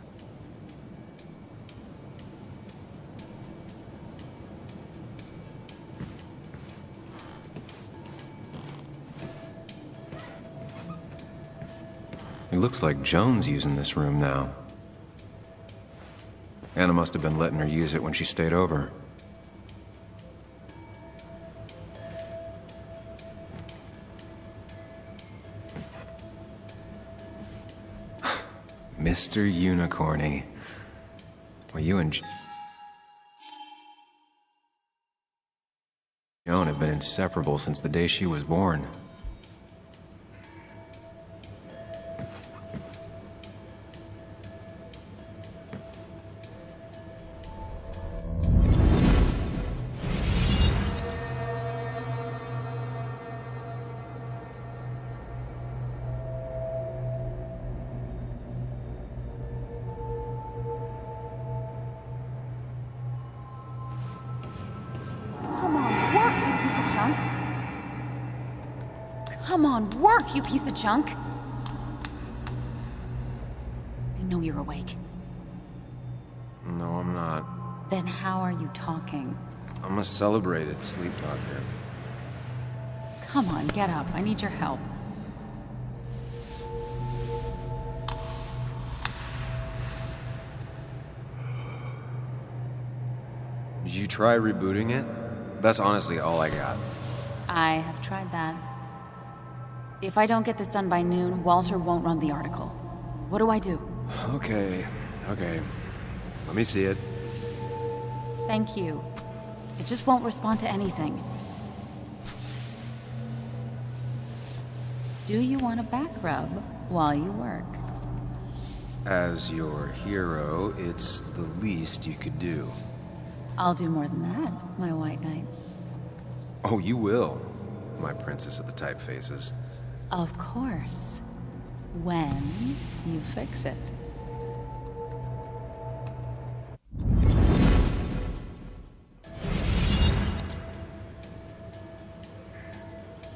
P: It looks like Joan's using this room now. Anna must have been letting her use it when she stayed over. Mr. Unicorny. Well, you and Joan have been inseparable since the day she was born.
K: Come on, work, you piece of junk! I know you're awake.
P: No, I'm not.
K: Then how are you talking?
P: I'm a celebrated sleep doctor.
K: Come on, get up. I need your help.
P: Did you try rebooting it? That's honestly all I got.
K: I have tried that. If I don't get this done by noon, Walter won't run the article. What do I do?
P: Okay. Let me see it.
K: Thank you. It just won't respond to anything. Do you want a back rub while you work?
P: As your hero, it's the least you could do.
K: I'll do more than that, my white knight.
P: Oh, you will, my princess of the typefaces.
K: Of course. When you fix it.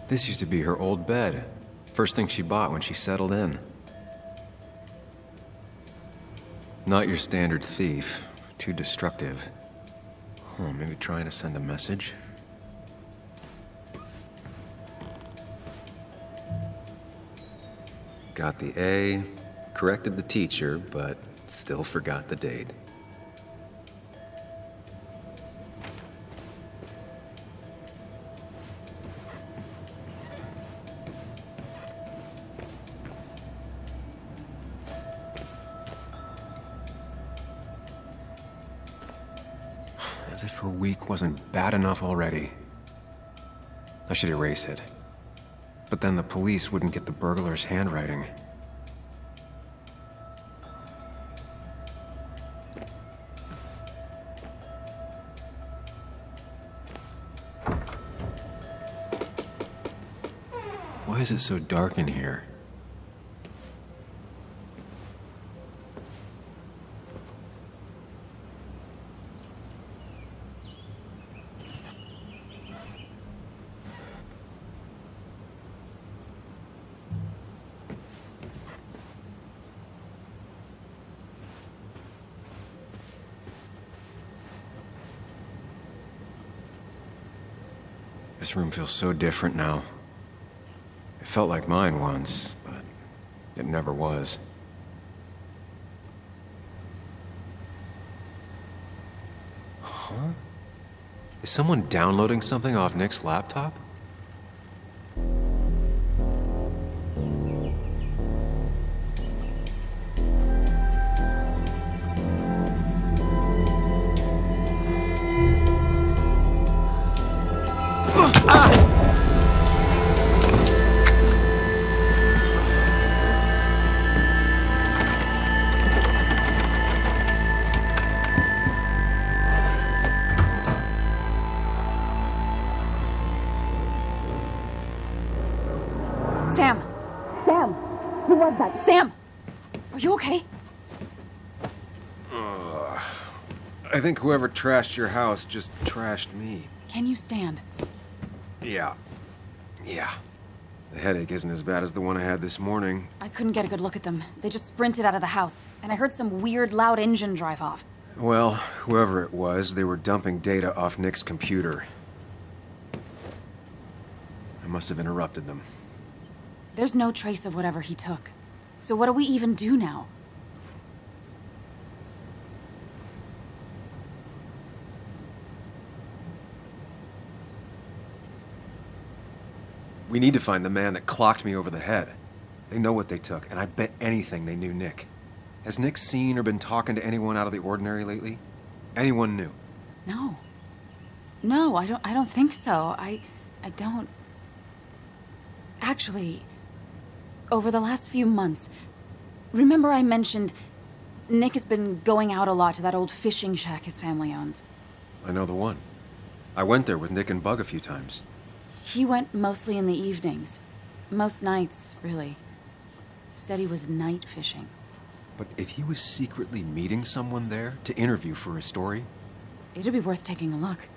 P: This used to be her old bed. First thing she bought when she settled in. Not your standard thief. Too destructive. Oh, maybe trying to send a message?
L: Got the A, corrected the teacher, but still forgot the date. As if her week wasn't bad enough already. I should erase it. But then the police wouldn't get the burglar's handwriting. Why is it so dark in here? This room feels so different now. It felt like mine once, but it never was. Huh? Is someone downloading something off Nick's laptop?
E: Sam! Sam! Who was that? Sam! Are you okay?
L: I think whoever trashed your house just trashed me.
E: Can you stand?
L: Yeah. The headache isn't as bad as the one I had this morning.
E: I couldn't get a good look at them. They just sprinted out of the house, and I heard some weird, loud engine drive off.
L: Well, whoever it was, they were dumping data off Nick's computer. I must have interrupted them.
E: There's no trace of whatever he took. So what do we even do now?
L: We need to find the man that clocked me over the head. They know what they took, and I bet anything they knew Nick. Has Nick seen or been talking to anyone out of the ordinary lately? Anyone new?
E: No. No, I don't think so. I don't... Actually, over the last few months, remember I mentioned Nick has been going out a lot to that old fishing shack his family owns?
L: I know the one. I went there with Nick and Bug a few times.
E: He went mostly in the evenings. Most nights, really. Said he was night fishing.
L: But if he was secretly meeting someone there to interview for a story...
E: It'd be worth taking a look.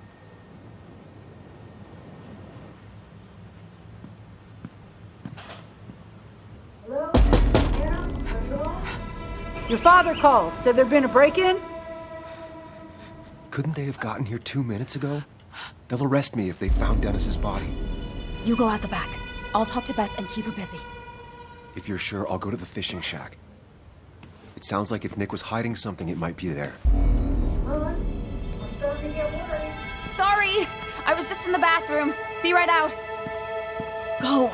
T: Your father called. Said there'd been a break-in?
L: Couldn't they have gotten here 2 minutes ago? They'll arrest me if they found Dennis's body.
E: You go out the back. I'll talk to Bess and keep her busy.
L: If you're sure, I'll go to the fishing shack. It sounds like if Nick was hiding something, it might be there.
T: I'm starting to get worried.
E: Sorry! I was just in the bathroom. Be right out. Go!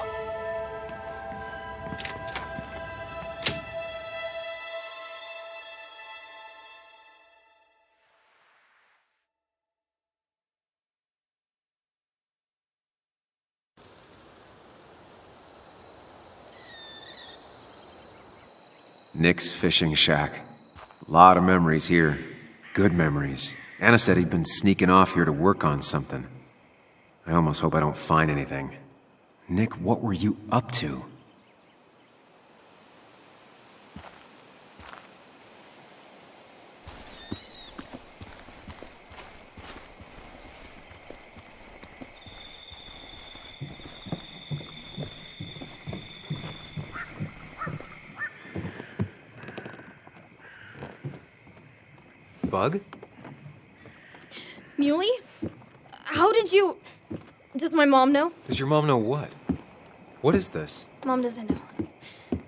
L: Nick's fishing shack. A lot of memories here. Good memories. Anna said he'd been sneaking off here to work on something. I almost hope I don't find anything. Nick, what were you up to? Bug?
M: Muley? How did you... Does my mom know?
L: Does your mom know what? What is this?
M: Mom doesn't know.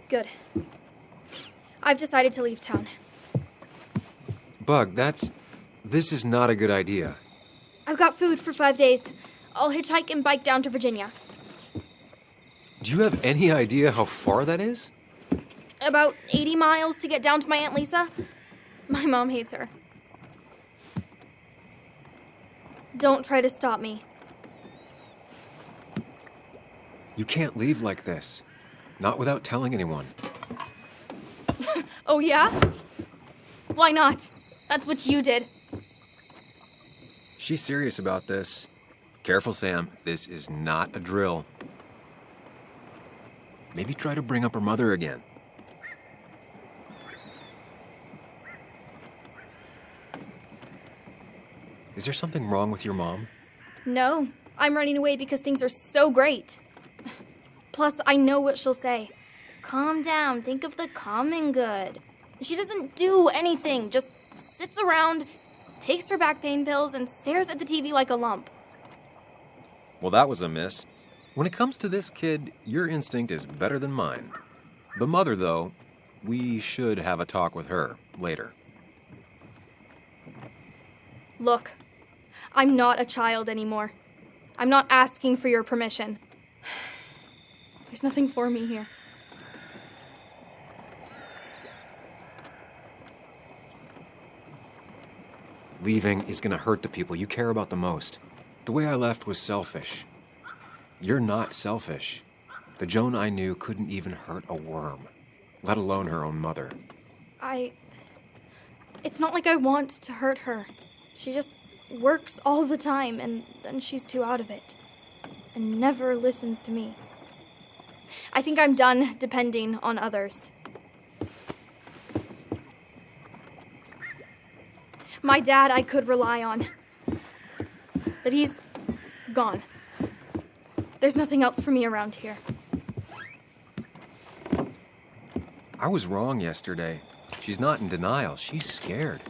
F: Good. I've decided to leave town.
L: Bug, this is not a good idea.
F: I've got food for 5 days. I'll hitchhike and bike down to Virginia.
L: Do you have any idea how far that is?
F: About 80 miles to get down to my Aunt Lisa. My mom hates her. Don't try to stop me.
L: You can't leave like this. Not without telling anyone.
F: Oh, yeah? Why not? That's what you did.
L: She's serious about this. Careful, Sam. This is not a drill. Maybe try to bring up her mother again. Is there something wrong with your mom?
F: No, I'm running away because things are so great. Plus, I know what she'll say. Calm down, think of the common good. She doesn't do anything, just sits around, takes her back pain pills, and stares at the TV like a lump.
L: Well, that was a miss. When it comes to this kid, your instinct is better than mine. The mother, though, we should have a talk with her later.
F: Look, I'm not a child anymore. I'm not asking for your permission. There's nothing for me here.
L: Leaving is gonna hurt the people you care about the most. The way I left was selfish. You're not selfish. The Joan I knew couldn't even hurt a worm, let alone her own mother.
F: It's not like I want to hurt her. She just works all the time, and then she's too out of it. And never listens to me. I think I'm done depending on others. My dad I could rely on. But he's gone. There's nothing else for me around here.
L: I was wrong yesterday. She's not in denial. She's scared.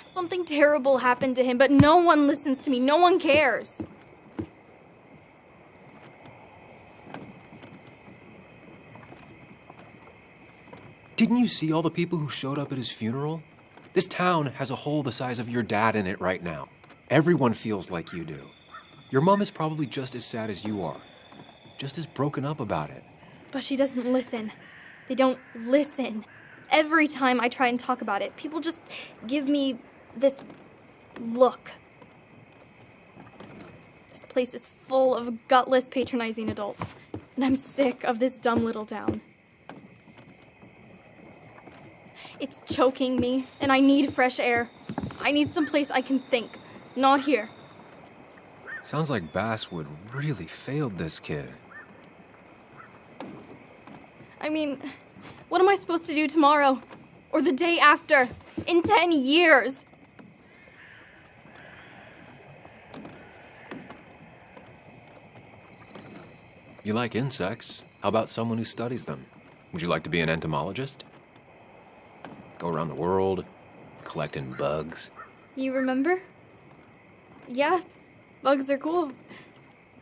F: Something terrible happened to him, but no one listens to me. No one cares.
L: Didn't you see all the people who showed up at his funeral? This town has a hole the size of your dad in it right now. Everyone feels like you do. Your mom is probably just as sad as you are. Just as broken up about it.
F: But she doesn't listen. They don't listen. Every time I try and talk about it, people just give me this look. This place is full of gutless, patronizing adults. And I'm sick of this dumb little town. It's choking me, and I need fresh air. I need someplace I can think. Not here.
L: Sounds like Basswood really failed this kid.
F: I mean, what am I supposed to do tomorrow? Or the day after? In 10 years?
L: You like insects. How about someone who studies them? Would you like to be an entomologist? Go around the world, collecting bugs.
F: You remember? Yeah, bugs are cool.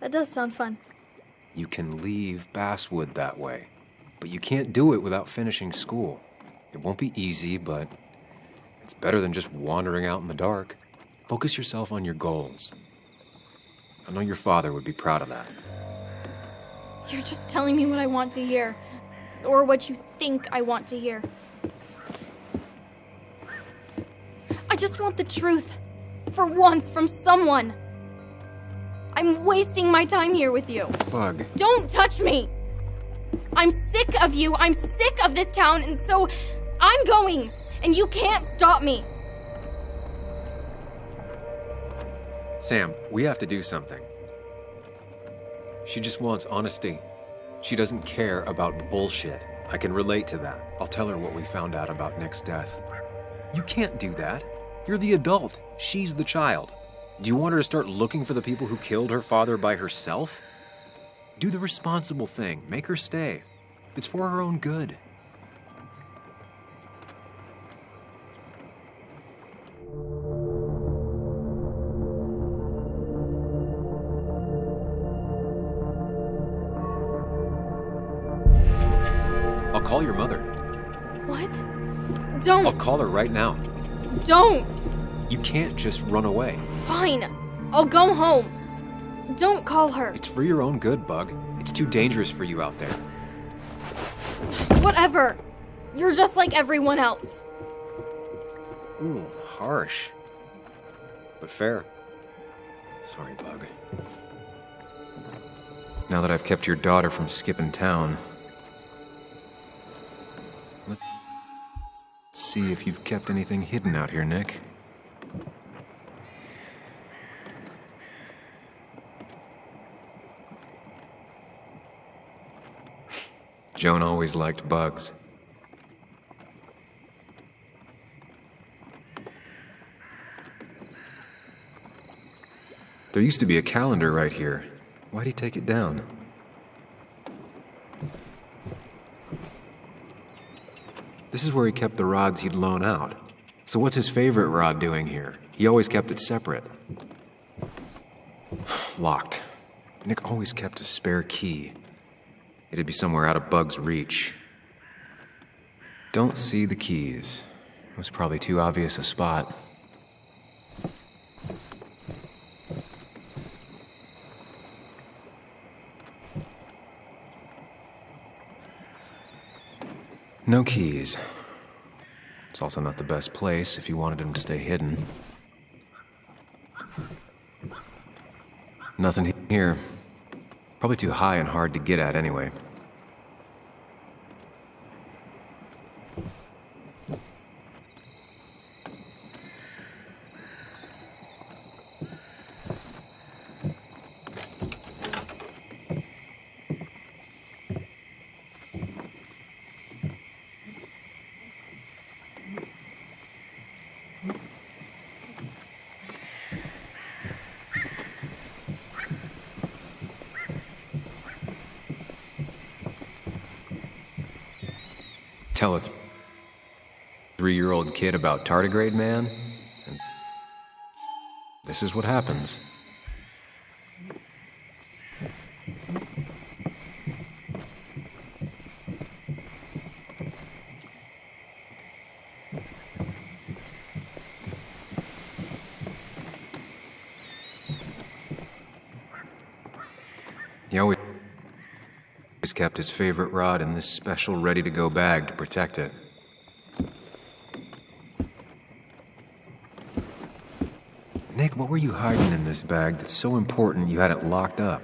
F: That does sound fun.
L: You can leave Basswood that way, but you can't do it without finishing school. It won't be easy, but it's better than just wandering out in the dark. Focus yourself on your goals. I know your father would be proud of that.
F: You're just telling me what I want to hear. Or what you think I want to hear. I just want the truth. For once, from someone. I'm wasting my time here with you.
L: Bug.
F: Don't touch me! I'm sick of you, I'm sick of this town, and so I'm going, and you can't stop me.
L: Sam, we have to do something. She just wants honesty. She doesn't care about bullshit. I can relate to that. I'll tell her what we found out about Nick's death. You can't do that. You're the adult. She's the child. Do you want her to start looking for the people who killed her father by herself? Do the responsible thing. Make her stay. It's for her own good. I'll call your mother.
M: What? Don't!
L: I'll call her right now.
M: Don't!
L: You can't just run away.
M: Fine. I'll go home. Don't call her.
L: It's for your own good, Bug. It's too dangerous for you out there.
M: Whatever. You're just like everyone else.
L: Ooh, harsh. But fair. Sorry, Bug. Now that I've kept your daughter from skipping town, let's see if you've kept anything hidden out here, Nick. Joan always liked bugs. There used to be a calendar right here. Why'd he take it down? This is where he kept the rods he'd loan out. So what's his favorite rod doing here? He always kept it separate. Locked. Nick always kept a spare key. It'd be somewhere out of Bug's reach. Don't see the keys. It was probably too obvious a spot. No keys. It's also not the best place if you wanted him to stay hidden. Nothing here. Probably too high and hard to get at anyway. Tell a 3-year-old kid about tardigrade man, and this is what happens. He always kept his favorite rod in this special ready-to-go bag to protect it. Nick, what were you hiding in this bag that's so important you had it locked up?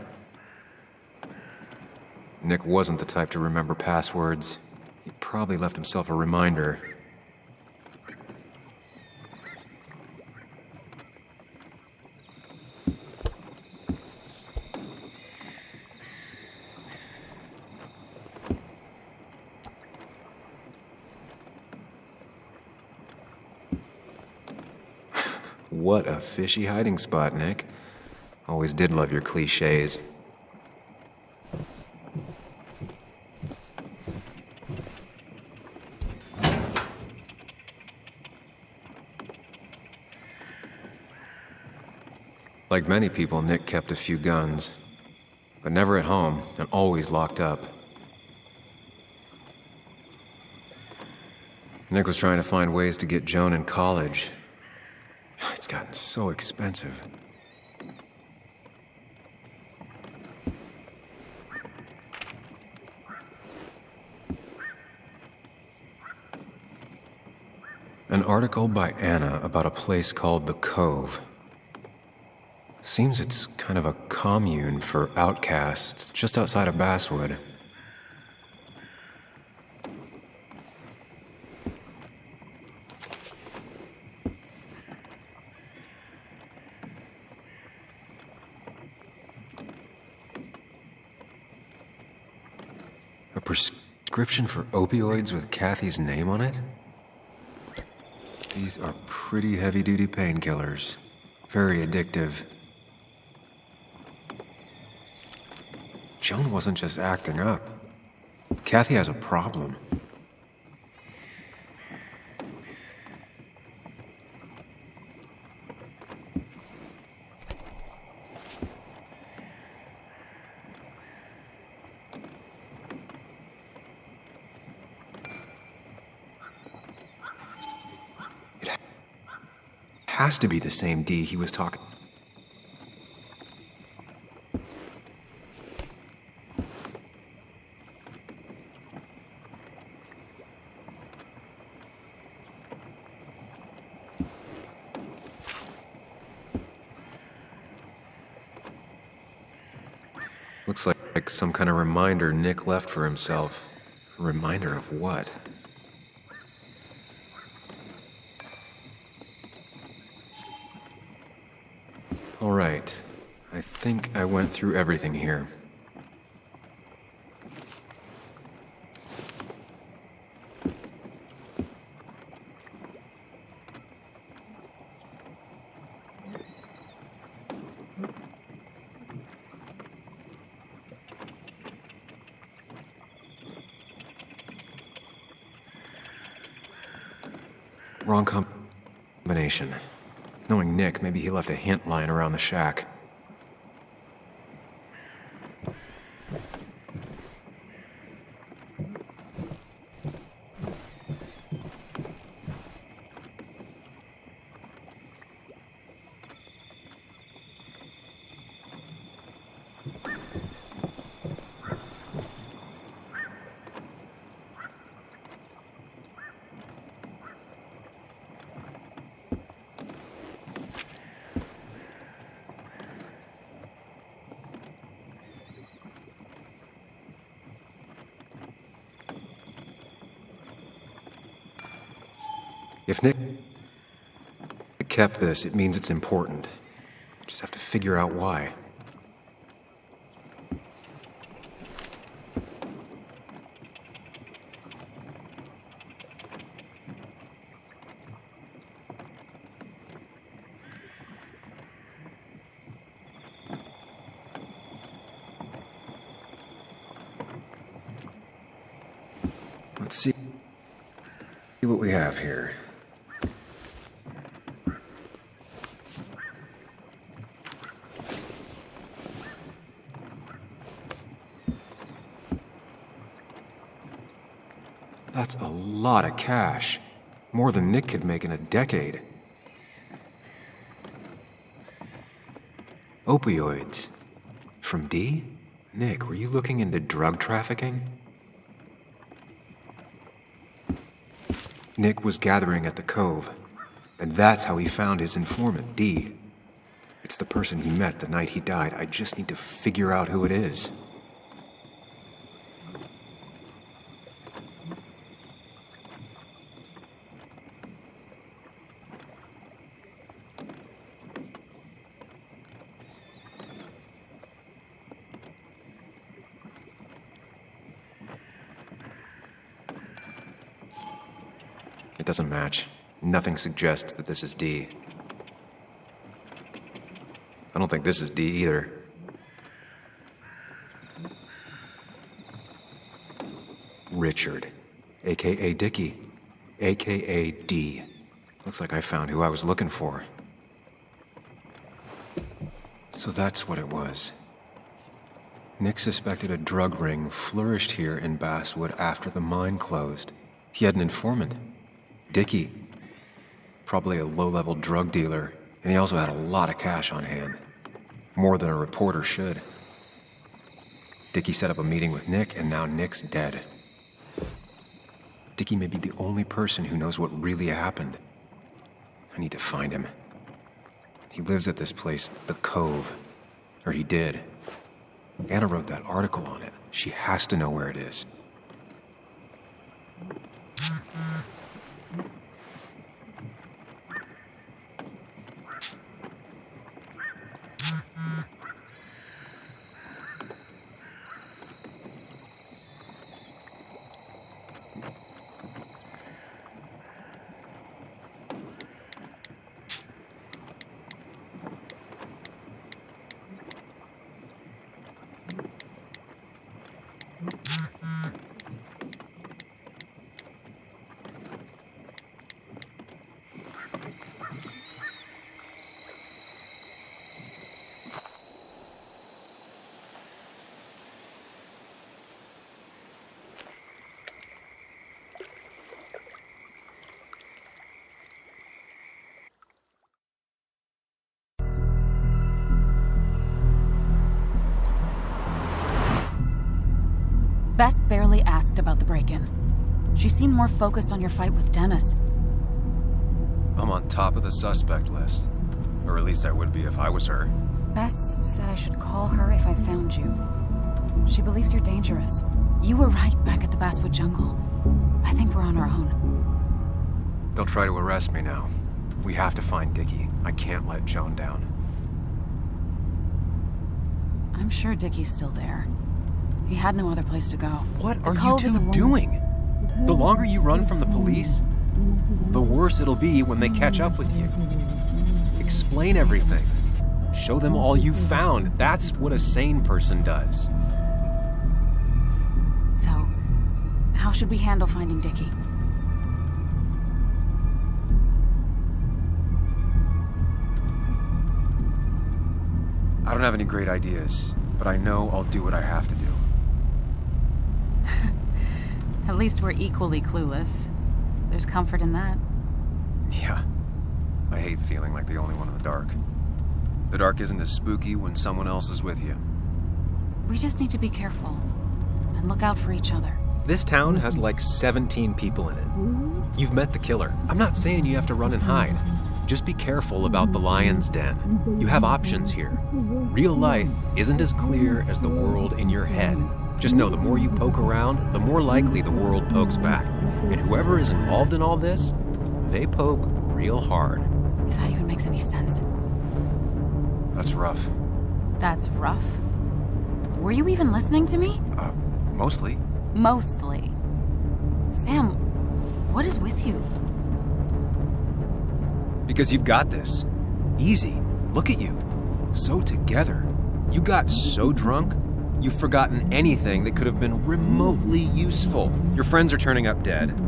L: Nick wasn't the type to remember passwords. He probably left himself a reminder. What a fishy hiding spot, Nick. Always did love your cliches. Like many people, Nick kept a few guns, but never at home and always locked up. Nick was trying to find ways to get Joan in college. It's gotten so expensive. An article by Anna about a place called The Cove. Seems it's kind of a commune for outcasts just outside of Basswood. A prescription for opioids with Kathy's name on it? These are pretty heavy-duty painkillers. Very addictive. Joan wasn't just acting up. Kathy has a problem.
P: has to be the same Dee he was talking. Looks like some kind of reminder Nick left for himself. A reminder of what? All right. I think I went through everything here. Wrong combination. Knowing Nick, maybe he left a hint lying around the shack. If Nick kept this, it means it's important. Just have to figure out why. Let's see what we have here. That's a lot of cash. More than Nick could make in a decade. Opioids. From Dee? Nick, were you looking into drug trafficking? Nick was gathering at the Cove, and that's how he found his informant, Dee. It's the person he met the night he died. I just need to figure out who it is. It doesn't match. Nothing suggests that this is Dee. I don't think this is Dee either. Richard, a.k.a. Dickie, a.k.a. Dee. Looks like I found who I was looking for. So that's what it was. Nick suspected a drug ring flourished here in Basswood after the mine closed. He had an informant. Dickie. Probably a low-level drug dealer, and he also had a lot of cash on hand. More than a reporter should. Dickie set up a meeting with Nick, and now Nick's dead. Dickie may be the only person who knows what really happened. I need to find him. He lives at this place, the Cove. Or he did. Anna wrote that article on it. She has to know where it is.
K: Bess barely asked about the break-in. She seemed more focused on your fight with Dennis.
L: I'm on top of the suspect list. Or at least I would be if I was her.
K: Bess said I should call her if I found you. She believes you're dangerous. You were right back at the Basswood jungle. I think we're on our own.
P: They'll try to arrest me now. We have to find Dickie. I can't let Joan down.
K: I'm sure Dickie's still there. He had no other place to go.
L: What are you two doing? The longer you run from the police, the worse it'll be when they catch up with you. Explain everything. Show them all you found. That's what a sane person does.
K: So, how should we handle finding Dickie?
P: I don't have any great ideas, but I know I'll do what I have to do.
K: At least we're equally clueless. There's comfort in that.
P: Yeah. I hate feeling like the only one in the dark. The dark isn't as spooky when someone else is with you.
K: We just need to be careful and look out for each other.
L: This town has like 17 people in it. You've met the killer. I'm not saying you have to run and hide. Just be careful about the lion's den. You have options here. Real life isn't as clear as the world in your head. Just know the more you poke around, the more likely the world pokes back. And whoever is involved in all this, they poke real hard.
K: If that even makes any sense.
P: That's rough.
K: That's rough? Were you even listening to me?
P: Mostly.
K: Mostly. Sam, what is with you?
L: Because you've got this. Easy. Look at you. So together. You got so drunk, you've forgotten anything that could have been remotely useful. Your friends are turning up dead.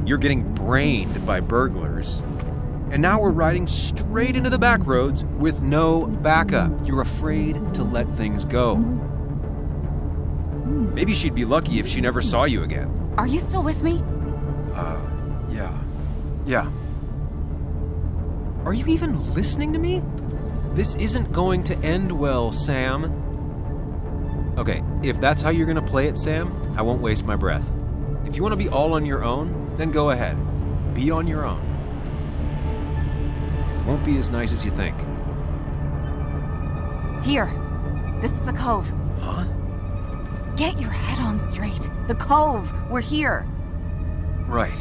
L: You're getting brained by burglars. And now we're riding straight into the back roads with no backup. You're afraid to let things go. Maybe she'd be lucky if she never saw you again.
K: Are you still with me?
P: Yeah.
L: Are you even listening to me? This isn't going to end well, Sam. Okay, if that's how you're gonna play it, Sam, I won't waste my breath. If you want to be all on your own, then go ahead. Be on your own. It won't be as nice as you think.
K: Here. This is the cove.
L: Huh?
K: Get your head on straight. The cove. We're here.
P: Right.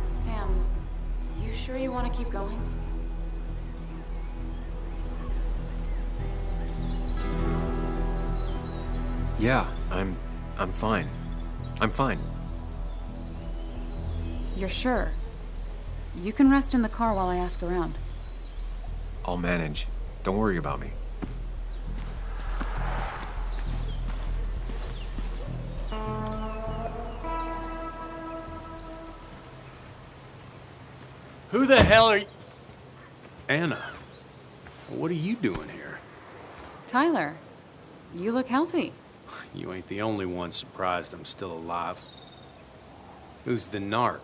K: Sam, you sure you want to keep going?
L: Yeah, I'm fine. I'm fine.
K: You're sure? You can rest in the car while I ask around.
P: I'll manage. Don't worry about me.
A: Who the hell are you? Anna, what are you doing here?
K: Tyler, you look healthy.
A: You ain't the only one surprised I'm still alive. Who's the narc?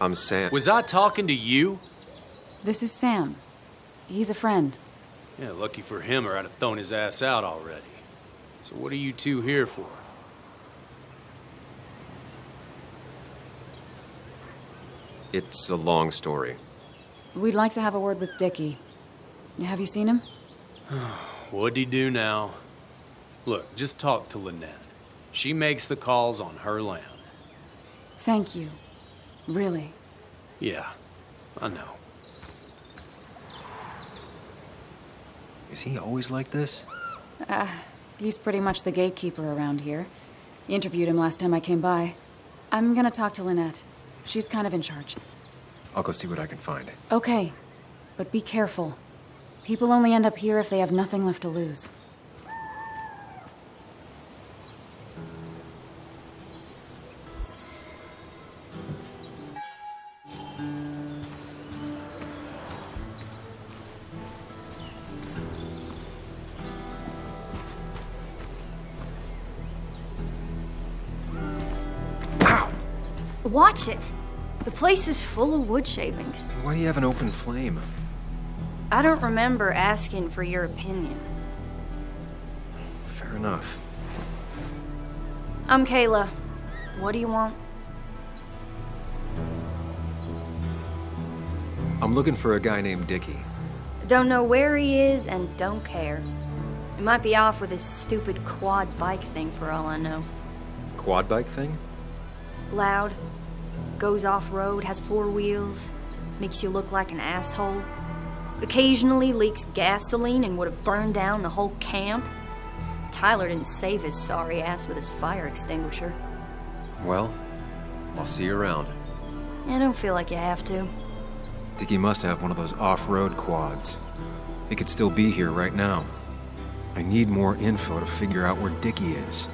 P: I'm Sam.
A: Was I talking to you?
K: This is Sam. He's a friend.
A: Yeah, lucky for him or I'd have thrown his ass out already. So what are you two here for?
P: It's a long story.
K: We'd like to have a word with Dickie. Have you seen him?
A: What'd he do now? Look, just talk to Lynette. She makes the calls on her land.
K: Thank you. Really.
A: Yeah, I know.
L: Is he always like this?
K: He's pretty much the gatekeeper around here. Interviewed him last time I came by. I'm gonna talk to Lynette. She's kind of in charge.
P: I'll go see what I can find.
K: Okay, but be careful. People only end up here if they have nothing left to lose.
M: Watch it. The place is full of wood shavings.
L: Why do you have an open flame?
M: I don't remember asking for your opinion.
L: Fair enough.
M: I'm Kayla. What do you want?
L: I'm looking for a guy named Dickie.
M: Don't know where he is and don't care. He might be off with his stupid quad bike thing for all I know.
L: Quad bike thing?
M: Loud. Goes off-road, has 4 wheels. Makes you look like an asshole. Occasionally leaks gasoline and would have burned down the whole camp. Tyler didn't save his sorry ass with his fire extinguisher.
L: Well, I'll see you around.
M: I don't feel like you have to.
L: Dickie must have one of those off-road quads. He could still be here right now. I need more info to figure out where Dickie is.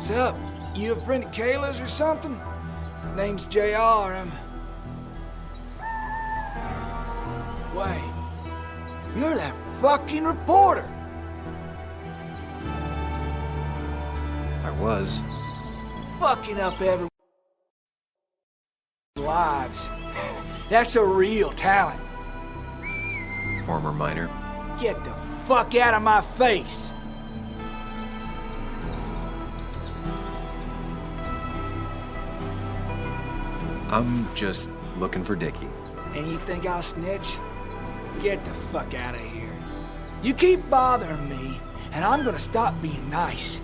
B: What's up? You a friend of Kayla's or something? Name's JR. Wait. You're that fucking reporter.
L: I was.
B: Fucking up everyone's lives. That's a real talent.
L: Former miner.
B: Get the fuck out of my face.
L: I'm just looking for Dickie.
B: And you think I'll snitch? Get the fuck out of here. You keep bothering me, and I'm gonna stop being nice.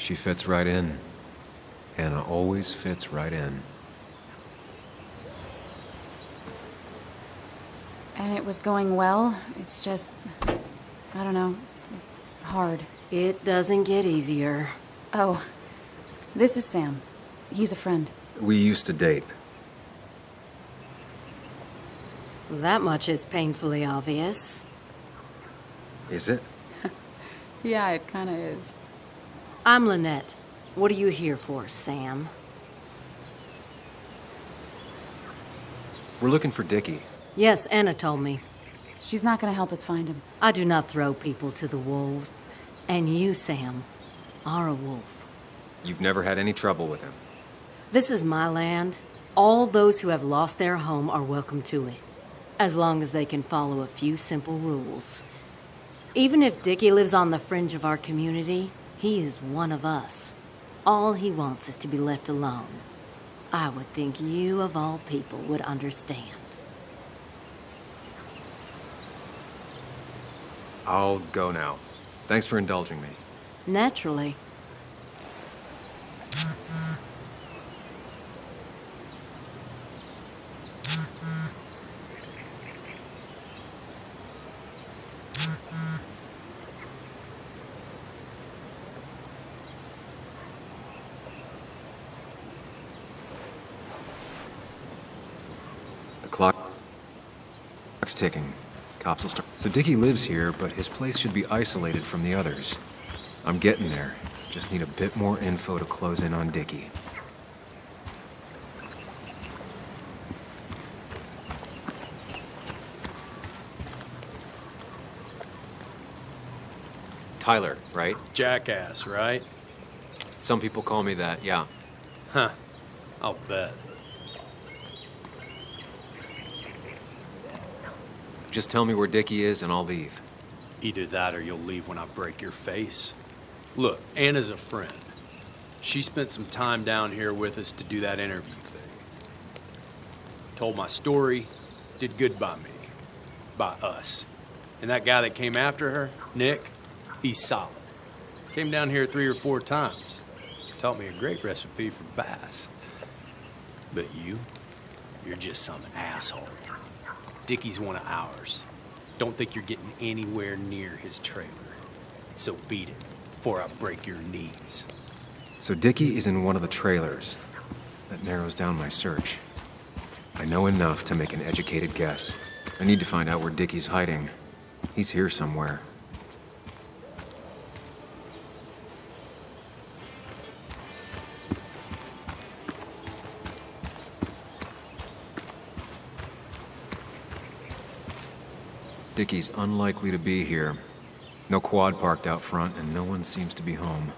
L: She fits right in. Anna always fits right in.
K: And it was going well. It's just, I don't know, hard.
I: It doesn't get easier.
K: Oh, this is Sam. He's a friend.
L: We used to date.
I: That much is painfully obvious.
L: Is it?
K: Yeah, it kind of is.
I: I'm Lynette. What are you here for, Sam?
L: We're looking for Dickie.
I: Yes, Anna told me.
K: She's not going to help us find him.
I: I do not throw people to the wolves. And you, Sam, are a wolf.
L: You've never had any trouble with him.
I: This is my land. All those who have lost their home are welcome to it, as long as they can follow a few simple rules. Even if Dickie lives on the fringe of our community, he is one of us. All he wants is to be left alone. I would think you, of all people, would understand.
L: I'll go now. Thanks for indulging me.
I: Naturally.
L: The clock's ticking. Cops will start. So Dickie lives here, but his place should be isolated from the others. I'm getting there. Just need a bit more info to close in on Dickie. Tyler, right?
A: Jackass, right?
L: Some people call me that, yeah.
A: Huh. I'll bet.
L: Just tell me where Dickie is and I'll leave.
A: Either that or you'll leave when I break your face. Look, Anna's a friend. She spent some time down here with us to do that interview thing. Told my story, did good by me. By us. And that guy that came after her, Nick, he's solid. Came down here 3 or 4 times. Taught me a great recipe for bass. But you're just some asshole. Dickie's one of ours. Don't think you're getting anywhere near his trailer. So beat it, before I break your knees.
P: So Dickie is in one of the trailers. That narrows down my search. I know enough to make an educated guess. I need to find out where Dickie's hiding. He's here somewhere. Dickie's unlikely to be here. No quad parked out front, and no one seems to be home.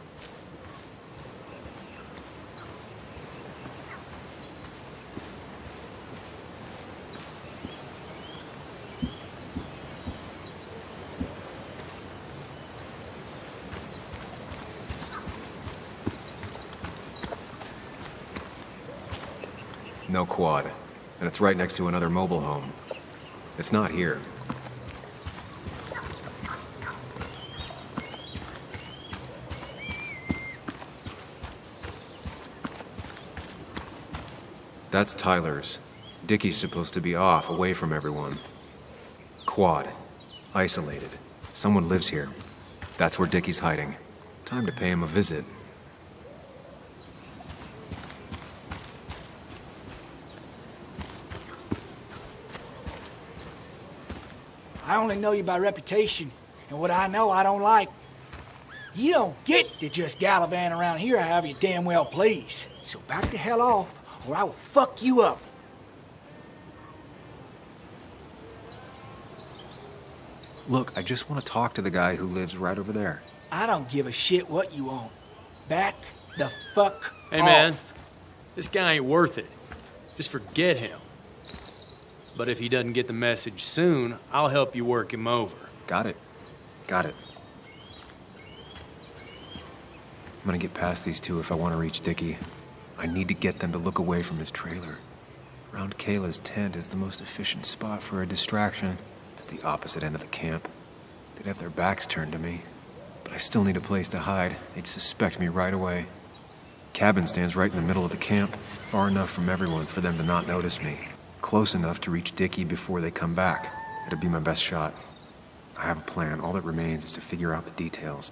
P: No quad, and it's right next to another mobile home. It's not here. That's Tyler's. Dickie's supposed to be off, away from everyone. Quad. Isolated. Someone lives here. That's where Dickie's hiding. Time to pay him a visit.
B: I only know you by reputation, and what I know I don't like. You don't get to just gallivant around here however you damn well please. So back the hell off, or I will fuck you up.
P: Look, I just want to talk to the guy who lives right over there.
B: I don't give a shit what you want. Back the fuck
A: Hey,
B: off.
A: man. This guy ain't worth it. Just forget him. But if he doesn't get the message soon, I'll help you work him over.
P: Got it. Got it. I'm gonna get past these two if I want to reach Dickie. I need to get them to look away from his trailer. Around Kayla's tent is the most efficient spot for a distraction. It's at the opposite end of the camp. They'd have their backs turned to me. But I still need a place to hide. They'd suspect me right away. Cabin stands right in the middle of the camp, far enough from everyone for them to not notice me. Close enough to reach Dickie before they come back. It'd be my best shot. I have a plan. All that remains is to figure out the details.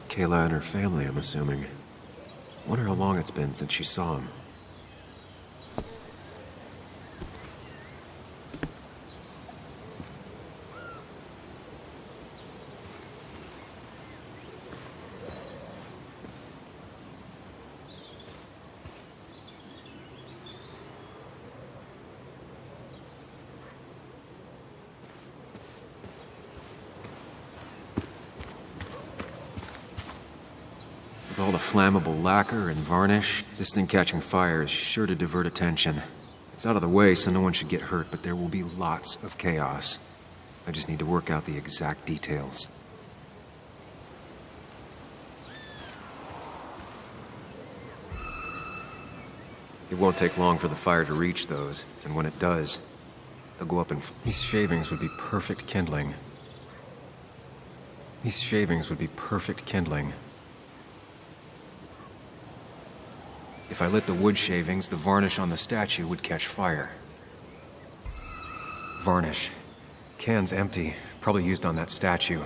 P: Kayla and her family, I'm assuming. Wonder how long it's been since she saw him. With all the flammable lacquer and varnish, this thing catching fire is sure to divert attention. It's out of the way, so no one should get hurt, but there will be lots of chaos. I just need to work out the exact details. It won't take long for the fire to reach those, and when it does, they'll go up in These shavings would be perfect kindling. These shavings would be perfect kindling. If I lit the wood shavings, the varnish on the statue would catch fire. Varnish. Can's empty. Probably used on that statue.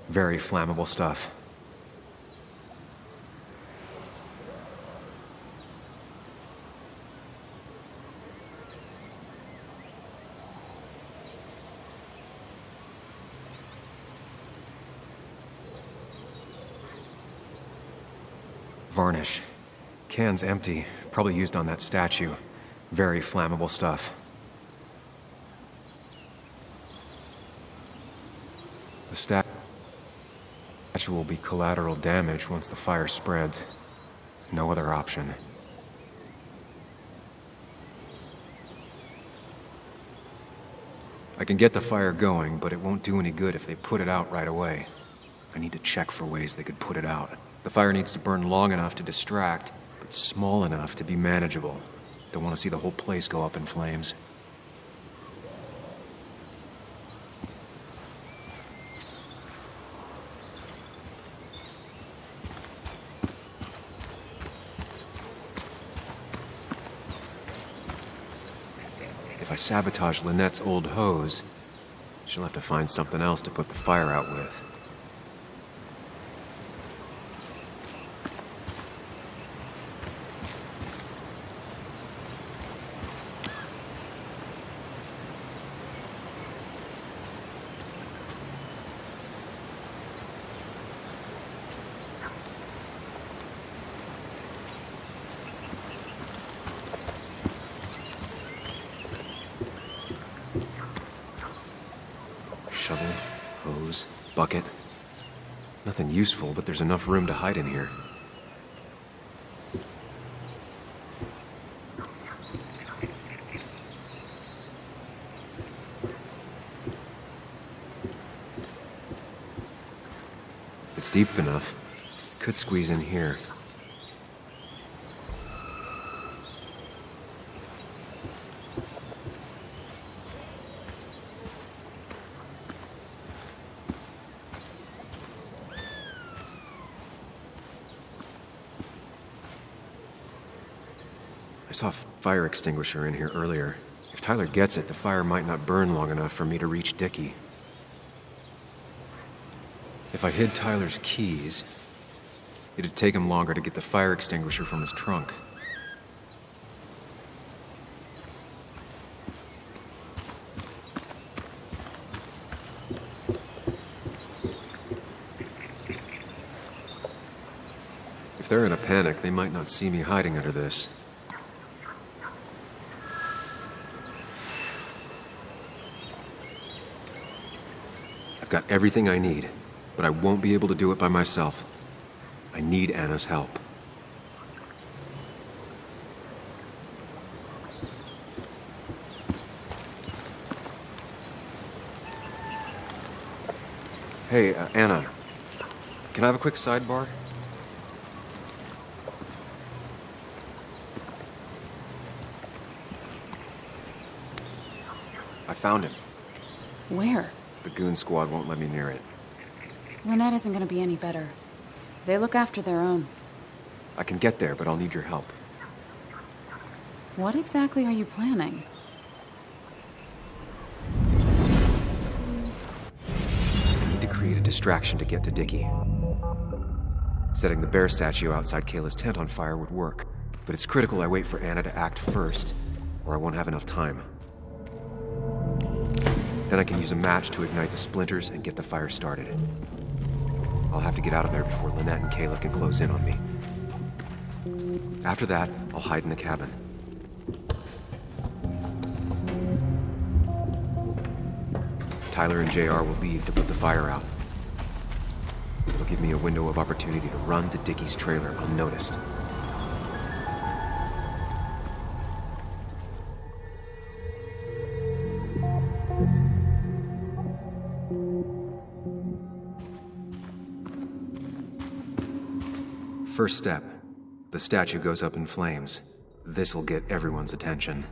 P: Very flammable stuff. Varnish. Can's empty. Probably used on that statue. Very flammable stuff. The statue will be collateral damage once the fire spreads. No other option. I I can get the fire going, but it won't do any good if they put it out right away. I need to check for ways they could put it out. The fire needs to burn long enough to distract, but small enough to be manageable. Don't want to see the whole place go up in flames. If I sabotage Lynette's old hose, she'll have to find something else to put the fire out with. Shovel, hose, bucket. Nothing useful, but there's enough room to hide in here. It's deep enough. Could squeeze in here. I saw a fire extinguisher in here earlier. If Tyler gets it, the fire might not burn long enough for me to reach Dickie. If I hid Tyler's keys, it'd take him longer to get the fire extinguisher from his trunk. If they're in a panic, they might not see me hiding under this. I've got everything I need, but I won't be able to do it by myself. I need Anna's help. Hey, Anna. Can I have a quick sidebar? I found him.
K: Where?
P: The goon squad won't let me near it.
K: Lynette isn't gonna be any better. They look after their own.
P: I can get there, but I'll need your help.
K: What exactly are you planning?
P: I need to create a distraction to get to Dickie. Setting the bear statue outside Kayla's tent on fire would work, but it's critical I wait for Anna to act first, or I won't have enough time. Then I can use a match to ignite the splinters and get the fire started. I'll have to get out of there before Lynette and Kayla can close in on me. After that, I'll hide in the cabin. Tyler and JR will leave to put the fire out. It'll give me a window of opportunity to run to Dickie's trailer unnoticed. First step. The statue goes up in flames. This'll get everyone's attention.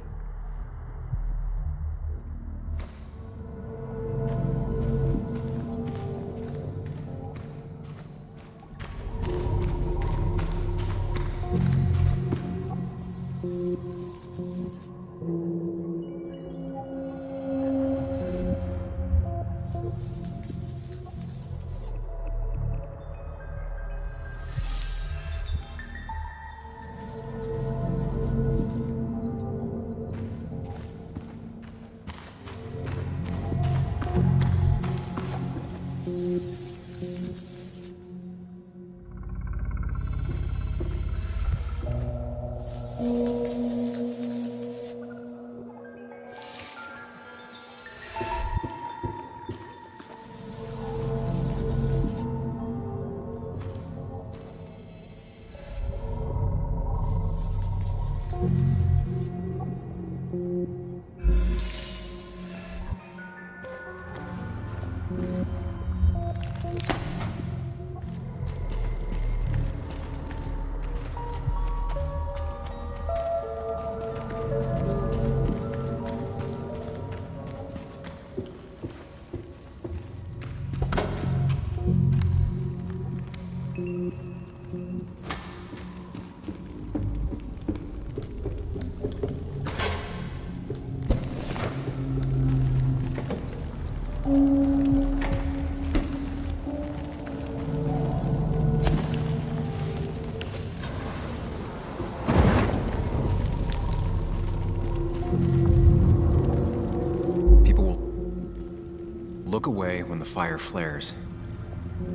P: away when the fire flares.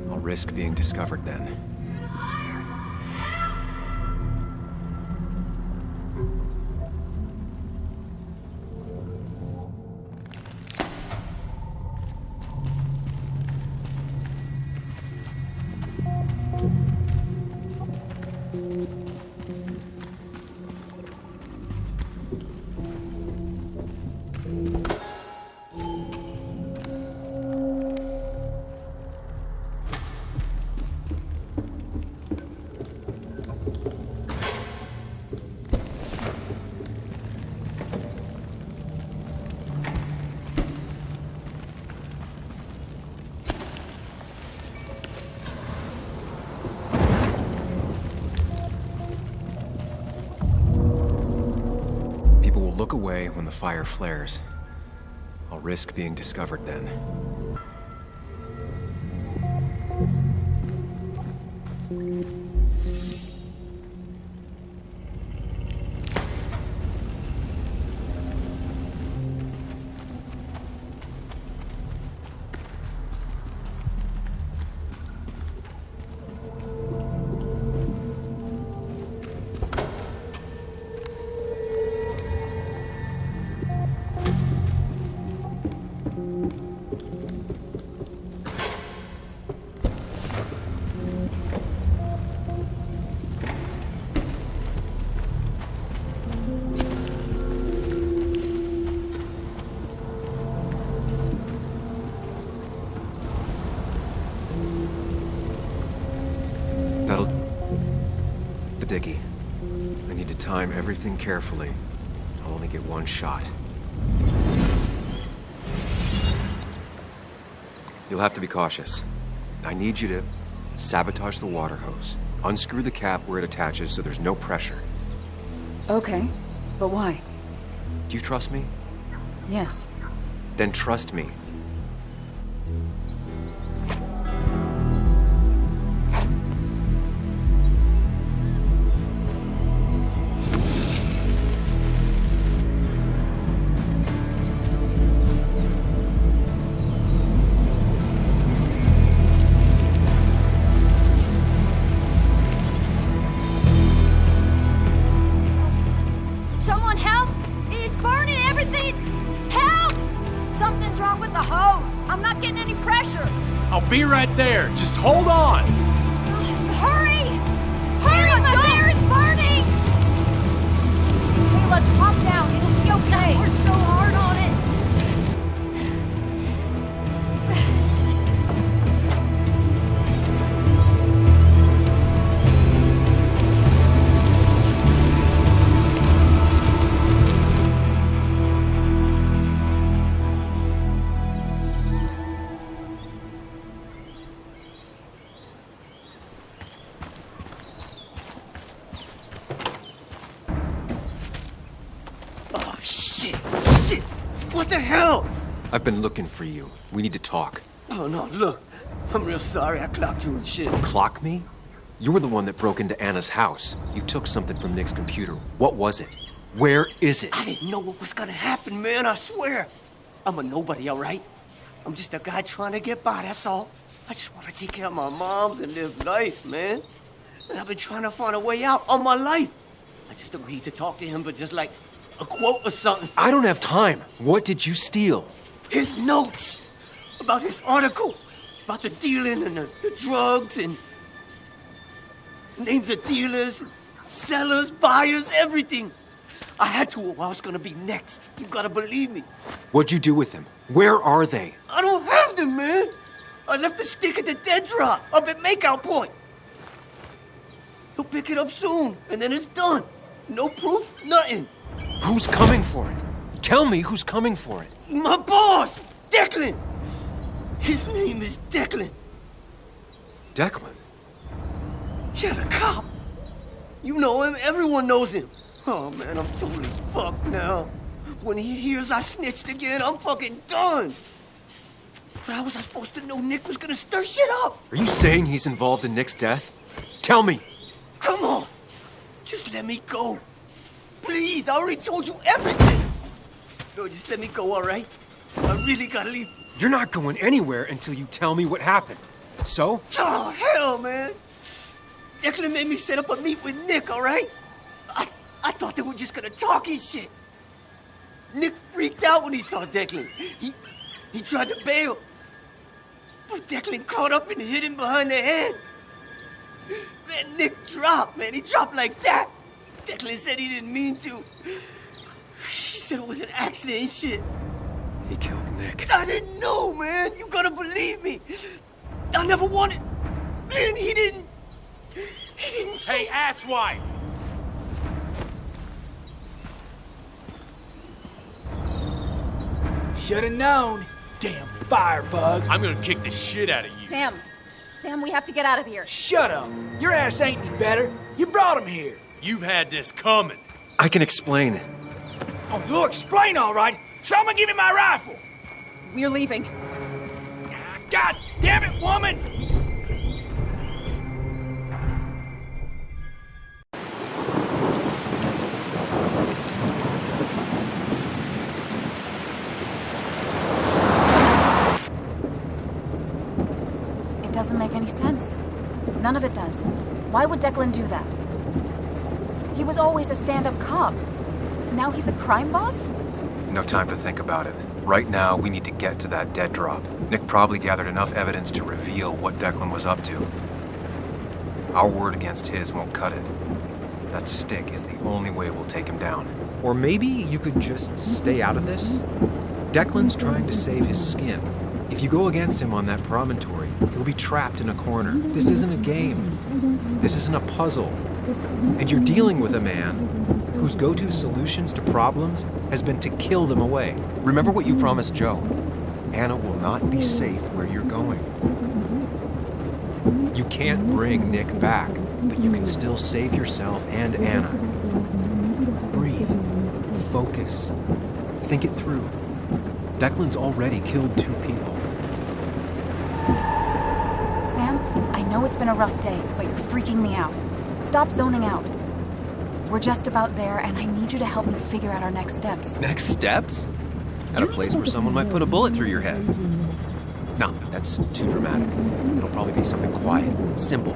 P: I'll risk being discovered then. Look away when the fire flares. I'll risk being discovered then. Dickie. I need to time everything carefully. I'll only get one shot. You'll have to be cautious. I need you to sabotage the water hose. Unscrew the cap where it attaches so there's no pressure.
K: Okay, but why?
P: Do you trust me?
K: Yes.
P: Then trust me.
M: Someone help! It's burning everything! Help! Something's wrong with the hose. I'm not getting any pressure.
A: I'll be right there. Just hold on.
M: Hurry! Hurry! My bear is burning! Hey, look, calm down. It'll be okay. I worked so hard on it.
Q: What the hell?
P: I've been looking for you. We need to talk.
Q: Oh, no, look. I'm real sorry I clocked you and shit.
P: Clock me? You were the one that broke into Anna's house. You took something from Nick's computer. What was it? Where is it?
Q: I didn't know what was gonna happen, man, I swear. I'm a nobody, all right? I'm just a guy trying to get by, that's all. I just want to take care of my moms and live life, man. And I've been trying to find a way out all my life. I just agreed to talk to him for just like a quote or something.
P: I don't have time. What did you steal?
Q: His notes about his article, about the dealing and the drugs and names of dealers, sellers, buyers, everything. I had to or I was gonna be next. You gotta believe me.
P: What'd you do with them? Where are they?
Q: I don't have them, man. I left the stick at the dead drop up at Makeout Point. He'll pick it up soon, and then it's done. No proof, nothing.
P: Who's coming for it? Tell me who's coming for it.
Q: My boss, Declan. His name is Declan.
P: Declan?
Q: Yeah, the cop. You know him, everyone knows him. Oh, man, I'm totally fucked now. When he hears I snitched again, I'm fucking done. But how was I supposed to know Nick was gonna stir shit up?
P: Are you saying he's involved in Nick's death? Tell me.
Q: Come on. Just let me go. Please, I already told you everything. No, just let me go, all right? I really gotta leave
P: You're not going anywhere until you tell me what happened. So?
Q: Oh, hell, man. Declan made me set up a meet with Nick, all right? I thought they were just gonna talk and shit. Nick freaked out when he saw Declan. He tried to bail. But Declan caught up and hit him behind the head. Then Nick dropped, man. He dropped like that. Declan said he didn't mean to. He said it was an accident and shit.
P: He killed Nick.
Q: I didn't know, man. You gotta believe me. I never wanted... Man, he didn't say...
A: Hey, asswipe!
B: Should've known. Damn firebug.
A: I'm gonna kick the shit out of you.
E: Sam, we have to get out of here.
B: Shut up. Your ass ain't any better. You brought him here.
A: You've had this coming.
P: I can explain.
B: Oh, you'll explain all right. Someone give me my rifle.
K: We're leaving.
B: God damn it, woman!
K: It doesn't make any sense. None of it does. Why would Declan do that? He was always a stand-up cop. Now he's a crime boss?
P: No time to think about it. Right now, we need to get to that dead drop. Nick probably gathered enough evidence to reveal what Declan was up to. Our word against his won't cut it. That stick is the only way we'll take him down.
L: Or maybe you could just stay out of this? Declan's trying to save his skin. If you go against him on that promontory, he'll be trapped in a corner. This isn't a game. This isn't a puzzle. And you're dealing with a man whose go-to solutions to problems has been to kill them away.
P: Remember what you promised Joe.
L: Anna will not be safe where you're going. You can't bring Nick back, but you can still save yourself and Anna. Breathe. Focus. Think it through. Declan's already killed 2 people.
K: Sam, I know it's been a rough day, but you're freaking me out. Stop zoning out. We're just about there, and I need you to help me figure out our next steps.
L: Next steps? At a place where someone might put a bullet through your head. No, that's too dramatic. It'll probably be something quiet, simple.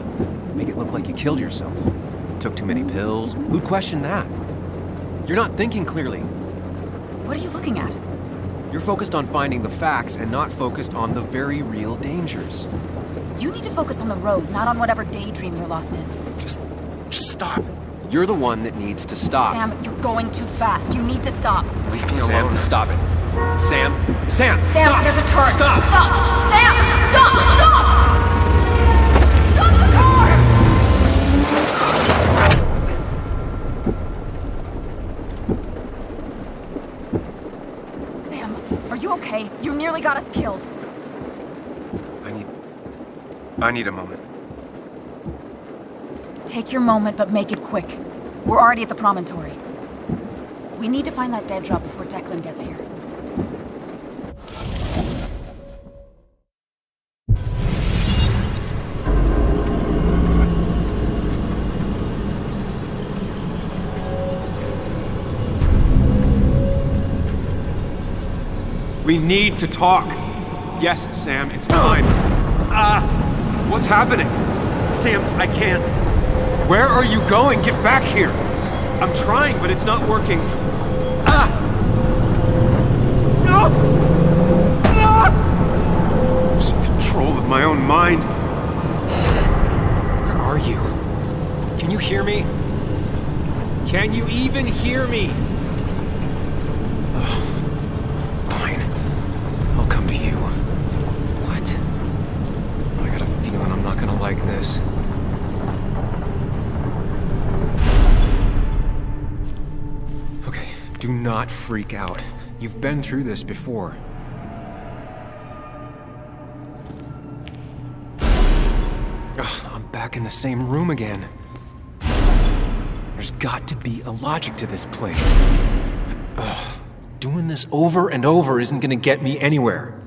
L: Make it look like you killed yourself. Took too many pills. Who'd question that? You're not thinking clearly.
K: What are you looking at?
L: You're focused on finding the facts and not focused on the very real dangers.
K: You need to focus on the road, not on whatever daydream you're lost in.
L: Just stop. You're the one that needs to stop.
K: Sam, you're going too fast. You need to stop.
L: Leave me alone. Stop it. Sam,
K: Sam,
L: stop.
K: There's a turret.
L: Stop.
K: Stop. Sam, stop. Stop. Stop the car. Sam, are you okay? You nearly got us killed.
L: I need a moment.
K: Take your moment, but make it quick. We're already at the promontory. We need to find that dead drop before Declan gets here.
L: We need to talk. Yes, Sam, it's time. What's happening? Sam, I can't. Where are you going? Get back here. I'm trying, but it's not working. No! I'm losing control of my own mind. Where are you? Can you hear me? Can you even hear me? Fine. I'll come to you. What? I got a feeling I'm not gonna like this. Okay, do not freak out. You've been through this before. Ugh, I'm back in the same room again. There's got to be a logic to this place. Ugh, doing this over and over isn't gonna get me anywhere.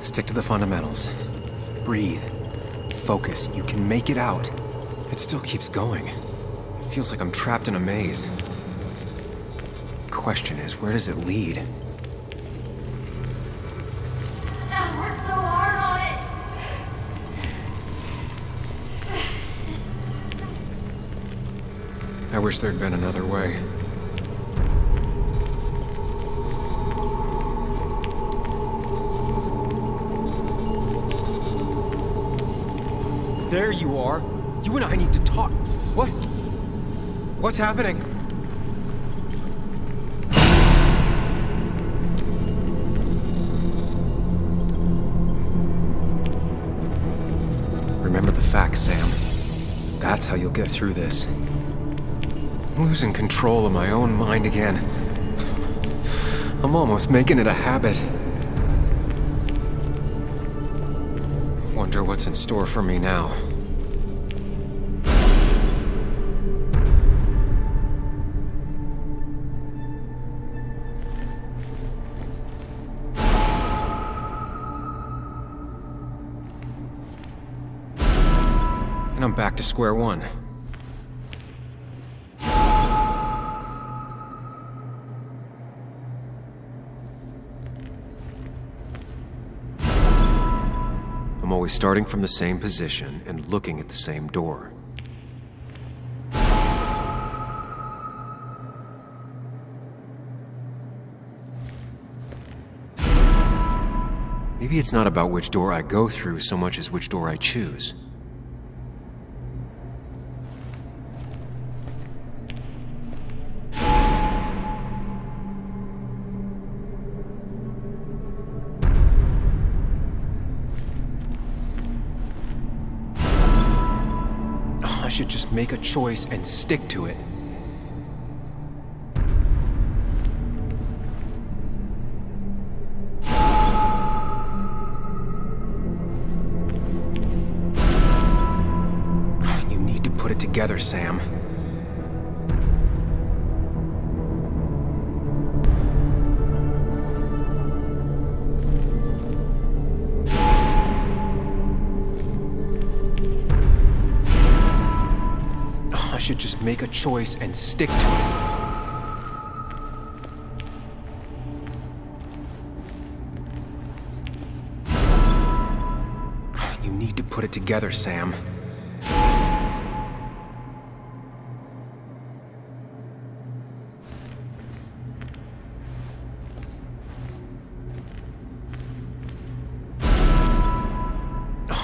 L: Stick to the fundamentals. Breathe. Focus. You can make it out. It still keeps going. It feels like I'm trapped in a maze.
P: question is, where does it lead?
F: I worked so hard on it.
P: I wish there'd been another way. There you are. You and I need to talk. What? What's happening? Remember the facts, Sam. That's how you'll get through this. I'm losing control of my own mind again. I'm almost making it a habit. Wonder what's in store for me now. And I'm back to square one. I'm always starting from the same position and looking at the same door. Maybe it's not about which door I go through so much as which door I choose. I should just make a choice and stick to it. You need to put it together, Sam. I should just make a choice and stick to it. You need to put it together, Sam.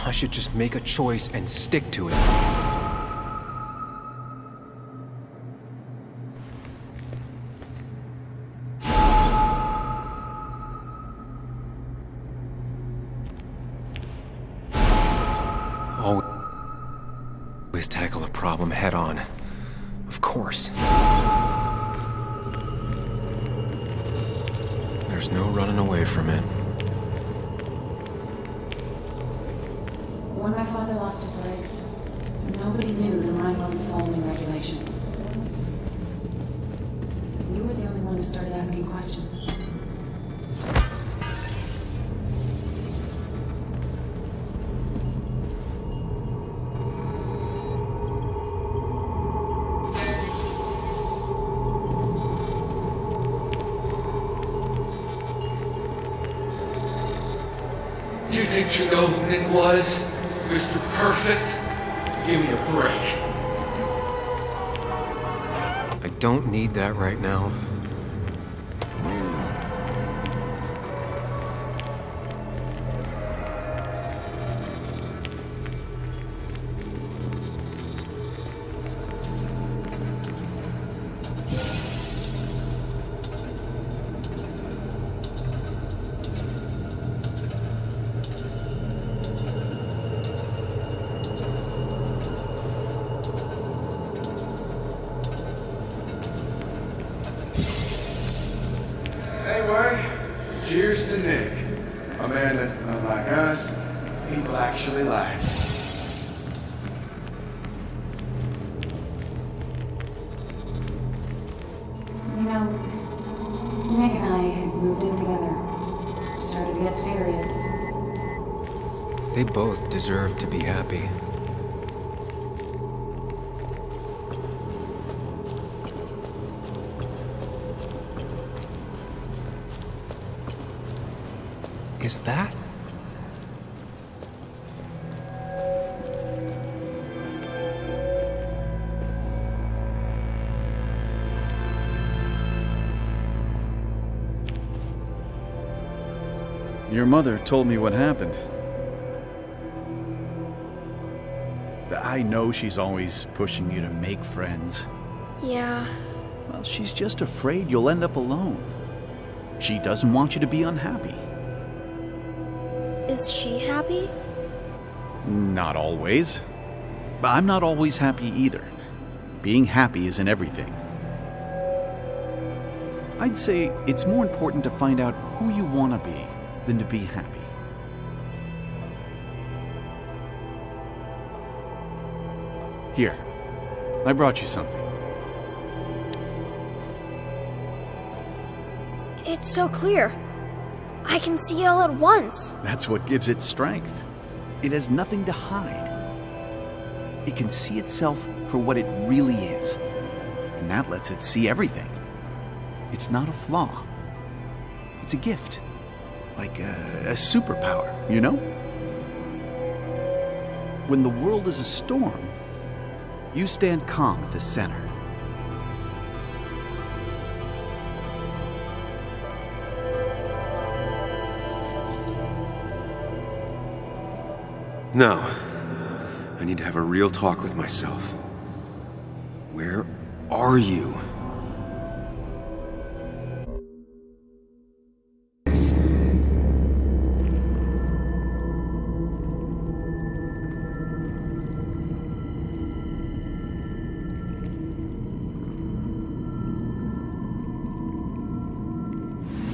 P: I should just make a choice and stick to it. Always tackle a problem head on. Of course. There's no running away from it.
K: When my father lost his legs, nobody knew the mine wasn't following regulations. You were the only one who started asking questions.
H: You think you know who Nick was? Mr. Perfect? Give me a break.
P: I don't need that right now.
H: Anyway, cheers to Nick. A man that, unlike us, people actually like.
K: You know, Nick and I had moved in together. Started to get serious.
P: They both deserve to be happy. is that?
N: Your mother told me what happened. I know she's always pushing you to make friends.
F: Yeah.
N: Well, she's just afraid you'll end up alone. She doesn't want you to be unhappy.
F: Is she happy?
N: Not always. I'm not always happy either. Being happy isn't everything. I'd say it's more important to find out who you want to be than to be happy. Here, I brought you something.
F: It's so clear. I can see it all at once.
N: That's what gives it strength. It has nothing to hide. It can see itself for what it really is, and that lets it see everything. It's not a flaw. It's a gift. Like a superpower, you know? When the world is a storm, you stand calm at the center.
C: No. I need to have a real talk with myself. Where are you?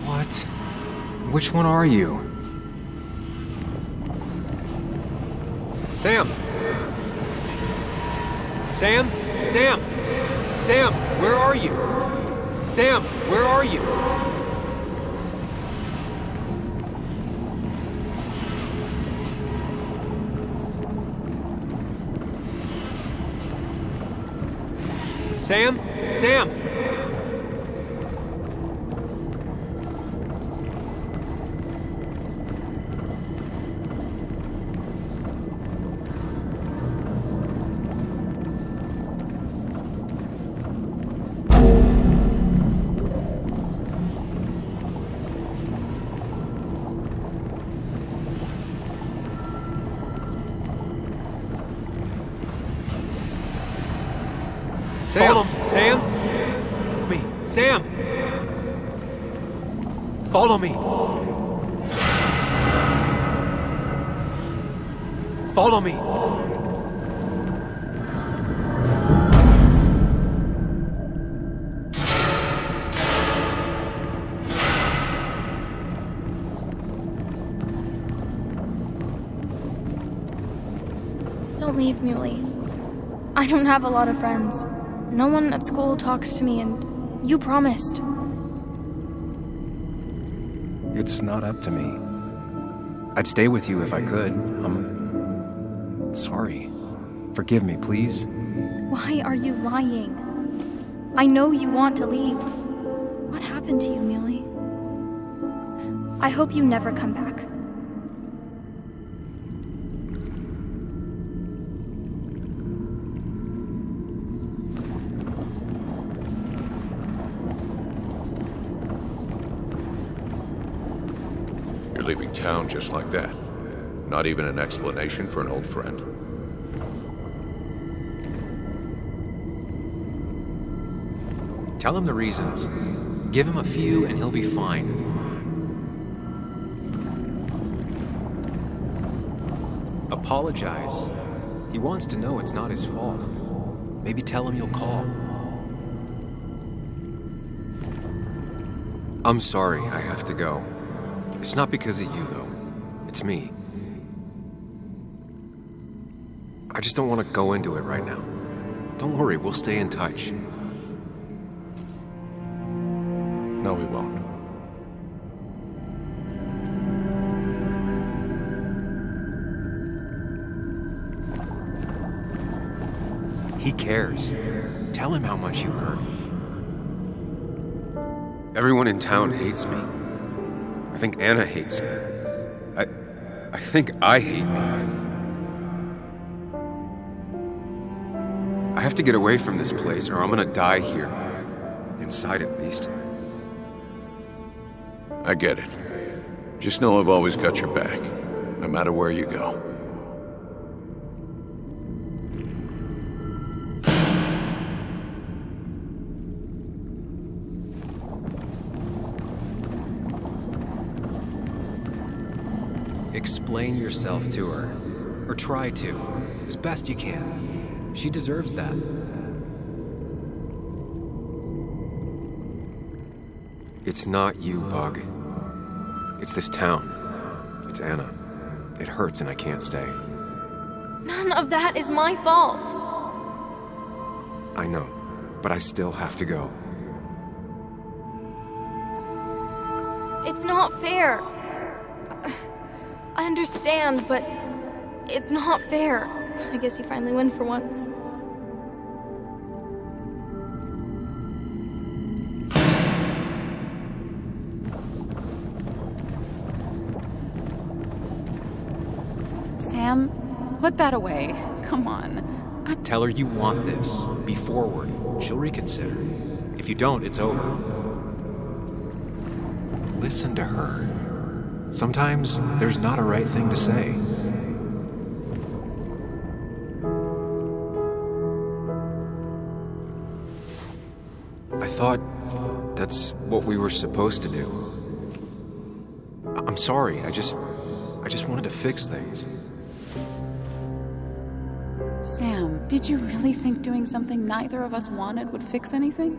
P: What? Which one are you?
L: Sam! Sam? Sam! Sam, where are you? Sam, where are you? Sam? Sam! Sam! Sam! Me! Sam! Follow me! Follow me!
F: Don't leave, Muley. I don't have a lot of friends. No one at school talks to me, and you promised.
P: It's not up to me. I'd stay with you if I could. I'm sorry. Forgive me, please.
F: Why are you lying? I know you want to leave. What happened to you, Muley? I hope you never come back.
D: Leaving town just like that. Not even an explanation for an old friend.
L: Tell him the reasons. Give him a few and he'll be fine. Apologize. He wants to know it's not his fault. Maybe tell him you'll call.
C: I'm sorry I have to go. It's not because of you, though. It's me. I just don't want to go into it right now. Don't worry, we'll stay in touch.
D: No, we won't.
L: He cares. Tell him how much you hurt.
C: Everyone in town hates me. I think Anna hates me.
L: I think I hate me. I have to get away from this place or I'm gonna die here. Inside at least.
D: I get it. Just know I've always got your back, no matter where you go.
P: Explain yourself to her. Or try to, as best you can. She deserves that.
L: It's not you, Bug. It's this town. It's Anna. It hurts and I can't stay.
F: None of that is my fault.
L: I know, but I still have to go.
F: It's not fair. I understand, but it's not fair. I guess you finally win for once.
K: Sam, put that away. Come on.
P: Tell her you want this. Be forward. She'll reconsider. If you don't, it's over. Listen to her. Sometimes there's not a right thing to say.
L: I thought that's what we were supposed to do. I'm sorry, I just wanted to fix things.
K: Sam, did you really think doing something neither of us wanted would fix anything?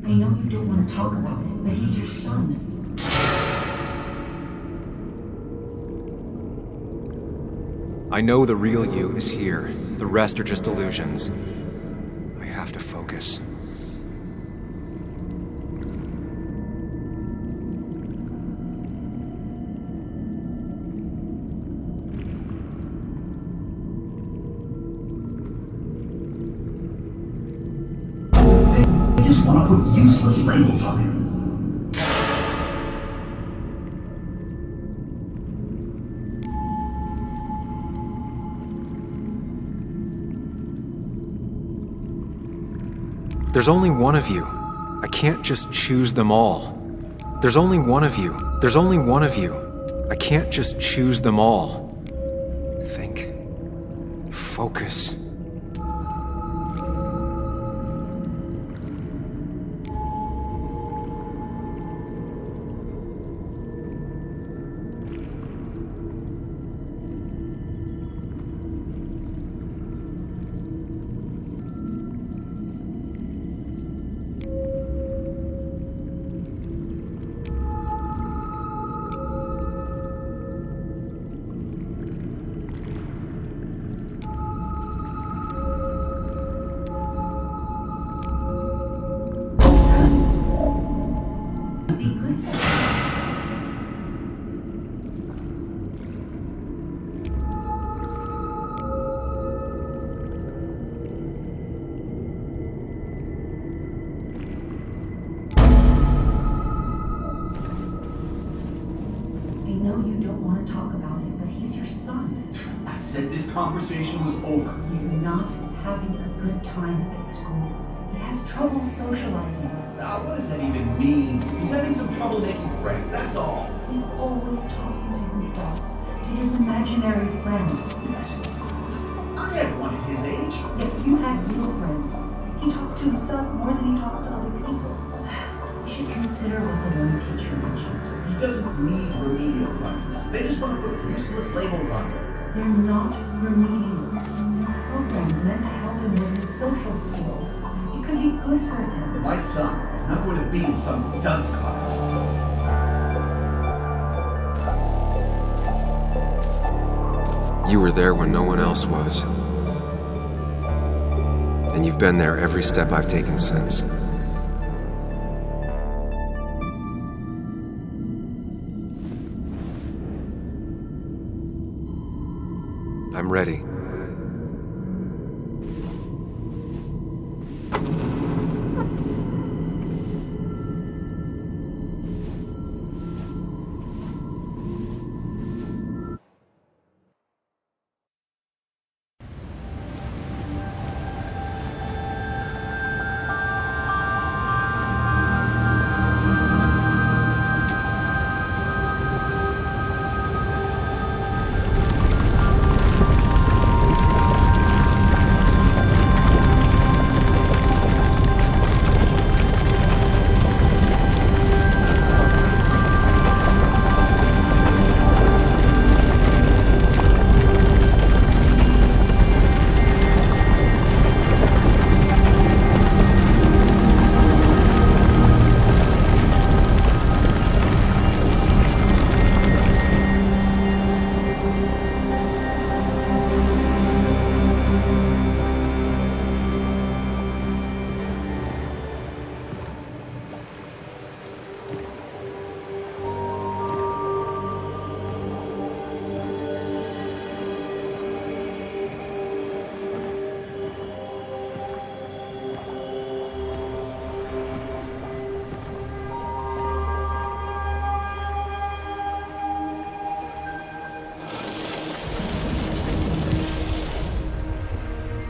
G: I know you don't want to talk about it, but he's your son.
L: I know the real you is here. The rest are just illusions. I have to focus.
G: They just want to put useless labels on him.
L: There's only one of you. I can't just choose them all. There's only one of you. There's only one of you. I can't just choose them all. Think. Focus.
G: This conversation was over. He's not having a good time at school. He has trouble socializing. What does that even mean? He's having some trouble making friends, that's all. He's always talking to himself, to his imaginary friend. I had one at his age. If you had real friends, he talks to himself more than he talks to other people. You should consider what the one teacher mentioned. He doesn't need remedial classes. They just want to put useless labels on him. They're not remedial. They're programs meant to help him with his social skills. It could be good for him. But my son is not going to be in some dunce class.
L: You were there when no one else was. And you've been there every step I've taken since.
P: I'm ready.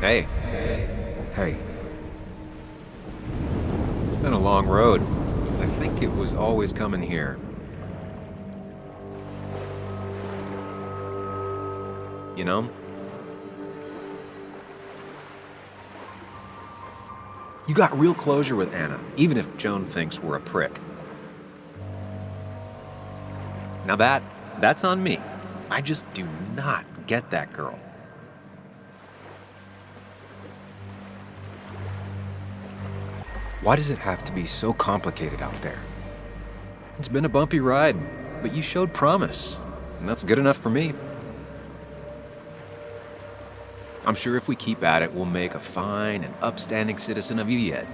P: Hey. Hey. It's been a long road. I think it was always coming here. You know? You got real closure with Anna, even if Joan thinks we're a prick. Now that's on me. I just do not get that girl. Why does it have to be so complicated out there? It's been a bumpy ride, but you showed promise, and that's good enough for me. I'm sure if we keep at it, we'll make a fine and upstanding citizen of you yet.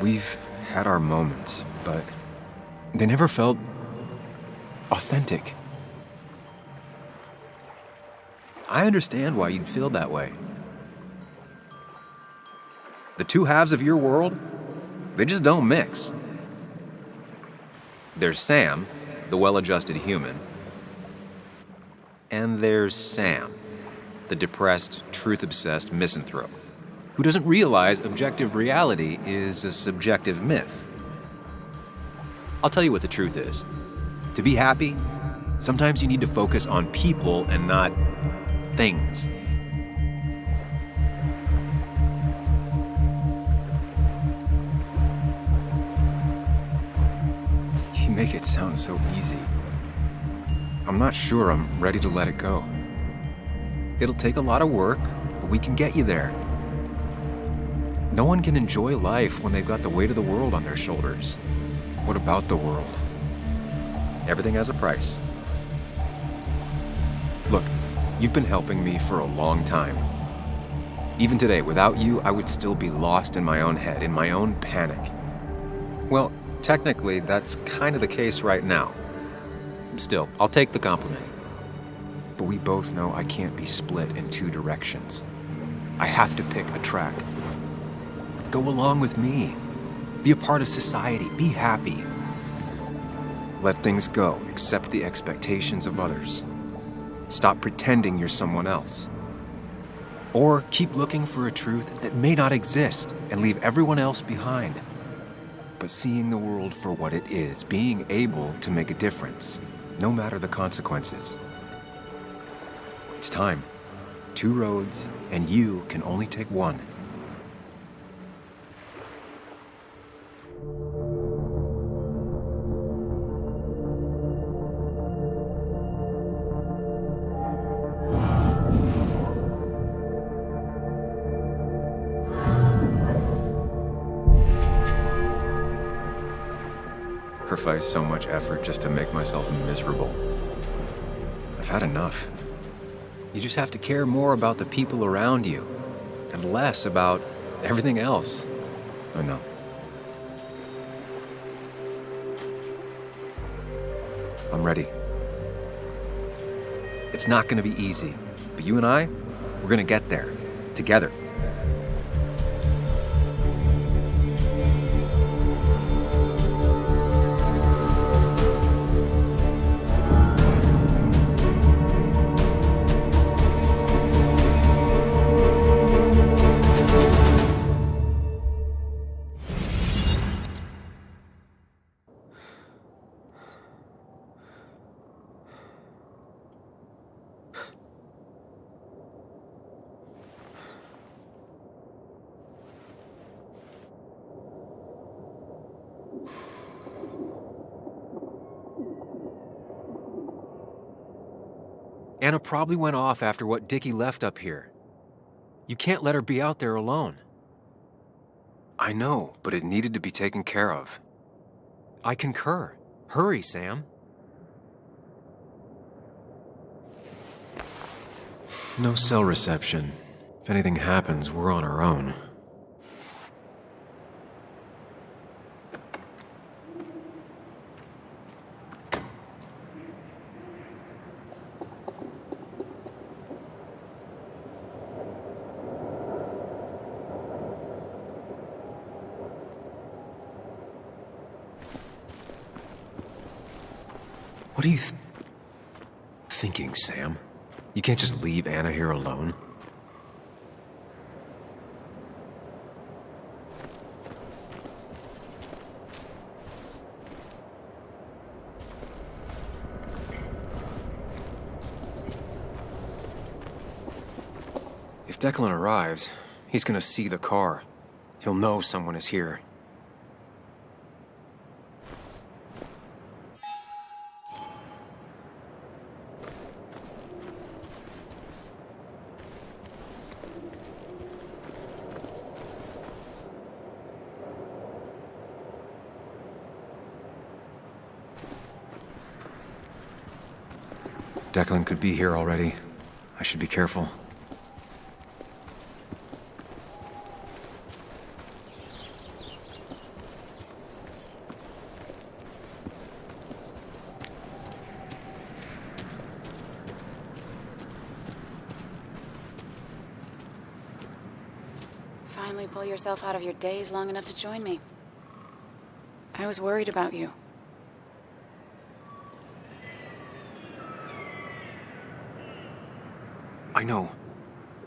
P: We've had our moments, but they never felt authentic. I understand why you'd feel that way. The two halves of your world, they just don't mix. There's Sam, the well-adjusted human, and there's Sam, the depressed, truth-obsessed misanthrope, who doesn't realize objective reality is a subjective myth. I'll tell you what the truth is. To be happy, sometimes you need to focus on people and not things. You make it sound so easy. I'm not sure I'm ready to let it go. It'll take a lot of work, but we can get you there. No one can enjoy life when they've got the weight of the world on their shoulders. What about the world? Everything has a price. Look, you've been helping me for a long time. Even today, without you, I would still be lost in my own head, in my own panic. Well, technically, that's kind of the case right now. Still, I'll take the compliment. But we both know I can't be split in two directions. I have to pick a track. Go along with me. Be a part of society. Be happy. Let things go. Accept the expectations of others. Stop pretending you're someone else. Or keep looking for a truth that may not exist and leave everyone else behind. But seeing the world for what it is, being able to make a difference, no matter the consequences. It's time. 2 roads, and you can only take one. Sacrifice so much effort just to make myself miserable. I've had enough. You just have to care more about the people around you and less about everything else. I know.
L: I'm ready. It's not gonna be easy, but you and I, we're gonna get there. Together. Anna probably went off after what Dickie left up here. You can't let her be out there alone.
P: I know, but it needed to be taken care of.
L: I concur. Hurry, Sam.
P: No cell reception. If anything happens, we're on our own.
L: What are you thinking, Sam? You can't just leave Anna here alone.
P: If Declan arrives, he's gonna see the car. He'll know someone is here. Declan could be here already. I should be careful.
K: Finally pull yourself out of your daze long enough to join me. I was worried about you.
P: I know.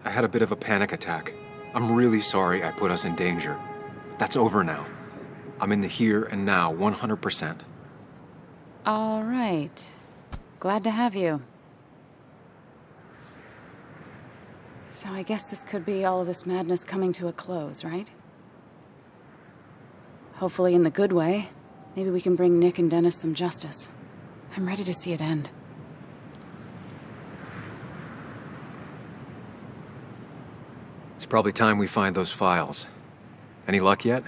P: I had a bit of a panic attack. I'm really sorry I put us in danger. That's over now. I'm in the here and now, 100%.
K: All right. Glad to have you. So I guess this could be all of this madness coming to a close, right? Hopefully in the good way. Maybe we can bring Nick and Dennis some justice. I'm ready to see it end.
P: It's probably time we find those files. Any luck yet?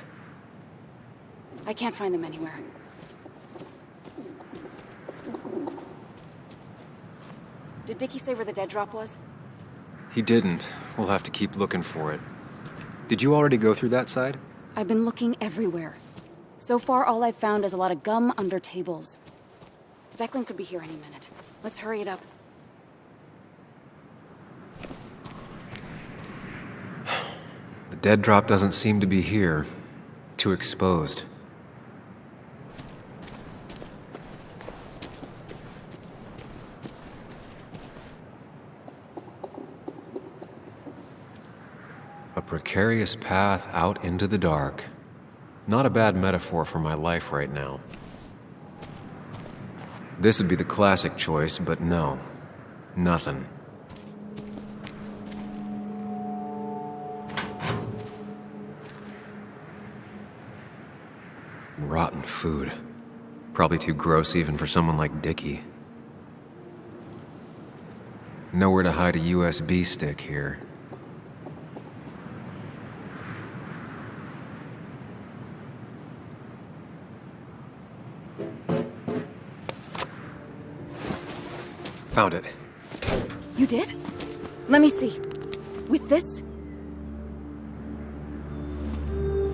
K: I can't find them anywhere. Did Dickie say where the dead drop was?
P: He didn't. We'll have to keep looking for it. Did you already go through that side?
K: I've been looking everywhere. So far, all I've found is a lot of gum under tables. Declan could be here any minute. Let's hurry it up.
P: The dead drop doesn't seem to be here. Too exposed. A precarious path out into the dark. Not a bad metaphor for my life right now. This would be the classic choice, but no. Nothing. Rotten food. Probably too gross even for someone like Dickie. Nowhere to hide a USB stick here. Found it.
K: You did? Let me see. With this,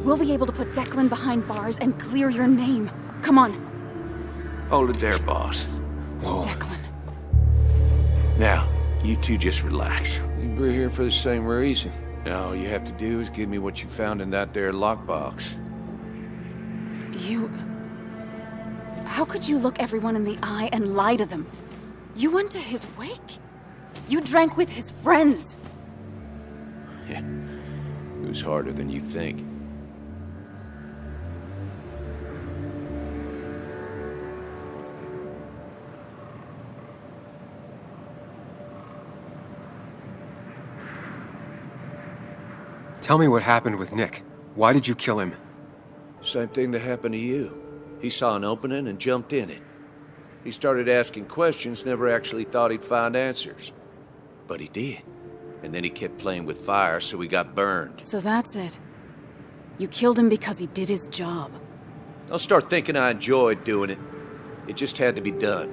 K: we'll be able to put Declan behind bars and clear your name. Come on.
Q: Hold it there, boss.
L: Whoa.
I: Declan.
O: Now, you two just relax. We're here for the same reason. All you have to do is give me what you found in that there lockbox.
I: You... How could you look everyone in the eye and lie to them? You went to his wake? You drank with his friends?
O: It was harder than you think.
L: Tell me what happened with Nick. Why did you kill him?
O: Same thing that happened to you. He saw an opening and jumped in it. He started asking questions, never actually thought he'd find answers. But he did. And then he kept playing with fire, so he got burned.
I: So that's it. You killed him because he did his job.
O: Don't start thinking I enjoyed doing it. It just had to be done.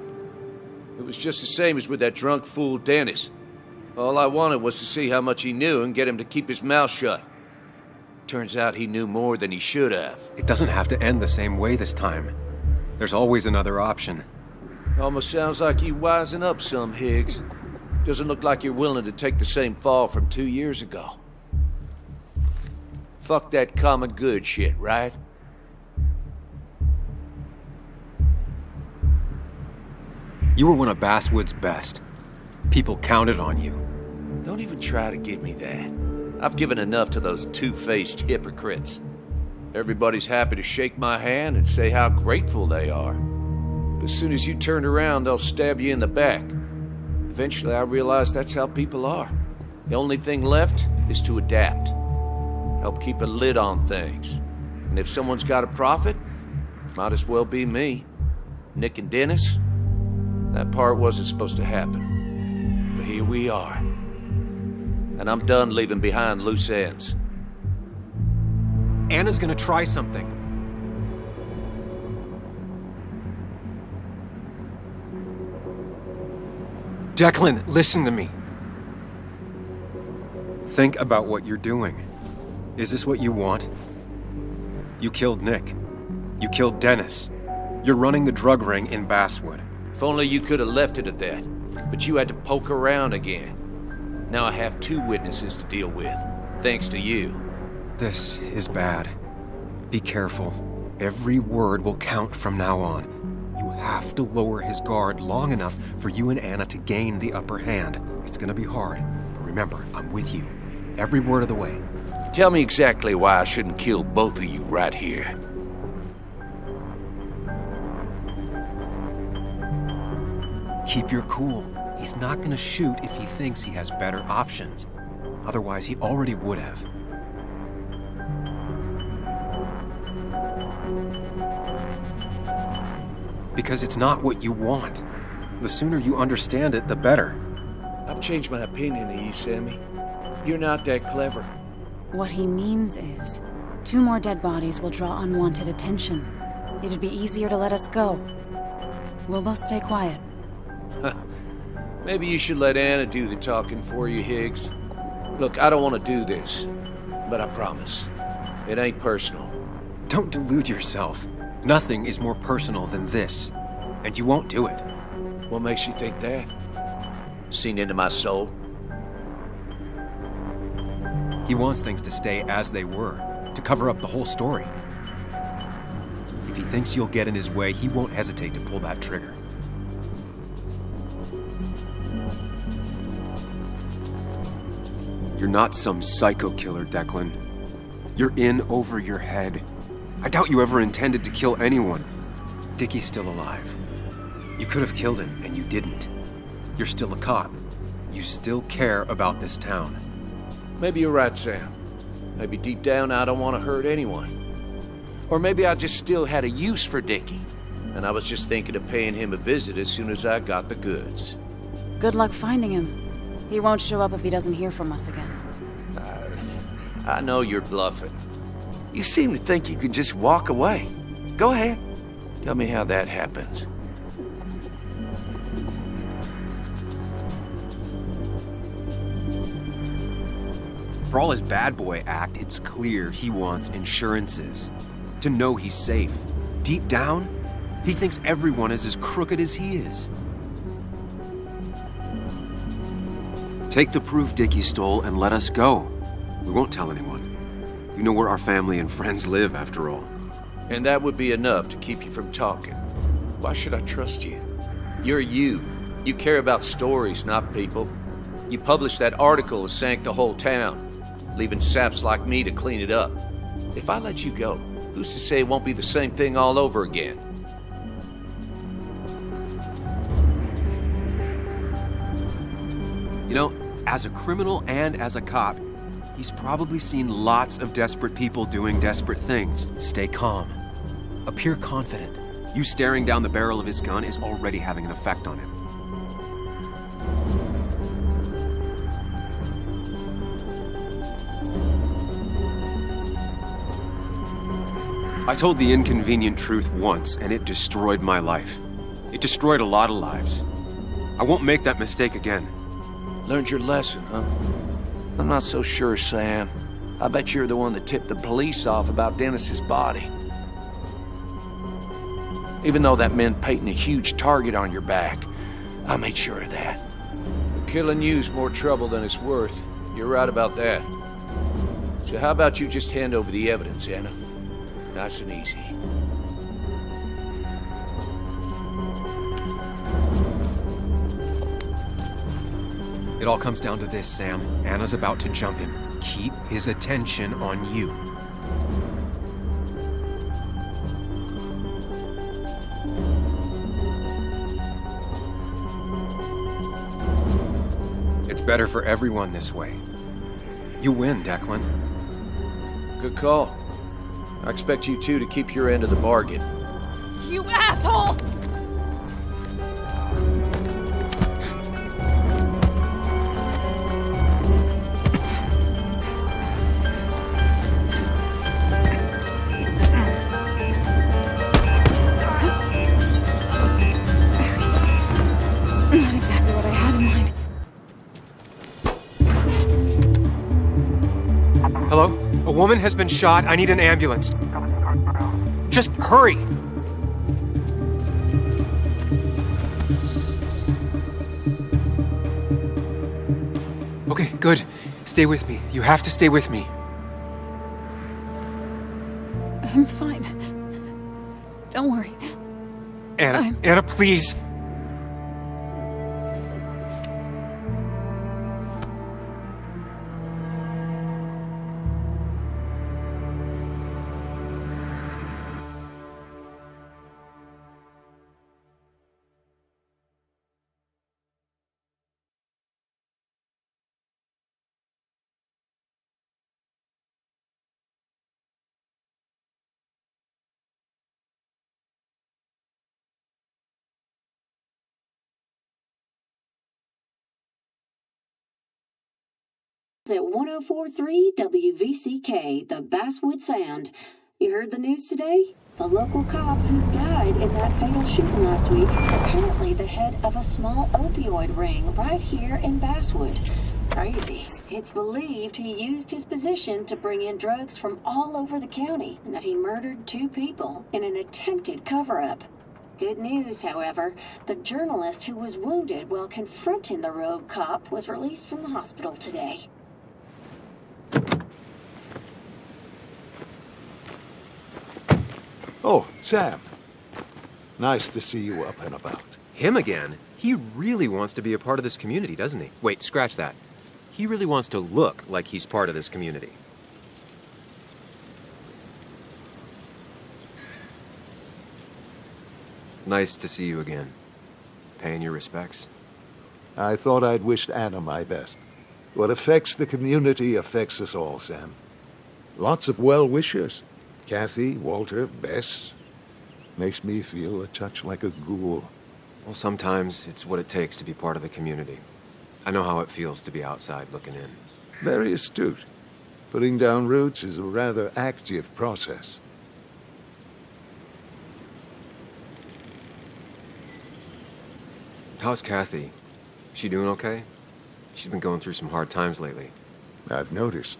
O: It was just the same as with that drunk fool Dennis. All I wanted was to see how much he knew and get him to keep his mouth shut. Turns out he knew more than he should have.
L: It doesn't have to end the same way this time. There's always another option.
O: Almost sounds like you wising up some, Higgs. Doesn't look like you're willing to take the same fall from 2 years ago. Fuck that common good shit, right?
L: You were one of Basswood's best. People counted on you.
O: Don't even try to give me that. I've given enough to those two-faced hypocrites. Everybody's happy to shake my hand and say how grateful they are. But as soon as you turn around, they'll stab you in the back. Eventually, I realized that's how people are. The only thing left is to adapt. Help keep a lid on things. And if someone's got a profit, might as well be me. Nick and Dennis, that part wasn't supposed to happen. But here we are. And I'm done leaving behind loose ends.
L: Anna's gonna try something. Declan, listen to me. Think about what you're doing. Is this what you want? You killed Nick. You killed Dennis. You're running the drug ring in Basswood.
O: If only you could have left it at that. But you had to poke around again. Now I have 2 witnesses to deal with, thanks to you.
L: This is bad. Be careful. Every word will count from now on. You have to lower his guard long enough for you and Anna to gain the upper hand. It's gonna be hard, but remember, I'm with you. Every word of the way.
O: Tell me exactly why I shouldn't kill both of you right here.
L: Keep your cool. He's not gonna shoot if he thinks he has better options. Otherwise, he already would have. Because it's not what you want. The sooner you understand it, the better.
O: I've changed my opinion of you, Sammy. You're not that clever.
I: What he means is, 2 more dead bodies will draw unwanted attention. It'd be easier to let us go. We'll both stay quiet.
O: Maybe you should let Anna do the talking for you, Higgs. Look, I don't want to do this, but I promise. It ain't personal.
L: Don't delude yourself. Nothing is more personal than this. And you won't do it.
O: What makes you think that? Seen into my soul?
L: He wants things to stay as they were, to cover up the whole story. If he thinks you'll get in his way, he won't hesitate to pull that trigger. You're not some psycho killer, Declan. You're in over your head. I doubt you ever intended to kill anyone. Dickie's still alive. You could have killed him, and you didn't. You're still a cop. You still care about this town.
O: Maybe you're right, Sam. Maybe deep down I don't want to hurt anyone. Or maybe I just still had a use for Dickie, and I was just thinking of paying him a visit as soon as I got the goods.
I: Good luck finding him. He won't show up if he doesn't hear from us again.
O: I know you're bluffing. You seem to think you can just walk away. Go ahead. Tell me how that happens.
L: For all his bad boy act, it's clear he wants insurances. To know he's safe. Deep down, he thinks everyone is as crooked as he is.
C: Take the proof Dickie stole and let us go. We won't tell anyone. You know where our family and friends live, after all.
O: And that would be enough to keep you from talking. Why should I trust you? You're you. You care about stories, not people. You published that article that sank the whole town, leaving saps like me to clean it up. If I let you go, who's to say it won't be the same thing all over again?
C: You know, as a criminal and as a cop, he's probably seen lots of desperate people doing desperate things.
L: Stay calm. Appear confident.
C: You staring down the barrel of his gun is already having an effect on him. I told the inconvenient truth once, and it destroyed my life. It destroyed a lot of lives. I won't make that mistake again.
O: Learned your lesson, huh? I'm not so sure, Sam. I bet you're the one that tipped the police off about Dennis's body. Even though that meant painting a huge target on your back, I made sure of that. Killing you's more trouble than it's worth. You're right about that. So how about you just hand over the evidence, Anna? Nice and easy.
L: It all comes down to this, Sam. Anna's about to jump him. Keep his attention on you. It's better for everyone this way. You win, Declan.
O: Good call. I expect you two to keep your end of the bargain.
K: You asshole! Not exactly what I had in mind.
L: Hello? A woman has been shot. I need an ambulance. Just hurry! Okay, good. Stay with me. You have to stay with me.
K: I'm fine. Don't worry.
L: Anna, Anna, please.
I: At 104.3 WVCK, the Basswood Sound. You heard the news today? The local cop who died in that fatal shooting last week is apparently the head of a small opioid ring right here in Basswood. Crazy. It's believed he used his position to bring in drugs from all over the county and that he murdered 2 people in an attempted cover-up. Good news, however, the journalist who was wounded while confronting the rogue cop was released from the hospital today.
J: Oh, Sam. Nice to see you up and about.
L: Him again? He really wants to be a part of this community, doesn't he? Wait, scratch that. He really wants to look like he's part of this community. Nice to see you again. Paying your respects?
J: I thought I'd wished Anna my best. What affects the community affects us all, Sam. Lots of well-wishers. Kathy, Walter, Bess. Makes me feel a touch like a ghoul.
L: Well, sometimes it's what it takes to be part of the community. I know how it feels to be outside looking in.
J: Very astute. Putting down roots is a rather active process.
L: How's Kathy? She doing okay? She's been going through some hard times lately.
J: I've noticed.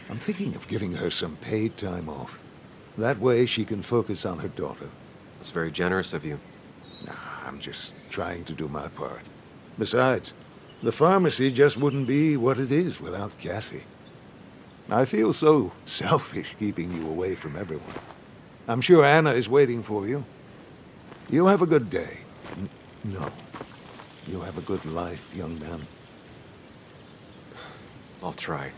J: I'm thinking of giving her some paid time off. That way she can focus on her daughter.
L: That's very generous of you.
J: I'm just trying to do my part. Besides, The pharmacy just wouldn't be what it is without Kathy. I feel so selfish keeping you away from everyone. I'm sure Anna is waiting for you. You have a good day. No. You have a good life, young man.
P: I'll try.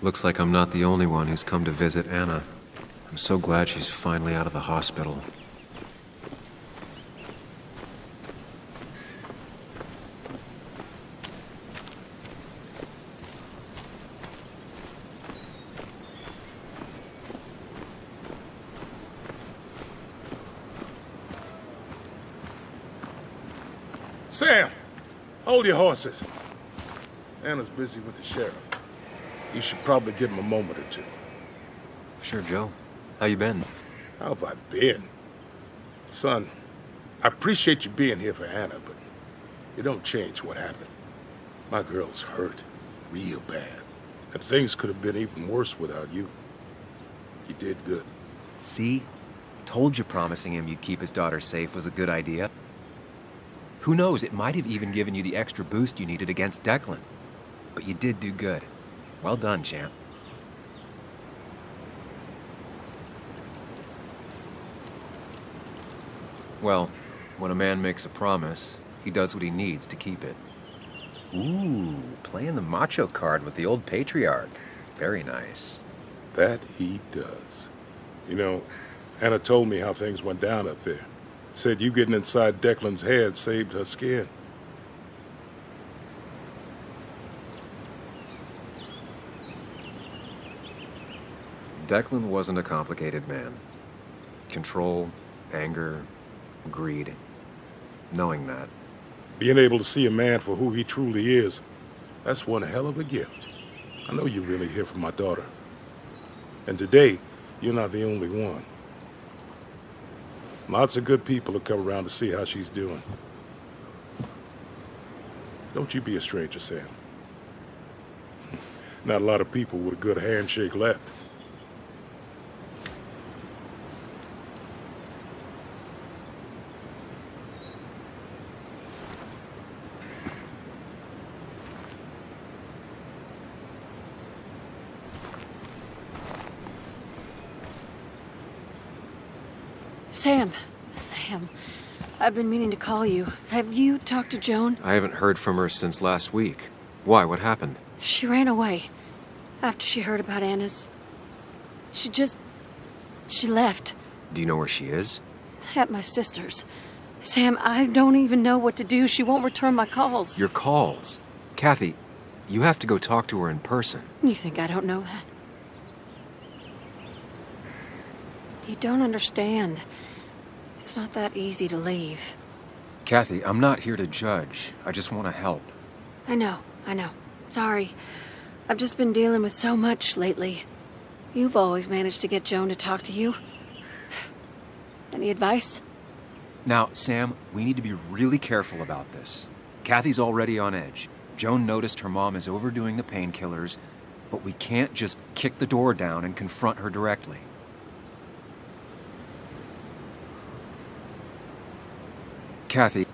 P: Looks like I'm not the only one who's come to visit Anna. I'm so glad she's finally out of the hospital.
U: Sam, hold your horses. Anna's busy with the sheriff. You should probably give him a moment or two.
P: Sure, Joe. How you been?
U: How have I been? Son, I appreciate you being here for Anna, but it don't change what happened. My girl's hurt, real bad. And things could have been even worse without you. You did good.
L: See? Told you promising him you'd keep his daughter safe was a good idea. Who knows, it might have even given you the extra boost you needed against Declan. But you did do good. Well done, champ. Well, when a man makes a promise, he does what he needs to keep it. Ooh, playing the macho card with the old patriarch. Very nice.
U: That he does. You know, Anna told me how things went down up there. Said you getting inside Declan's head saved her skin.
P: Declan wasn't a complicated man. Control, anger, greed. Knowing that.
U: Being able to see a man for who he truly is, that's one hell of a gift. I know you really hear from my daughter. And today, you're not the only one. Lots of good people have come around to see how she's doing. Don't you be a stranger, Sam. Not a lot of people with a good handshake left.
I: Sam, I've been meaning to call you. Have you talked to Joan?
P: I haven't heard from her since last week. Why? What happened?
I: She ran away after she heard about Anna's. She left.
P: Do you know where she is?
I: At my sister's. Sam, I don't even know what to do. She won't return my calls.
P: Your calls? Kathy, you have to go talk to her in person.
I: You think I don't know that? You don't understand. It's not that easy to leave.
P: Kathy, I'm not here to judge. I just want to help.
I: I know. Sorry. I've just been dealing with so much lately. You've always managed to get Joan to talk to you. Any advice?
L: Now, Sam, we need to be really careful about this. Kathy's already on edge. Joan noticed her mom is overdoing the painkillers, but we can't just kick the door down and confront her directly.
P: Kathy,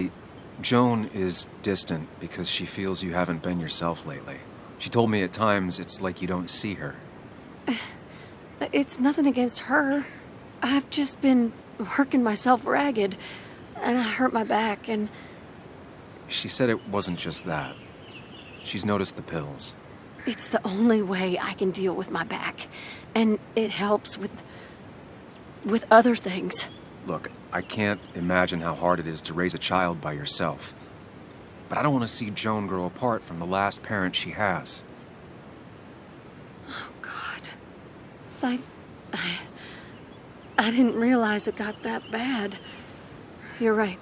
P: Joan is distant because she feels you haven't been yourself lately. She told me at times it's like you don't see her.
I: It's nothing against her. I've just been working myself ragged, and I hurt my back, and...
P: She said it wasn't just that. She's noticed the pills.
I: It's the only way I can deal with my back, and it helps with other things.
P: Look, I can't imagine how hard it is to raise a child by yourself. But I don't want to see Joan grow apart from the last parent she has.
I: Oh, God. I didn't realize it got that bad. You're right.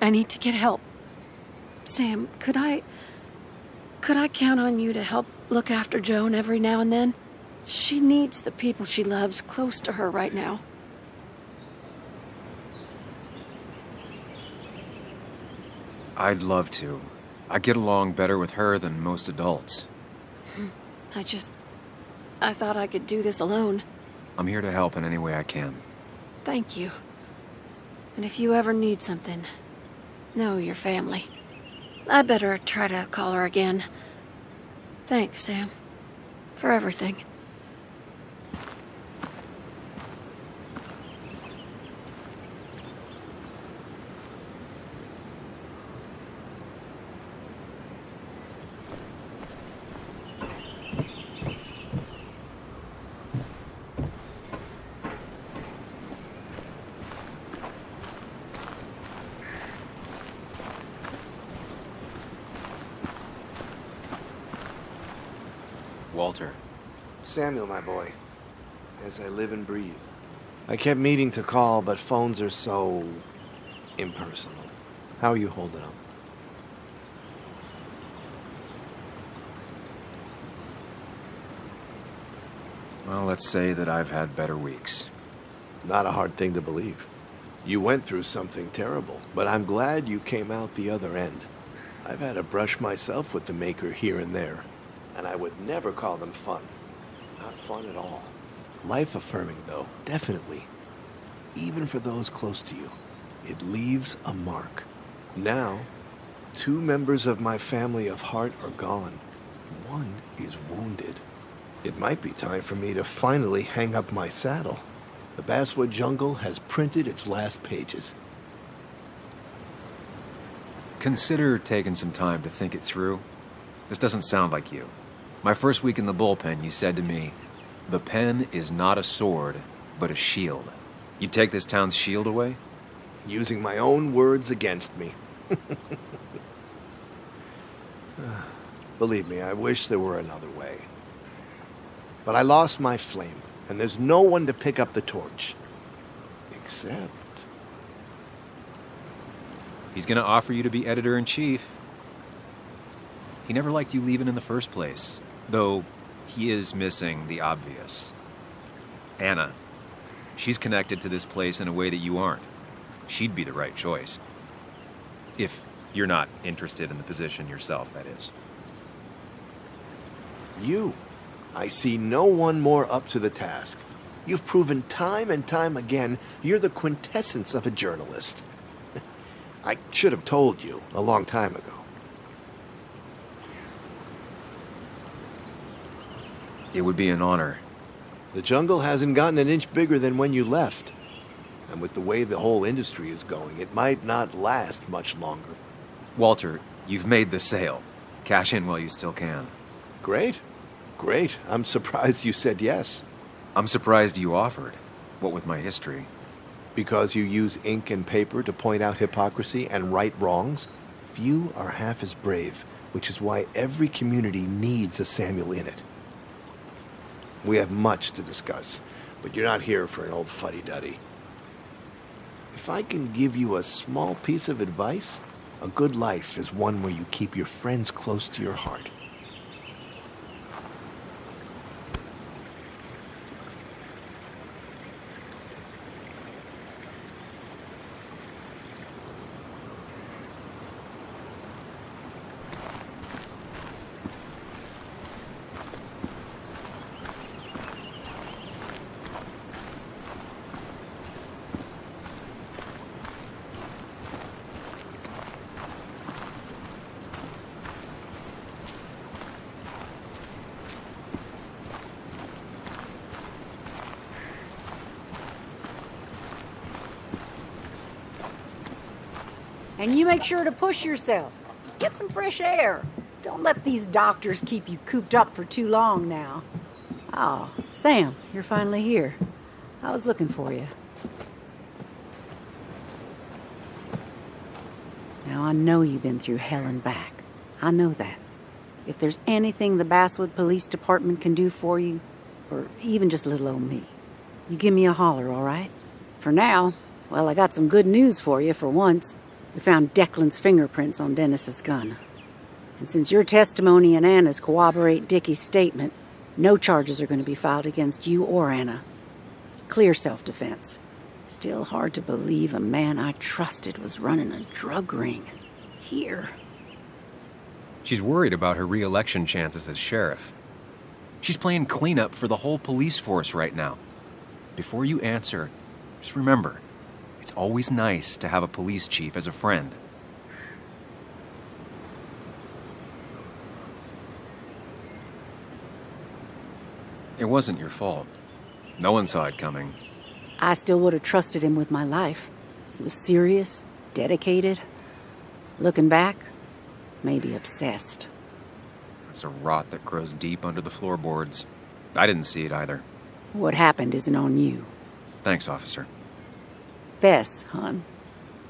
I: I need to get help. Sam, could I count on you to help look after Joan every now and then? She needs the people she loves close to her right now.
P: I'd love to. I get along better with her than most adults.
I: I thought I could do this alone.
P: I'm here to help in any way I can.
I: Thank you. And if you ever need something, know your family. I better try to call her again. Thanks, Sam, for everything.
P: Walter.
R: Samuel, my boy. As I live and breathe. I kept meaning to call, but phones are so impersonal. How are you holding up?
P: Well, let's say that I've had better weeks.
R: Not a hard thing to believe. You went through something terrible, but I'm glad you came out the other end. I've had to brush myself with the maker here and there, and I would never call them fun. Not fun at all. Life-affirming, though, definitely. Even for those close to you, it leaves a mark. Now, 2 members of my family of heart are gone. 1 is wounded. It might be time for me to finally hang up my saddle. The Basswood jungle has printed its last pages.
P: Consider taking some time to think it through. This doesn't sound like you. My first week in the bullpen, you said to me, "The pen is not a sword, but a shield." You take this town's shield away?
R: Using my own words against me. Believe me, I wish there were another way. But I lost my flame, and there's no one to pick up the torch. Except...
P: He's gonna offer you to be editor-in-chief. He never liked you leaving in the first place, though he is missing the obvious. Anna. She's connected to this place in a way that you aren't. She'd be the right choice. If you're not interested in the position yourself, that is.
R: You. I see no one more up to the task. You've proven time and time again you're the quintessence of a journalist. I should have told you a long time ago.
P: It would be an honor.
R: The jungle hasn't gotten an inch bigger than when you left. And with the way the whole industry is going, it might not last much longer.
P: Walter, you've made the sale. Cash in while you still can.
R: Great. Great. I'm surprised you said yes.
P: I'm surprised you offered. What with my history?
R: Because you use ink and paper to point out hypocrisy and right wrongs? Few are half as brave, which is why every community needs a Samuel in it. We have much to discuss, but you're not here for an old fuddy-duddy. If I can give you a small piece of advice, a good life is one where you keep your friends close to your heart.
T: And you make sure to push yourself. Get some fresh air. Don't let these doctors keep you cooped up for too long now. Oh, Sam, you're finally here. I was looking for you. Now, I know you've been through hell and back. I know that. If there's anything the Basswood Police Department can do for you, or even just little old me, you give me a holler, all right? For now, well, I got some good news for you for once. We found Declan's fingerprints on Dennis's gun. And since your testimony and Anna's corroborate Dickie's statement, no charges are going to be filed against you or Anna. It's clear self-defense. Still hard to believe a man I trusted was running a drug ring. Here.
P: She's worried about her re-election chances as sheriff. She's playing cleanup for the whole police force right now. before you answer, just remember, it's always nice to have a police chief as a friend. It wasn't your fault. No one saw it coming.
T: I still would have trusted him with my life. He was serious, dedicated. Looking back, maybe obsessed.
P: It's a rot that grows deep under the floorboards. I didn't see it either.
T: What happened isn't on you.
P: Thanks, officer.
T: Bess, hon.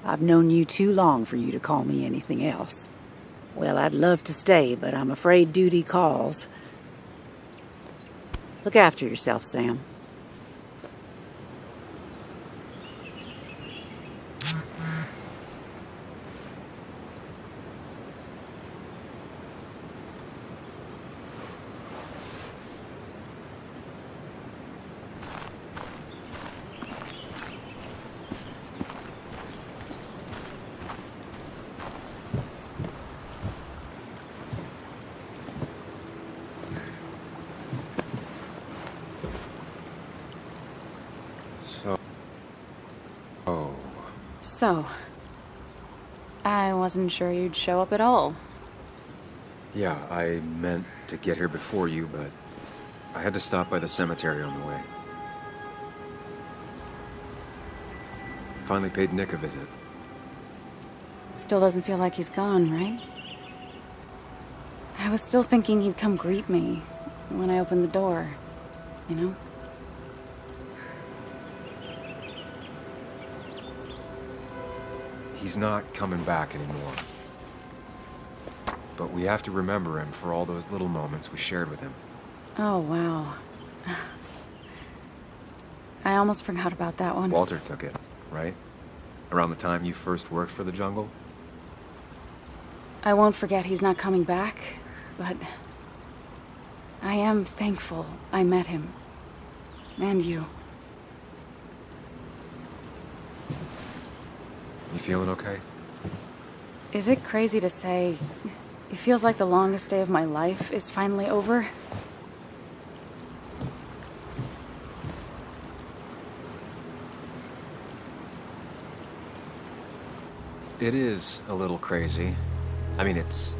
T: I've known you too long for you to call me anything else. Well, I'd love to stay, but I'm afraid duty calls. Look after yourself, Sam.
K: So, I wasn't sure you'd show up at all.
P: Yeah, I meant to get here before you, but I had to stop by the cemetery on the way. Finally paid Nick a visit.
K: Still doesn't feel like he's gone, right? I was still thinking he'd come greet me when I opened the door, you know?
P: He's not coming back anymore. But we have to remember him for all those little moments we shared with him.
K: Oh, wow. I almost forgot about that one.
P: Walter took it, right? Around the time you first worked for the jungle?
K: I won't forget he's not coming back, but I am thankful I met him. And you.
P: You feeling okay?
K: Is it crazy to say it feels like the longest day of my life is finally over?
P: It is a little crazy. I mean, it's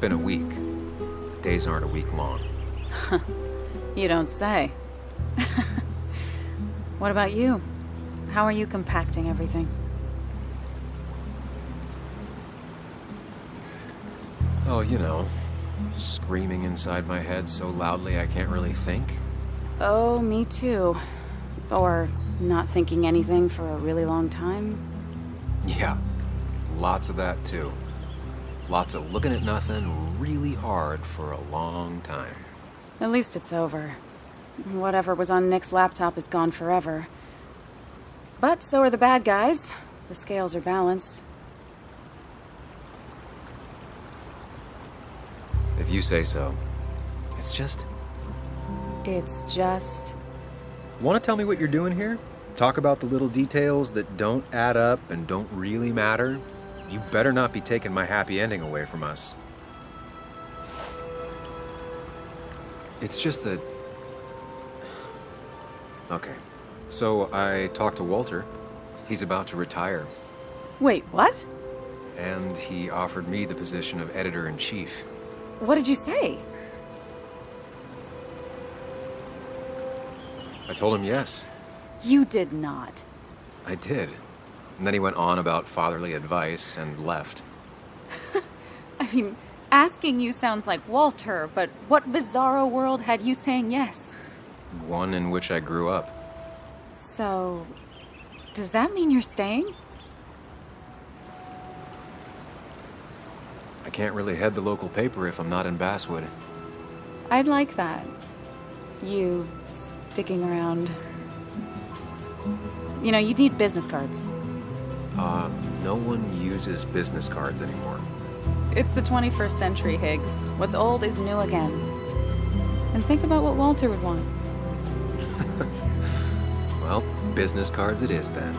P: been a week. Days aren't a week long.
K: You don't say. What about you? How are you compacting everything?
P: Oh, you know, screaming inside my head so loudly I can't really think.
K: Oh, me too. Or not thinking anything for a really long time.
P: Yeah, lots of that too. Lots of looking at nothing really hard for a long time.
K: At least it's over. Whatever was on Nick's laptop is gone forever. But so are the bad guys. The scales are balanced.
P: If you say so. It's just... Want to tell me what you're doing here? Talk about the little details that don't add up and don't really matter? You better not be taking my happy ending away from us. It's just that... Okay. So I talked to Walter. He's about to retire.
K: Wait, what?
P: And he offered me the position of editor-in-chief.
K: What did you say?
P: I told him yes.
K: You did not.
P: I did. And then he went on about fatherly advice and left.
K: I mean, asking you sounds like Walter, but what bizarro world had you saying yes?
P: One in which I grew up.
K: So, does that mean you're staying?
P: I can't really head the local paper if I'm not in Basswood.
K: I'd like that. You sticking around. You know, you'd need business cards.
P: No one uses business cards anymore.
K: It's the 21st century, Higgs. What's old is new again. And think about what Walter would want.
P: Well, business cards it is then.